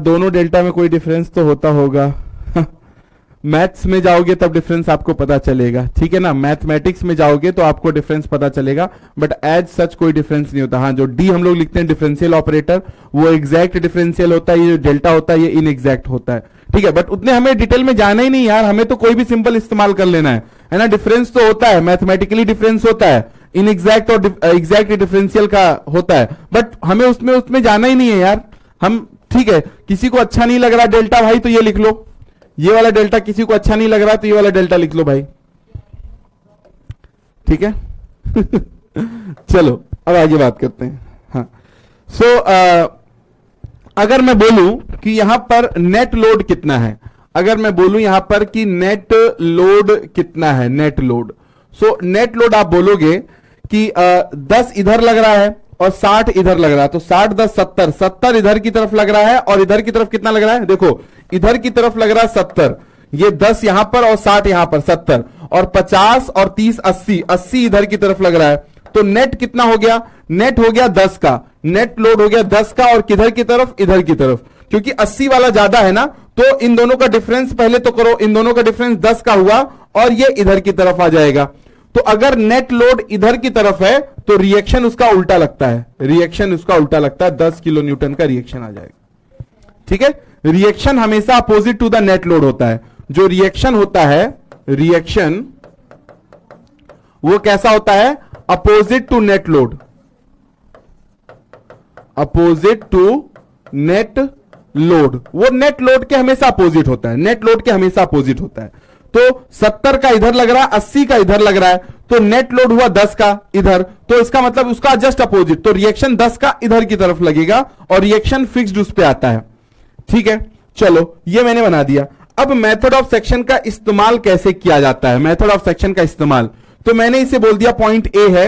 दोनों डेल्टा में कोई डिफरेंस तो होता होगा मैथ्स में जाओगे तब डिफरेंस आपको पता चलेगा, ठीक है ना। मैथमेटिक्स में जाओगे तो आपको डिफरेंस पता चलेगा, बट एज सच कोई डिफरेंस नहीं होता। हाँ, जो डी हम लोग लिखते हैं डिफरेंशियल ऑपरेटर, वो एग्जैक्ट डिफरेंशियल होता है, ये जो डेल्टा होता है ये इनएग्जैक्ट होता है, ठीक है। बट उतने हमें डिटेल में जाना ही नहीं यार, हमें तो कोई भी सिंपल इस्तेमाल कर लेना है ना। डिफरेंस तो होता है, मैथमेटिकली डिफरेंस होता है, इनएग्जैक्ट और एग्जैक्ट डिफरेंशियल का होता है, बट हमें उसमें जाना ही नहीं है यार हम, ठीक है। किसी को अच्छा नहीं लग रहा डेल्टा भाई तो ये लिख लो, ये वाला डेल्टा किसी को अच्छा नहीं लग रहा तो ये वाला डेल्टा लिख लो भाई, ठीक है चलो अब आगे बात करते हैं। हाँ, सो अगर मैं बोलूं कि यहां पर नेट लोड कितना है, अगर मैं बोलूं यहां पर कि नेट लोड कितना है, net load, so net load आप बोलोगे कि 10 इधर लग रहा है और 60 इधर लग रहा है, तो 60 10 70, 70 इधर की तरफ लग रहा है और इधर की तरफ कितना लग रहा है, देखो इधर की तरफ लग रहा है 70, ये 10 यहां पर और 60 यहां पर, 70 और 50 और 30 80, 80 इधर की तरफ लग रहा है। तो नेट कितना हो गया, नेट हो गया 10 का, नेट लोड हो गया 10 का, और किधर की तरफ, इधर की तरफ, क्योंकि 80 वाला ज्यादा है ना, तो इन दोनों का डिफरेंस पहले तो करो, इन दोनों का डिफरेंस 10 का हुआ और ये इधर की तरफ आ जाएगा। तो अगर नेट लोड इधर की तरफ है तो रिएक्शन उसका उल्टा लगता है, रिएक्शन उसका उल्टा लगता है, 10 किलो न्यूटन का रिएक्शन आ जाएगा। ठीक है, रिएक्शन हमेशा opposite to the net load होता है। जो रिएक्शन होता है, रिएक्शन वो कैसा होता है, opposite to net load, opposite to net load, वो नेट लोड के हमेशा अपोजिट होता है, नेट लोड के हमेशा अपोजिट होता है। तो 70 का इधर लग रहा है, 80 का इधर लग रहा है, तो नेट लोड हुआ 10 का इधर, तो इसका मतलब उसका जस्ट अपोजिट, तो रिएक्शन 10 का इधर की तरफ लगेगा और रिएक्शन फिक्स्ड उस पे आता है। ठीक है, चलो ये मैंने बना दिया। अब मेथड ऑफ सेक्शन का इस्तेमाल कैसे किया जाता है, मेथड ऑफ सेक्शन का इस्तेमाल, तो मैंने इसे बोल दिया पॉइंट ए है,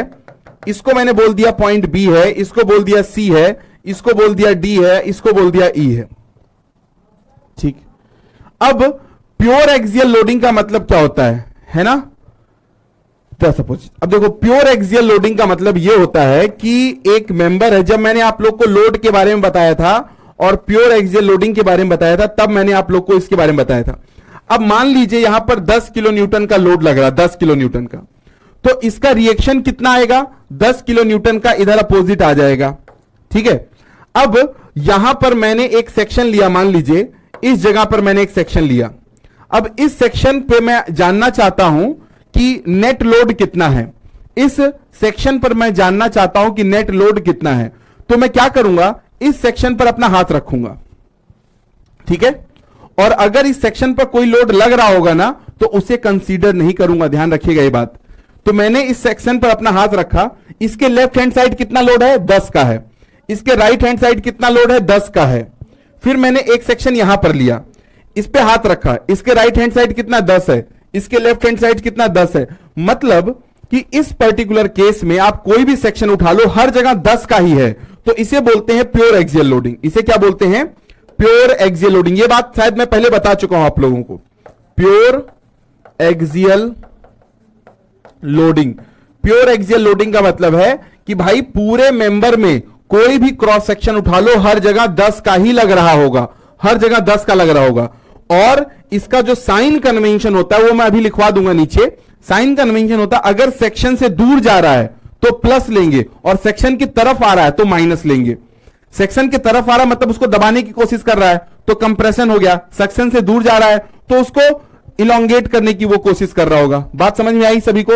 इसको मैंने बोल दिया पॉइंट बी है, इसको बोल दिया सी है, इसको बोल दिया डी है, इसको बोल दिया ई है। ठीक, अब प्योर एक्सियल लोडिंग का मतलब क्या होता है ना, तो सपोज अब देखो प्योर एक्सियल लोडिंग का मतलब यह होता है कि एक मेंबर है, जब मैंने आप लोग को लोड के बारे में बताया था और प्योर एक्सियल लोडिंग के बारे में बताया था, तब मैंने आप लोग को इसके बारे में बताया था। अब मान लीजिए यहां पर 10 किलो न्यूटन का लोड लग रहा है, 10 किलो न्यूटन का, तो इसका रिएक्शन कितना आएगा, 10 किलो न्यूटन का इधर अपोजिट आ जाएगा। ठीक है, अब यहां पर मैंने एक सेक्शन लिया, मान लीजिए इस जगह पर मैंने एक सेक्शन लिया। अब इस सेक्शन पे मैं जानना चाहता हूं कि नेट लोड कितना है, इस सेक्शन पर मैं जानना चाहता हूं कि नेट लोड कितना है, तो मैं क्या करूंगा, इस सेक्शन पर अपना हाथ रखूंगा। ठीक है, और अगर इस सेक्शन पर कोई लोड लग रहा होगा ना तो उसे कंसीडर नहीं करूंगा, ध्यान रखिएगा ये बात। तो मैंने इस सेक्शन पर अपना हाथ रखा, इसके लेफ्ट हैंड साइड कितना लोड है, 10 का है, इसके राइट हैंड साइड कितना लोड है, 10 का है। फिर मैंने एक सेक्शन यहां पर लिया, इस पे हाथ रखा, इसके राइट हैंड साइड कितना 10 है, इसके लेफ्ट हैंड साइड कितना 10 है। मतलब कि इस पर्टिकुलर केस में आप कोई भी सेक्शन उठा लो, हर जगह 10 का ही है, तो इसे बोलते हैं प्योर एक्सियल लोडिंग। इसे क्या बोलते हैं, प्योर एक्सियल लोडिंग। ये बात शायद मैं पहले बता चुका हूं आप लोगों को। Pure axial loading, pure axial loading का मतलब है कि भाई पूरे मेंबर में कोई भी क्रॉस सेक्शन उठा लो, हर जगह 10 का ही लग रहा होगा, हर जगह 10 का लग रहा होगा। और इसका जो साइन कन्वेंशन होता है वो मैं अभी लिखवा दूंगा नीचे। साइन कन्वेंशन होता है, अगर सेक्शन से दूर जा रहा है तो प्लस लेंगे और सेक्शन की तरफ आ रहा है तो माइनस लेंगे। सेक्शन की तरफ आ रहा है मतलब उसको दबाने की कोशिश कर रहा है तो कंप्रेशन हो गया, सेक्शन से दूर जा रहा है तो उसको इलोंगेट करने की वो कोशिश कर रहा होगा। बात समझ में आई सभी को?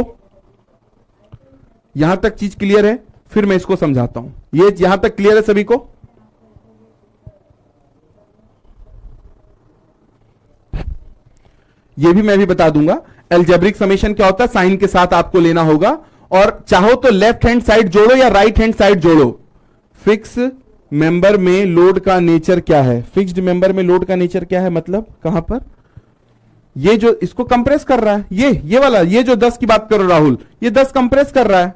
यहां तक चीज क्लियर है? फिर मैं इसको समझाता हूं। ये यहां तक क्लियर है सभी को? ये भी मैं भी बता दूंगा। एल्जेब्रिक समेशन क्या होता है, साइन के साथ आपको लेना होगा, और चाहो तो लेफ्ट हैंड साइड जोड़ो या राइट हैंड साइड जोड़ो। फिक्स मेंबर में लोड का नेचर क्या है, फिक्स्ड मेंबर में लोड का नेचर क्या है, मतलब कहां पर ये जो इसको कंप्रेस कर रहा है, ये वाला, ये जो 10 की बात करो राहुल, ये 10 कंप्रेस कर रहा है।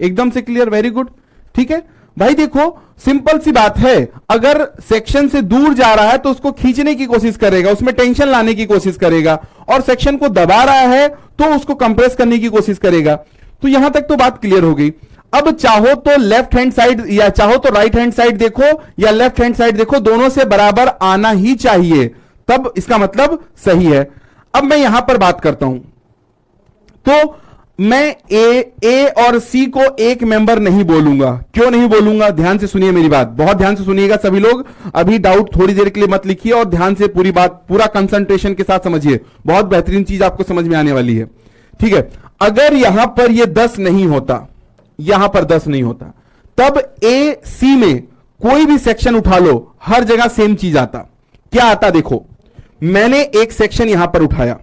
एकदम से क्लियर, वेरी गुड। ठीक है भाई, देखो सिंपल सी बात है, अगर सेक्शन से दूर जा रहा है तो उसको खींचने की कोशिश करेगा, उसमें टेंशन लाने की कोशिश करेगा, और सेक्शन को दबा रहा है तो उसको कंप्रेस करने की कोशिश करेगा। तो यहां तक तो बात क्लियर हो गई। अब चाहो तो लेफ्ट हैंड साइड या चाहो तो राइट हैंड साइड देखो या लेफ्ट हैंड साइड देखो, दोनों से बराबर आना ही चाहिए, तब इसका मतलब सही है। अब मैं यहां पर बात करता हूं, तो मैं ए और सी को एक मेंबर नहीं बोलूंगा। क्यों नहीं बोलूंगा, ध्यान से सुनिए मेरी बात, बहुत ध्यान से सुनिएगा सभी लोग। अभी डाउट थोड़ी देर के लिए मत लिखिए और ध्यान से पूरी बात पूरा कंसंट्रेशन के साथ समझिए, बहुत बेहतरीन चीज आपको समझ में आने वाली है। ठीक है, अगर यहां पर ये 10 नहीं होता, यहां पर 10 नहीं होता, तब ए सी में कोई भी सेक्शन उठा लो, हर जगह सेम चीज आता। क्या आता, देखो मैंने एक सेक्शन यहां पर उठाया,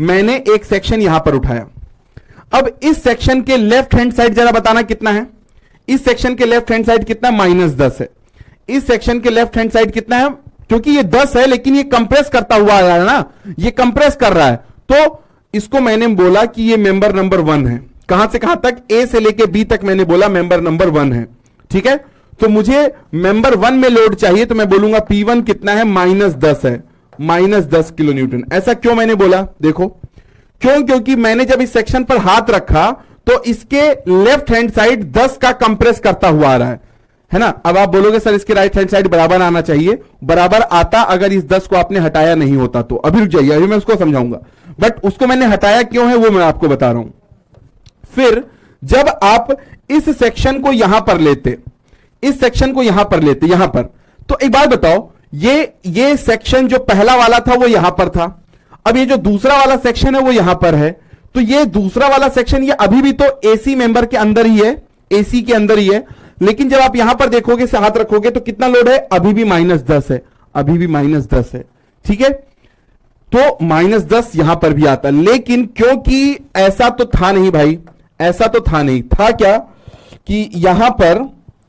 मैंने एक सेक्शन यहां पर उठाया। अब इस सेक्शन के लेफ्ट हैंड साइड जरा बताना कितना है, इस सेक्शन के लेफ्ट हैंड साइड कितना, -10 है। इस सेक्शन के लेफ्ट हैंड साइड कितना है, क्योंकि ये 10 है लेकिन ये कंप्रेस करता हुआ आ रहा है ना, ये कंप्रेस कर रहा है, तो इसको मैंने बोला कि ये मेंबर नंबर 1 है। कहां से कहां तक, ए से लेके बी तक मैंने बोला मेंबर नंबर 1 है। ठीक है, तो मुझे मेंबर 1 में लोड चाहिए, तो मैं बोलूंगा P1 कितना है, -10 है, -10 किलो न्यूटन। ऐसा क्यों मैंने बोला, देखो क्यों, क्योंकि मैंने जब इस सेक्शन पर हाथ रखा तो इसके लेफ्ट हैंड साइड 10 का कंप्रेस करता हुआ आ रहा है ना। अब आप बोलोगे सर इसके राइट हैंड साइड बराबर आना चाहिए, बराबर आता अगर इस 10 को आपने हटाया नहीं होता तो। अभी रुक जाइए, अभी मैं उसको समझाऊंगा, बट उसको मैंने हटाया क्यों है वो मैं आपको बता रहा हूं। फिर जब आप इस सेक्शन को यहां पर लेते, इस सेक्शन को यहां पर लेते, यहां पर, तो एक बात बताओ, ये सेक्शन जो पहला वाला था वो यहां पर था, अब ये जो दूसरा वाला सेक्शन है वो यहां पर है, तो ये दूसरा वाला सेक्शन ये अभी भी तो एसी मेंबर के अंदर ही है, एसी के अंदर ही है, लेकिन जब आप यहां पर देखोगे, से हाथ रखोगे तो कितना लोड है, अभी भी -10 है, अभी भी -10 है, ठीक है। तो -10 यहां पर भी आता, लेकिन क्योंकि ऐसा तो था नहीं भाई, ऐसा तो था नहीं, था क्या कि यहां पर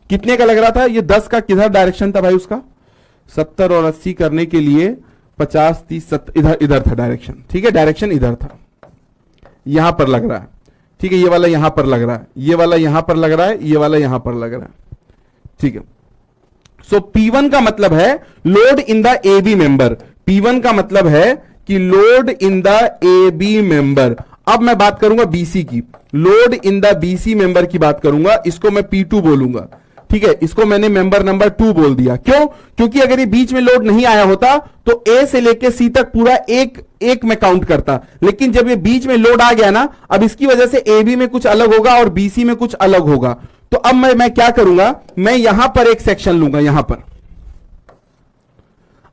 कितने का लग रहा था, ये 10 का किधर डायरेक्शन था भाई उसका, 70 और 80 करने के लिए 50 30 70 इधर इधर था डायरेक्शन, ठीक है, डायरेक्शन इधर था, यहां पर लग रहा है, ठीक है, ये वाला यहां पर लग रहा है, ये वाला यहां पर लग रहा है, ये वाला यहां पर लग रहा है, ठीक है। सो P1 का मतलब है load in the A B member, P1 का मतलब है कि load in the A B member. अब मैं बात करूंगा बीसी की, load in the BC member की बात करूंगा, इसको मैं P2 बोलूंगा, ठीक है, इसको मैंने मेंबर नंबर 2 बोल दिया, क्यों, क्योंकि अगर ये बीच में लोड नहीं आया होता तो ए से लेके सी तक पूरा एक में काउंट करता, लेकिन जब ये बीच में लोड आ गया ना, अब इसकी वजह से ए बी में कुछ अलग होगा और बीसी में कुछ अलग होगा, तो अब मैं क्या करूंगा, मैं यहां पर एक सेक्शन लूंगा, यहां पर।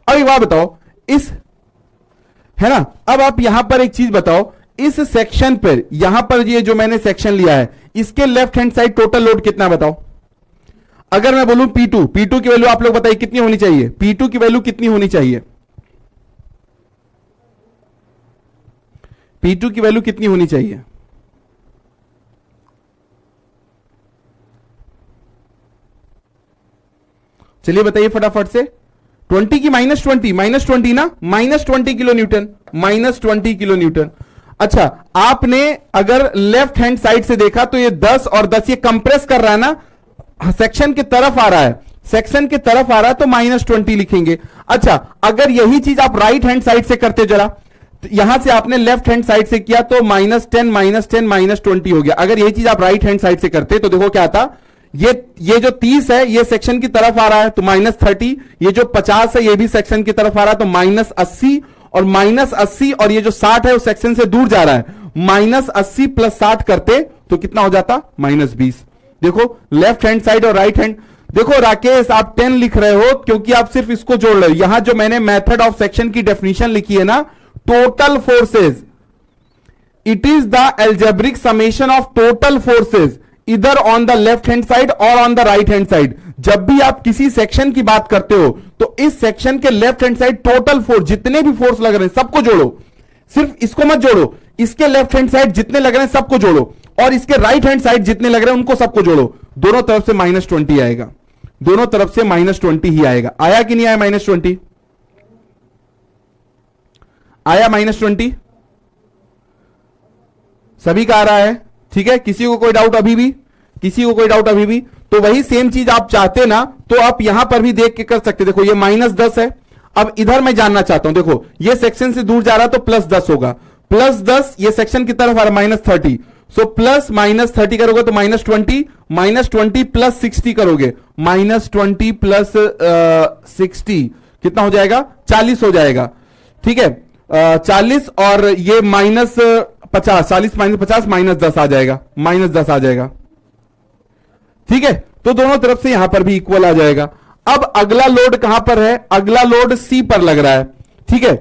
अब एक बात बताओ, इस, है ना, अब आप यहां पर एक चीज बताओ, इस सेक्शन पर, यहां पर ये जो मैंने सेक्शन लिया है, इसके left hand side total load कितना बताओ। अगर मैं बोलूं P2, P2 की वैल्यू आप लोग बताइए कितनी होनी चाहिए, P2 की वैल्यू कितनी होनी चाहिए, P2 की वैल्यू कितनी होनी चाहिए, चलिए बताइए फटाफट से। 20 की -20, -20 ना, -20 किलो न्यूटन, -20 किलो न्यूटन। अच्छा, आपने अगर लेफ्ट हैंड साइड से देखा तो ये 10 और 10 ये कंप्रेस कर रहा है ना, सेक्शन की तरफ आ रहा है, सेक्शन की तरफ आ रहा है तो -20 लिखेंगे। अच्छा, अगर यही चीज आप राइट हैंड साइड से करते जरा, तो यहां से आपने लेफ्ट हैंड साइड से किया तो -10 -10 -20 हो गया। अगर यही चीज आप राइट हैंड साइड से करते तो देखो क्या आता, ये जो 30 है ये सेक्शन की तरफ आ रहा है तो -30, ये जो 50 है ये भी सेक्शन की तरफ आ रहा है तो -80, और -80 और ये जो 60 है वो सेक्शन से दूर जा रहा है, -80 + 60 करते तो कितना हो जाता, -20। देखो लेफ्ट हैंड साइड और राइट हैंड, देखो राकेश आप 10 लिख रहे हो क्योंकि आप सिर्फ इसको जोड़ रहे हो, यहां जो मैंने मेथड ऑफ सेक्शन की डेफिनेशन लिखी है ना, total forces, it is the algebraic summation of total forces इधर on the left hand side और on the right hand side. जब भी आप किसी सेक्शन की बात करते हो तो इस सेक्शन के left hand side total force, जितने भी फोर्स लग रहे हैं सबको जोड़ो, सिर्फ इसको मत जोड़ो, इसके लेफ्ट हैंड साइड जितने लग रहे हैं सबको जोड़ो, और इसके राइट हैंड साइड जितने लग रहे हैं उनको सबको जोड़ो, दोनों तरफ से -20 आएगा, दोनों तरफ से -20 ही आएगा। आया कि नहीं आया -20, आया -20, सभी का आ रहा है, ठीक है, किसी को कोई डाउट अभी भी, किसी को कोई डाउट अभी भी, तो वही सेम चीज आप चाहते ना तो आप यहां पर भी देख के कर सकते, देखो ये -10 है, अब इधर मैं जानना चाहता हूं, देखो ये सेक्शन से दूर जा रहा है तो +10 होगा, +10 ये सेक्शन की तरफ आ रहा है -30, सो प्लस -30 करोगे तो -20, -20 + 60 करोगे, -20 + 60 कितना हो जाएगा, 40 हो जाएगा, ठीक है, 40 और ये -50, 40 - 50 -10 आ जाएगा, -10 आ जाएगा, ठीक है, तो दोनों तरफ से यहां पर भी इक्वल आ जाएगा। अब अगला लोड कहां पर है, अगला लोड सी पर लग रहा है, ठीक है,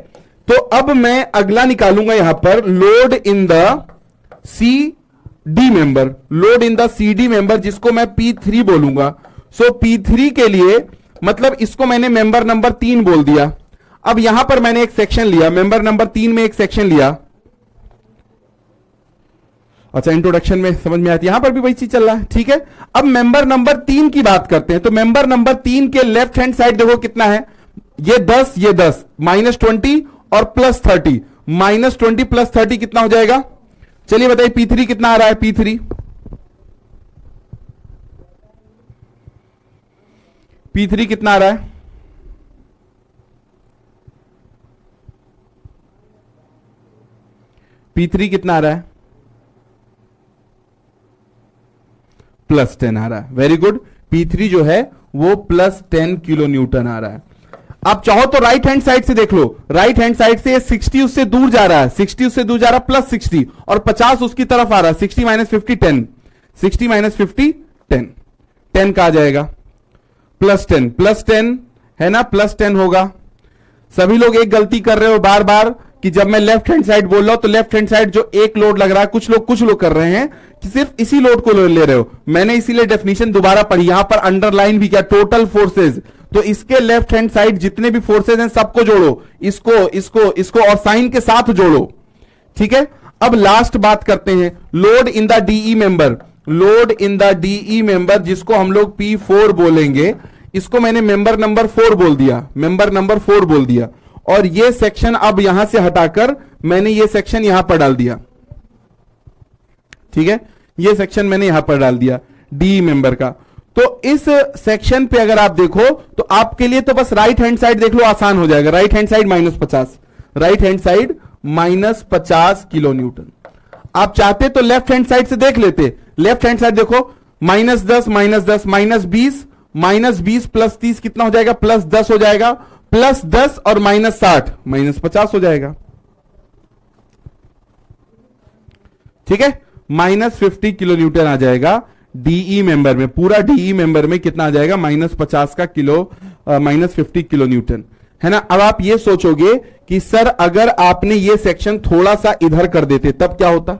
तो अब मैं अगला निकालूंगा यहां पर, load in the C D member, load in the C D member जिसको मैं P3 बोलूंगा। सो P3 के लिए मतलब इसको मैंने मेंबर नंबर 3 बोल दिया। अब यहां पर मैंने एक सेक्शन लिया, मेंबर नंबर 3 में एक सेक्शन लिया, अच्छा इंट्रोडक्शन में समझ में आती है, यहां पर भी वही चीज चल रहा है, ठीक है। अब मेंबर नंबर 3 की बात करते हैं, तो मेंबर नंबर 3 के लेफ्ट हैंड साइड देखो कितना है, ये 10 ये 10, -20 और +30, -20 + 30 कितना हो जाएगा, चलिए बताइए P3 कितना आ रहा है, P3 कितना आ रहा है, P3 कितना आ रहा है, +10 आ रहा है, वेरी गुड। P3 जो है वो +10 किलो न्यूटन आ रहा है। आप चाहो तो राइट हैंड साइड से देख लो, राइट हैंड साइड से 60 उससे दूर जा रहा है, 60 उससे दूर जा रहा है +60 और 50 उसकी तरफ आ रहा है, 60 - 50 10, 60 - 50 10, 10 का आ जाएगा +10 है ना, +10 होगा। सभी लोग एक गलती कर रहे हो बार बार कि जब मैं लेफ्ट हैंड साइड बोल रहा हूं तो लेफ्ट हैंड साइड जो एक लोड लग रहा है, कुछ लोग कर रहे हैं कि सिर्फ इसी लोड को ले रहे हो। मैंने इसीलिए डेफिनेशन दोबारा पढ़ी, यहां पर अंडरलाइन भी किया, टोटल फोर्सेज। तो इसके लेफ्ट हैंड साइड जितने भी फोर्सेज हैं सबको जोड़ो, इसको और साइन के साथ जोड़ो, ठीक है। अब लास्ट बात करते हैं, load in the DE member, load in the DE member जिसको हम लोग P4 बोलेंगे, इसको मैंने मेंबर नंबर 4 बोल दिया, मेंबर नंबर 4 बोल दिया। और ये सेक्शन अब यहां से हटाकर मैंने ये सेक्शन यहां पर डाल दिया, ठीक है, ये सेक्शन मैंने यहां पर डाल दिया डी मेंबर का। तो इस सेक्शन पे अगर आप देखो तो आपके लिए तो बस राइट हैंड साइड देख लो, आसान हो जाएगा। Right hand side -50, right hand side -50 kilo Newton. आप चाहते तो लेफ्ट हैंड साइड से देख लेते, लेफ्ट हैंड साइड देखो, -10 -10 -20 -20 + 30 कितना हो जाएगा, +10 हो जाएगा, +10 और -60 -50 हो जाएगा, ठीक है। -50 किलो न्यूटन आ जाएगा डीई मेंबर में, पूरा डीई मेंबर में कितना आ जाएगा, -50 का किलो, -50 किलो न्यूटन, है ना। अब आप ये सोचोगे कि सर अगर आपने ये सेक्शन थोड़ा सा इधर कर देते तब क्या होता,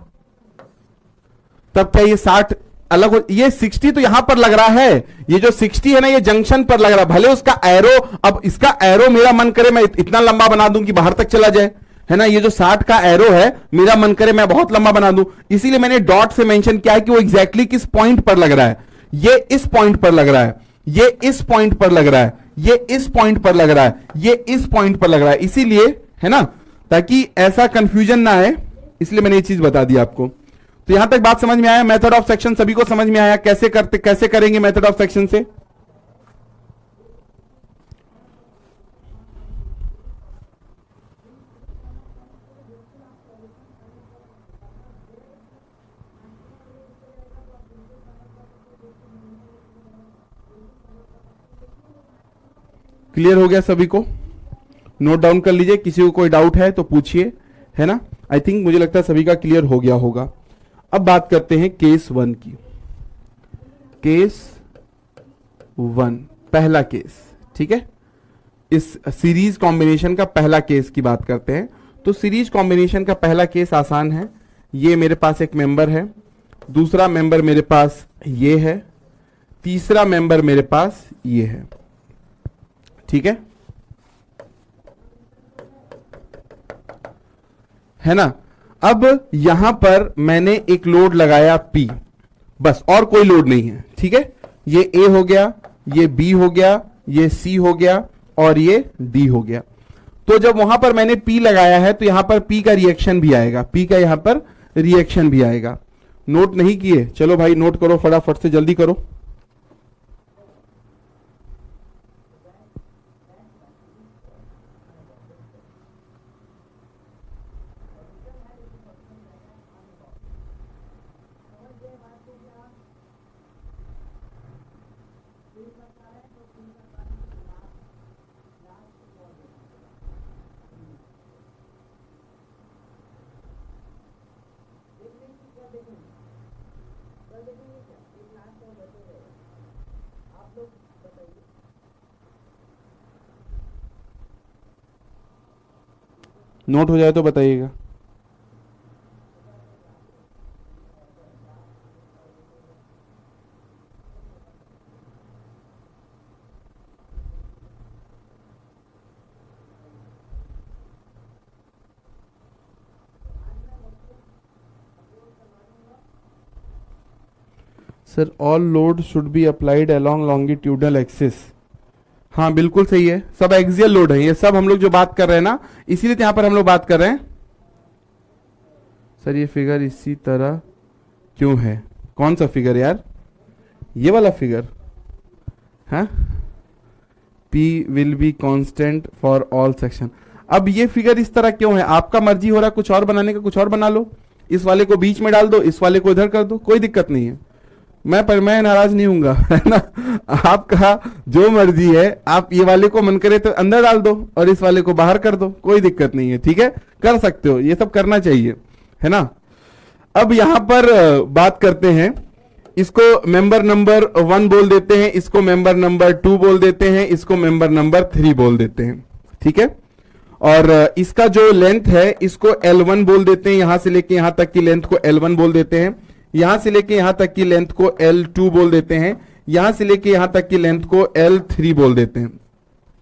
तब क्या ये 60 अलग हो, ये 60 तो यहां पर लग रहा है, ये जो 60 है ना ये जंक्शन पर लग रहा है, भले उसका एरो, अब इसका एरो मेरा मन करे मैं इतना लंबा बना दूं कि बाहर तक चला जाए, है ना। ये जो 60 का एरो है मेरा मन करे मैं बहुत लंबा बना दूं, इसीलिए मैंने डॉट से मेंशन किया है कि वो एग्जैक्टली किस पॉइंट पर लग रहा है। ये इस पॉइंट पर लग रहा है, ये इस पॉइंट पर लग रहा है, ये इस पॉइंट पर लग रहा है, ये इस पॉइंट पर लग रहा है, इसीलिए, है ना, ताकि ऐसा कंफ्यूजन ना आए, इसलिए मैंने ये चीज बता दी आपको। तो यहां तक बात समझ में आया, मेथड ऑफ सेक्शन सभी को समझ में आया, कैसे करेंगे मेथड ऑफ सेक्शन से। क्लियर हो गया सभी को, नोट डाउन कर लीजिए, किसी को कोई डाउट है तो पूछिए, है ना। आई थिंक मुझे लगता है सभी का क्लियर हो गया होगा। अब बात करते हैं केस 1 की। केस 1 पहला केस, ठीक है, इस सीरीज कॉम्बिनेशन का पहला केस की बात करते हैं। तो सीरीज कॉम्बिनेशन का पहला केस आसान है, ये मेरे पास एक मेंबर है, दूसरा मेंबर मेरे पास ये है, तीसरा मेंबर मेरे पास ये है, ठीक है ना। अब यहां पर मैंने एक लोड लगाया P, बस, और कोई लोड नहीं है, ठीक है। ये A हो गया, ये B हो गया, ये C हो गया और ये D हो गया। तो जब वहां पर मैंने P लगाया है तो यहां पर P का रिएक्शन भी आएगा, P का यहां पर रिएक्शन भी आएगा। नोट नहीं किए, चलो भाई नोट करो, फटाफट से जल्दी करो। नोट हो जाए तो बताइएगा। Sir all load should be applied along longitudinal axis. हाँ बिल्कुल सही है, सब एक्सियल लोड है, ये सब हम लोग जो बात कर रहे हैं ना, इसीलिए यहां पर हम लोग बात कर रहे हैं। सर ये फिगर इसी तरह क्यों है, कौन सा फिगर यार, ये वाला फिगर, हाँ, P will be constant for all section. अब ये फिगर इस तरह क्यों है, आपका मर्जी हो रहा है कुछ और बनाने का, कुछ और बना लो, इस वाले को बीच में डाल दो, इस वाले को इधर कर दो, कोई दिक्कत नहीं है। मैं नाराज नहीं हूंगा, है ना। आपका जो मर्जी है, आप ये वाले को मन करे तो अंदर डाल दो और इस वाले को बाहर कर दो, कोई दिक्कत नहीं है, ठीक है, कर सकते हो, ये सब करना चाहिए, है ना। अब यहां पर बात करते हैं, इसको मेंबर नंबर 1 बोल देते हैं, इसको मेंबर नंबर 2 बोल देते हैं, इसको मेंबर नंबर 3 बोल देते हैं, ठीक है। और इसका जो लेंथ है इसको L1 बोल देते हैं, यहां से लेके यहां तक की लेंथ को L1 बोल देते हैं, यहां से लेके यहां तक की लेंथ को L2 बोल देते हैं, यहां से लेके यहां तक की लेंथ को L3 बोल देते हैं,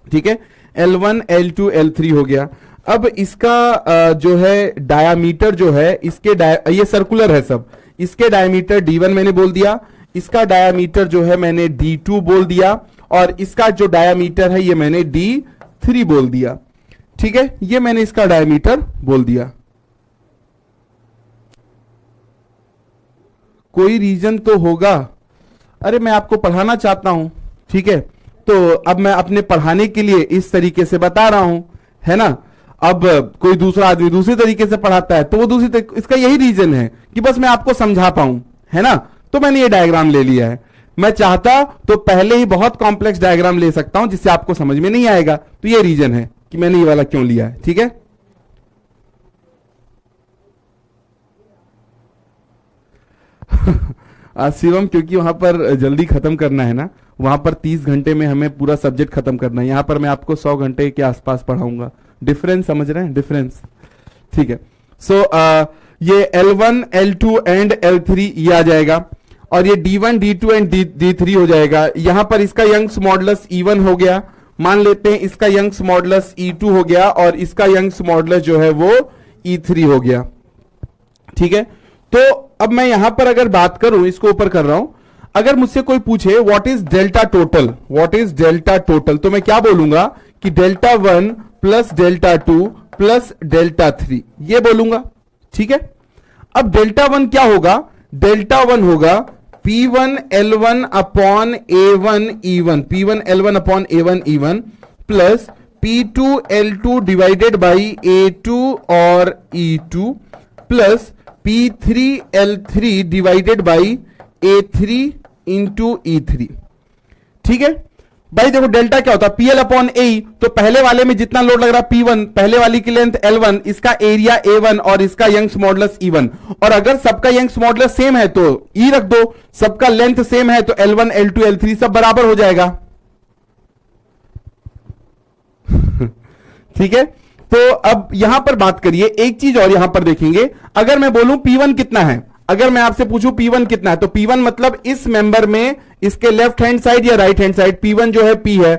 ठीक है। L1 L2 L3 हो गया। अब इसका जो है डायामीटर जो है, इसके ये सर्कुलर है सब, इसके डायामीटर D1 मैंने बोल दिया, इसका डायामीटर जो है मैंने D2 बोल दिया, और इसका जो डायामीटर है ये मैंने D3 बोल दिया, ठीक है। ये मैंने इसका डायमीटर बोल दिया। कोई रीजन तो होगा, अरे मैं आपको पढ़ाना चाहता हूं, ठीक है, तो अब मैं अपने पढ़ाने के लिए इस तरीके से बता रहा हूं, है ना। अब कोई दूसरा आदमी दूसरी तरीके से पढ़ाता है तो वो दूसरी इसका यही रीजन है कि बस मैं आपको समझा पाऊं, है ना। तो मैंने ये डायग्राम ले लिया है। मैं चाहता तो पहले ही बहुत कॉम्प्लेक्स डायग्राम ले सकता हूं जिससे आपको समझ में नहीं आएगा, तो ये रीजन है कि मैंने ये वाला क्यों लिया है, ठीक है। आज शिवम, क्योंकि वहां पर जल्दी खत्म करना है ना, वहां पर 30 घंटे में हमें पूरा सब्जेक्ट खत्म करना है, यहां पर मैं आपको 100 घंटे के आसपास पढ़ाऊंगा। डिफरेंस समझ रहे हैं, डिफरेंस, ठीक है। सो ये L1 L2 एंड L3 ये आ जाएगा, और ये D1 D2 एंड D3 हो जाएगा। यहां पर इसका यंग्स मॉडुलस E1 हो गया, मान लेते हैं इसका यंग्स मॉडुलस E2 हो गया, और इसका यंग्स मॉडुलस जो है वो E3 हो गया, ठीक है। तो अब मैं यहां पर अगर बात करूं, इसको ऊपर कर रहा हूं, अगर मुझसे कोई पूछे what is delta total, what is delta total, तो मैं क्या बोलूंगा कि delta 1 plus delta 2 plus delta 3, ये बोलूंगा, ठीक है। अब डेल्टा 1 क्या होगा, डेल्टा 1 होगा P1 L1 upon A1 E1, P1 L1 upon A1 E1 plus P2 L2 divided by A2 और E2 plus P3 L3 divided by A3 into E3, ठीक है। भाई देखो डेल्टा क्या होता है, PL अपॉन A, तो पहले वाले में जितना लोड लग रहा है P1, पहले वाली की लेंथ L1, इसका एरिया A1 और इसका यंग्स मॉडुलस E1, और अगर सबका यंग्स मॉडुलस सेम है तो E रख दो, सबका लेंथ सेम है तो L1 L2 L3 सब बराबर हो जाएगा, ठीक है। तो अब यहां पर बात करिए, एक चीज और यहां पर देखेंगे, अगर मैं बोलूं P1 कितना है, अगर मैं आपसे पूछूं P1 कितना है, तो P1 मतलब इस मेंबर में इसके लेफ्ट हैंड साइड या राइट हैंड साइड, P1 जो है P है।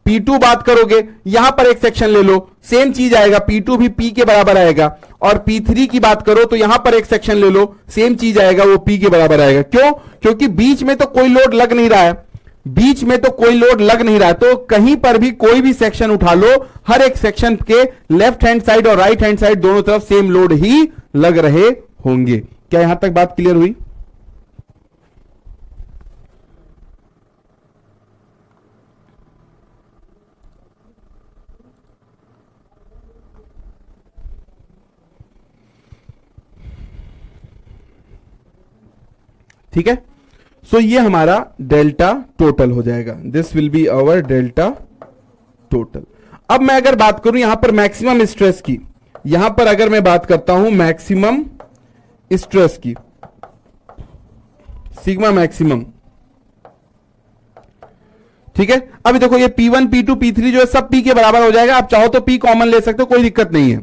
P2 बात करोगे, यहां पर एक सेक्शन ले लो, सेम चीज आएगा, P2 भी P के बराबर आएगा, और P3 की बात करो तो यहां पर एक सेक्शन ले लो, सेम चीज आएगा, वो P के बराबर आएगा। क्यों? क्योंकि बीच में तो कोई लोड लग नहीं रहा है, बीच में तो कोई लोड लग नहीं रहा है, तो कहीं पर भी कोई भी सेक्शन उठा लो, हर एक सेक्शन के लेफ्ट हैंड साइड और राइट हैंड साइड दोनों तरफ सेम लोड ही लग रहे होंगे। क्या यहां तक बात क्लियर हुई? ठीक है। सो ये हमारा डेल्टा टोटल हो जाएगा, this will be our delta total. अब मैं अगर बात करूं यहां पर मैक्सिमम स्ट्रेस की, यहां पर अगर मैं बात करता हूं मैक्सिमम स्ट्रेस की, सिग्मा मैक्सिमम, ठीक है। अभी देखो ये P1 P2 P3 जो है सब P के बराबर हो जाएगा, आप चाहो तो P कॉमन ले सकते हो, कोई दिक्कत नहीं है,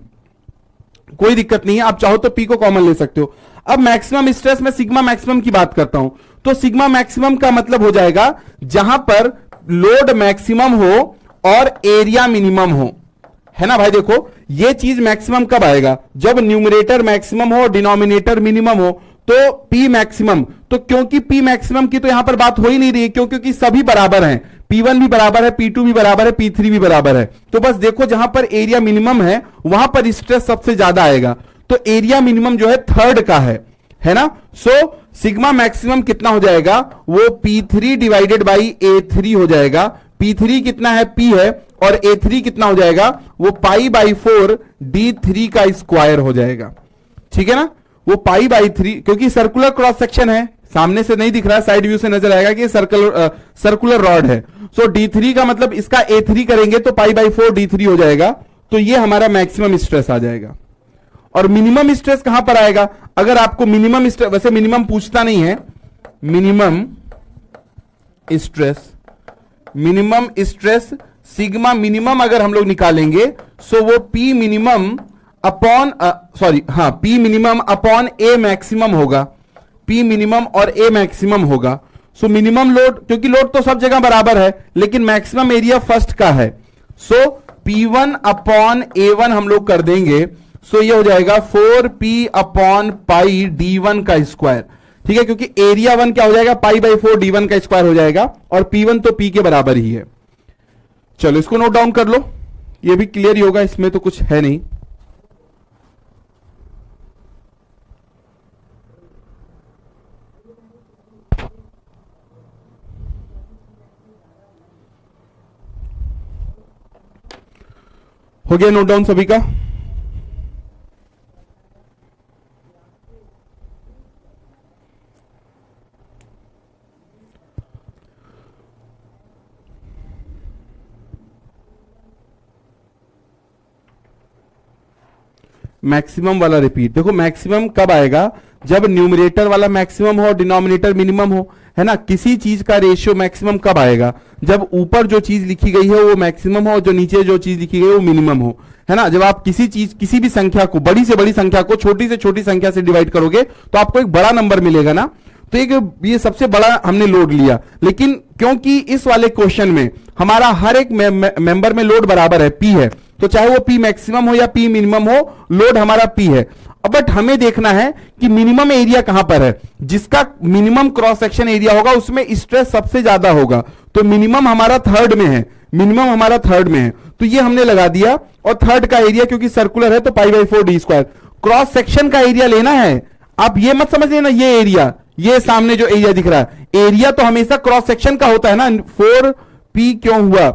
कोई दिक्कत नहीं है, आप चाहो तो P को कॉमन ले सकते हो। अब मैक्सिमम स्ट्रेस में सिग्मा मैक्सिमम की बात करता हूं, तो सिग्मा मैक्सिमम का मतलब हो जाएगा जहां पर लोड मैक्सिमम हो और एरिया मिनिमम हो, है ना भाई। देखो ये चीज मैक्सिमम कब आएगा, जब न्यूमरेटर मैक्सिमम हो, डिनोमिनेटर मिनिमम हो, तो P मैक्सिमम। तो क्योंकि P मैक्सिमम की तो यहां पर बात हो ही नहीं रही है, क्योंकि सभी बराबर हैं, P1 भी बराबर है, P2 भी बराबर है, P3 भी बराबर है। तो बस देखो जहां पर एरिया मिनिमम है वहां पर स्ट्रेस सबसे ज्यादा आएगा, तो एरिया मिनिमम जो है थर्ड का है ना। सो सिग्मा मैक्सिमम कितना हो जाएगा, वो P3 डिवाइडेड बाई A3 हो जाएगा। P3 कितना है, P है, और A3 कितना हो जाएगा, वो पाई बाई 4 D3 का स्क्वायर हो जाएगा, ठीक है ना। वो पाई बाई 3, क्योंकि सर्कुलर क्रॉस सेक्शन है, सामने से नहीं दिख रहा, साइड व्यू से नजर आएगा कि सर्कुलर रॉड है। सो D3 का मतलब इसका A3 करेंगे तो π/4 D3 हो जाएगा, तो ये हमारा मैक्सिमम स्ट्रेस आ जाएगा। और मिनिमम स्ट्रेस कहां पर आएगा? अगर आपको मिनिमम स्ट्रेस, वैसे मिनिमम पूछता नहीं है, मिनिमम स्ट्रेस सिग्मा मिनिमम अगर हम लोग निकालेंगे सो वो P minimum upon P minimum upon A maximum होगा, P मिनिमम और A मैक्सिमम होगा। सो मिनिमम लोड, क्योंकि लोड तो सब जगह बराबर है लेकिन मैक्सिमम एरिया फर्स्ट का है, सो P1 अपॉन A1 हम लोग कर देंगे, सो ये हो जाएगा 4P अपॉन पाई D1 का स्क्वायर। ठीक है, क्योंकि एरिया 1 क्या हो जाएगा, π/4 D1 का स्क्वायर हो जाएगा और P1 तो P के बराबर ही है। चलो इसको नोट डाउन कर लो, ये भी क्लियर ही होगा, इसमें तो कुछ है नहीं। हो गया नोट डाउन सभी का? मैक्सिमम वाला रिपीट देखो, मैक्सिमम कब आएगा? जब न्यूमरेटर वाला मैक्सिमम हो, डिनोमिनेटर मिनिमम हो, है ना। किसी चीज का रेशियो मैक्सिमम कब आएगा? जब ऊपर जो चीज लिखी गई है वो मैक्सिमम हो, जो नीचे जो चीज लिखी गई है वो मिनिमम हो, है ना। जब आप किसी चीज, किसी भी संख्या को, बड़ी से बड़ी संख्या को छोटी से छोटी संख्या से डिवाइड करोगे तो आपको एक बड़ा नंबर मिलेगा ना। तो एक ये सबसे बड़ा हमने लोड लिया, लेकिन क्योंकि इस वाले क्वेश्चन में हमारा हर एक मेंबर में लोड बराबर है, P है, तो चाहे वो P मैक्सिमम हो या P मिनिमम हो, लोड हमारा P है। अब बट हमें देखना है कि मिनिमम एरिया कहां पर है। जिसका मिनिमम क्रॉस सेक्शन एरिया होगा उसमें स्ट्रेस सबसे ज्यादा होगा, तो मिनिमम हमारा थर्ड में है, मिनिमम हमारा थर्ड में है, तो ये हमने लगा दिया। और थर्ड का एरिया क्योंकि सर्कुलर है तो π/4 D²। क्रॉस सेक्शन का एरिया लेना है, आप ये मत समझ लेना ये एरिया, ये सामने जो एरिया दिख रहा है, एरिया तो हमेशा क्रॉस सेक्शन का होता है ना। 4P क्यों हुआ?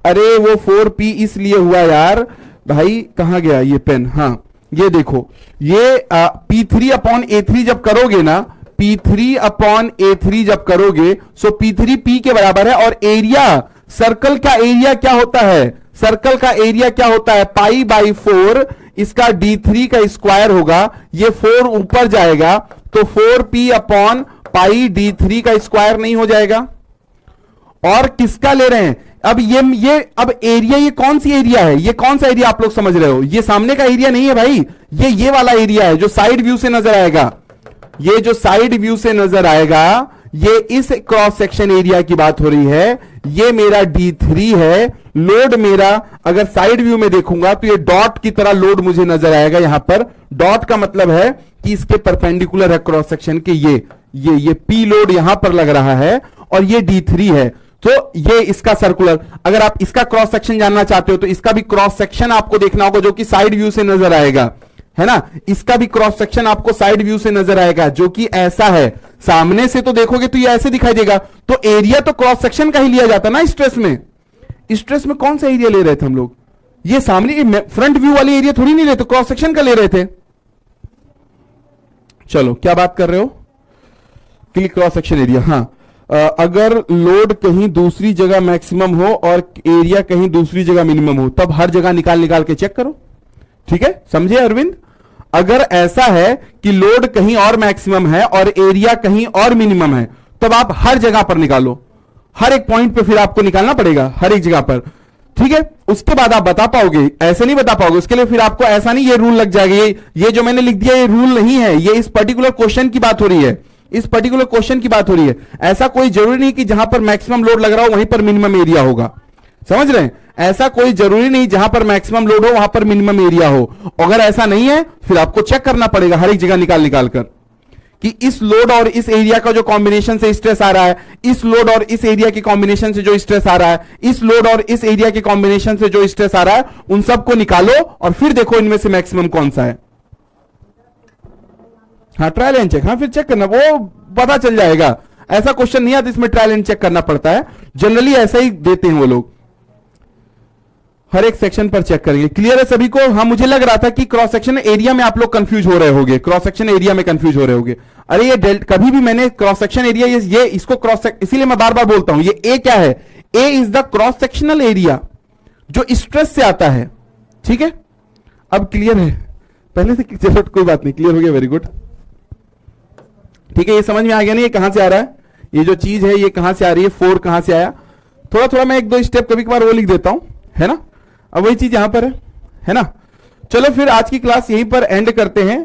अरे वो 4P इसलिए हुआ यार भाई, कहां गया ये पेन? हाँ ये देखो, ये P3 अपॉन A3 जब करोगे ना, P3 अपॉन A3 जब करोगे सो P3 P के बराबर है। और एरिया, सर्कल का एरिया क्या होता है? सर्कल का एरिया क्या होता है? π/4 इसका D3 का स्क्वायर होगा, ये 4 ऊपर जाएगा तो 4P अपॉन पाई D3 का स्क्वायर नहीं हो जाएगा? और किसका ले रहे हैं अब? ये अब एरिया, ये कौन सी एरिया है? ये कौन सा एरिया आप लोग समझ रहे हो? ये सामने का एरिया नहीं है भाई, ये वाला एरिया है जो साइड व्यू से नजर आएगा। ये जो साइड व्यू से नजर आएगा, ये इस क्रॉस सेक्शन एरिया की बात हो रही है। ये मेरा D3 है, लोड मेरा अगर साइड व्यू में देखूंगा तो ये डॉट की तरह लोड मुझे नजर आएगा। यहां पर डॉट का मतलब है कि इसके परपेंडिकुलर है क्रॉस सेक्शन के, ये P लोड यहां पर लग रहा है और ये D3 है। तो ये इसका सर्कुलर, अगर आप इसका क्रॉस सेक्शन जानना चाहते हो तो इसका भी क्रॉस सेक्शन आपको देखना होगा जो कि साइड व्यू से नजर आएगा, है ना। इसका भी क्रॉस सेक्शन आपको साइड व्यू से नजर आएगा जो कि ऐसा है। सामने से तो देखोगे तो ये ऐसे दिखाई देगा, तो एरिया तो क्रॉस सेक्शन का ही लिया जाता ना स्ट्रेस में। स्ट्रेस में कौन सा एरिया ले रहे थे हम लोग? ये सामने फ्रंट व्यू वाली एरिया थोड़ी नहीं लेते, क्रॉस सेक्शन का ले रहे थे। चलो क्या बात कर रहे हो? क्रॉस सेक्शन एरिया, हाँ। अगर लोड कहीं दूसरी जगह मैक्सिमम हो और एरिया कहीं दूसरी जगह मिनिमम हो, तब हर जगह निकाल के चेक करो। ठीक है, समझे अरविंद? अगर ऐसा है कि लोड कहीं और मैक्सिमम है और एरिया कहीं और मिनिमम है, तब आप हर जगह पर निकालो, हर एक पॉइंट पे फिर आपको निकालना पड़ेगा, हर एक जगह पर। ठीक है, उसके बाद आप बता पाओगे, ऐसे नहीं बता पाओगे। उसके लिए फिर आपको ऐसा नहीं ये रूल लग जाएगा, ये जो मैंने लिख दिया ये रूल नहीं है, ये इस पर्टिकुलर क्वेश्चन की बात हो रही है, इस पर्टिकुलर क्वेश्चन की बात हो रही है। ऐसा कोई जरूरी नहीं कि जहां पर मैक्सिमम लोड लग रहा हो वहीं पर मिनिमम एरिया होगा, समझ रहे हैं? ऐसा कोई जरूरी नहीं जहां पर मैक्सिमम लोड हो वहां पर मिनिमम एरिया हो। अगर ऐसा नहीं है फिर आपको चेक करना पड़ेगा हर एक जगह निकाल कर कि इस लोड और इस एरिया का जो कॉम्बिनेशन से स्ट्रेस आ रहा है, इस लोड और इस एरिया के कॉम्बिनेशन से जो स्ट्रेस आ रहा है, इस लोड और इस एरिया के कॉम्बिनेशन से जो स्ट्रेस आ रहा है, उन सबको निकालो और फिर देखो इनमें से मैक्सिमम कौन सा है। हाँ, ट्रायल एंड चेक, हाँ फिर चेक करना, वो पता चल जाएगा। ऐसा क्वेश्चन नहीं आता इसमें ट्रायल एंड चेक करना पड़ता है, जनरली ऐसा ही देते हैं वो लोग। हर एक सेक्शन पर चेक करेंगे। क्लियर है सभी को? हाँ, मुझे लग रहा था कि क्रॉस सेक्शन एरिया में आप लोग कंफ्यूज हो रहे होंगे, क्रॉस सेक्शन एरिया में कंफ्यूज हो रहे होंगे। अरे ये कभी भी मैंने क्रॉस सेक्शन एरिया ये इसको क्रॉस, इसीलिए मैं बार बार बोलता हूं ये ए क्या है, A is the cross sectional area जो स्ट्रेस से आता है। ठीक है, अब क्लियर है? पहले से चलो कोई बात नहीं, क्लियर हो गया, वेरी गुड। ठीक है, ये समझ में आ गया ना ये कहां से आ रहा है, ये जो चीज है ये कहां से आ रही है, 4 कहां से आया। थोड़ा थोड़ा मैं एक दो स्टेप कभी कभार वो लिख देता हूं, है ना। अब वही चीज यहां पर है ना। चलो फिर आज की क्लास यहीं पर एंड करते हैं,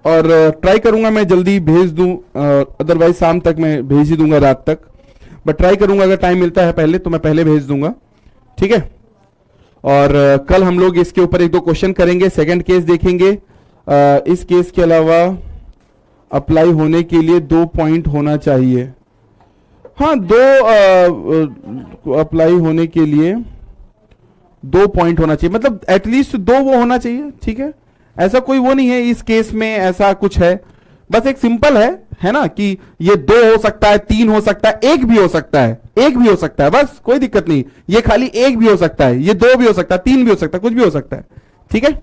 और ट्राई करूंगा मैं जल्दी भेज दूं, अदरवाइज शाम तक मैं भेज ही दूंगा, रात तक, बट ट्राई करूंगा अगर टाइम मिलता है पहले तो मैं पहले भेज दूंगा। ठीक है, और कल हम लोग इसके ऊपर एक दो क्वेश्चन करेंगे, सेकंड केस देखेंगे। इस केस के अलावा अप्लाई होने के लिए 2 पॉइंट होना चाहिए। हाँ, 2 अप्लाई होने के लिए 2 पॉइंट होना चाहिए, मतलब एटलीस्ट 2 वो होना चाहिए। ठीक है, ऐसा कोई वो नहीं है इस केस में, ऐसा कुछ है, बस एक सिंपल है ना, कि ये 2 हो सकता है, 3 हो सकता है, 1 भी हो सकता है, 1 भी हो सकता है, बस कोई दिक्कत नहीं। ये खाली 1 भी हो सकता है, ये 2 भी हो सकता है, 3 भी हो सकता है, कुछ भी हो सकता है। ठीक है,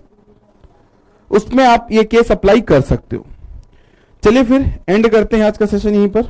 उसमें आप ये केस अप्लाई कर सकते हो। चलिए फिर एंड करते हैं आज का सेशन यहीं पर।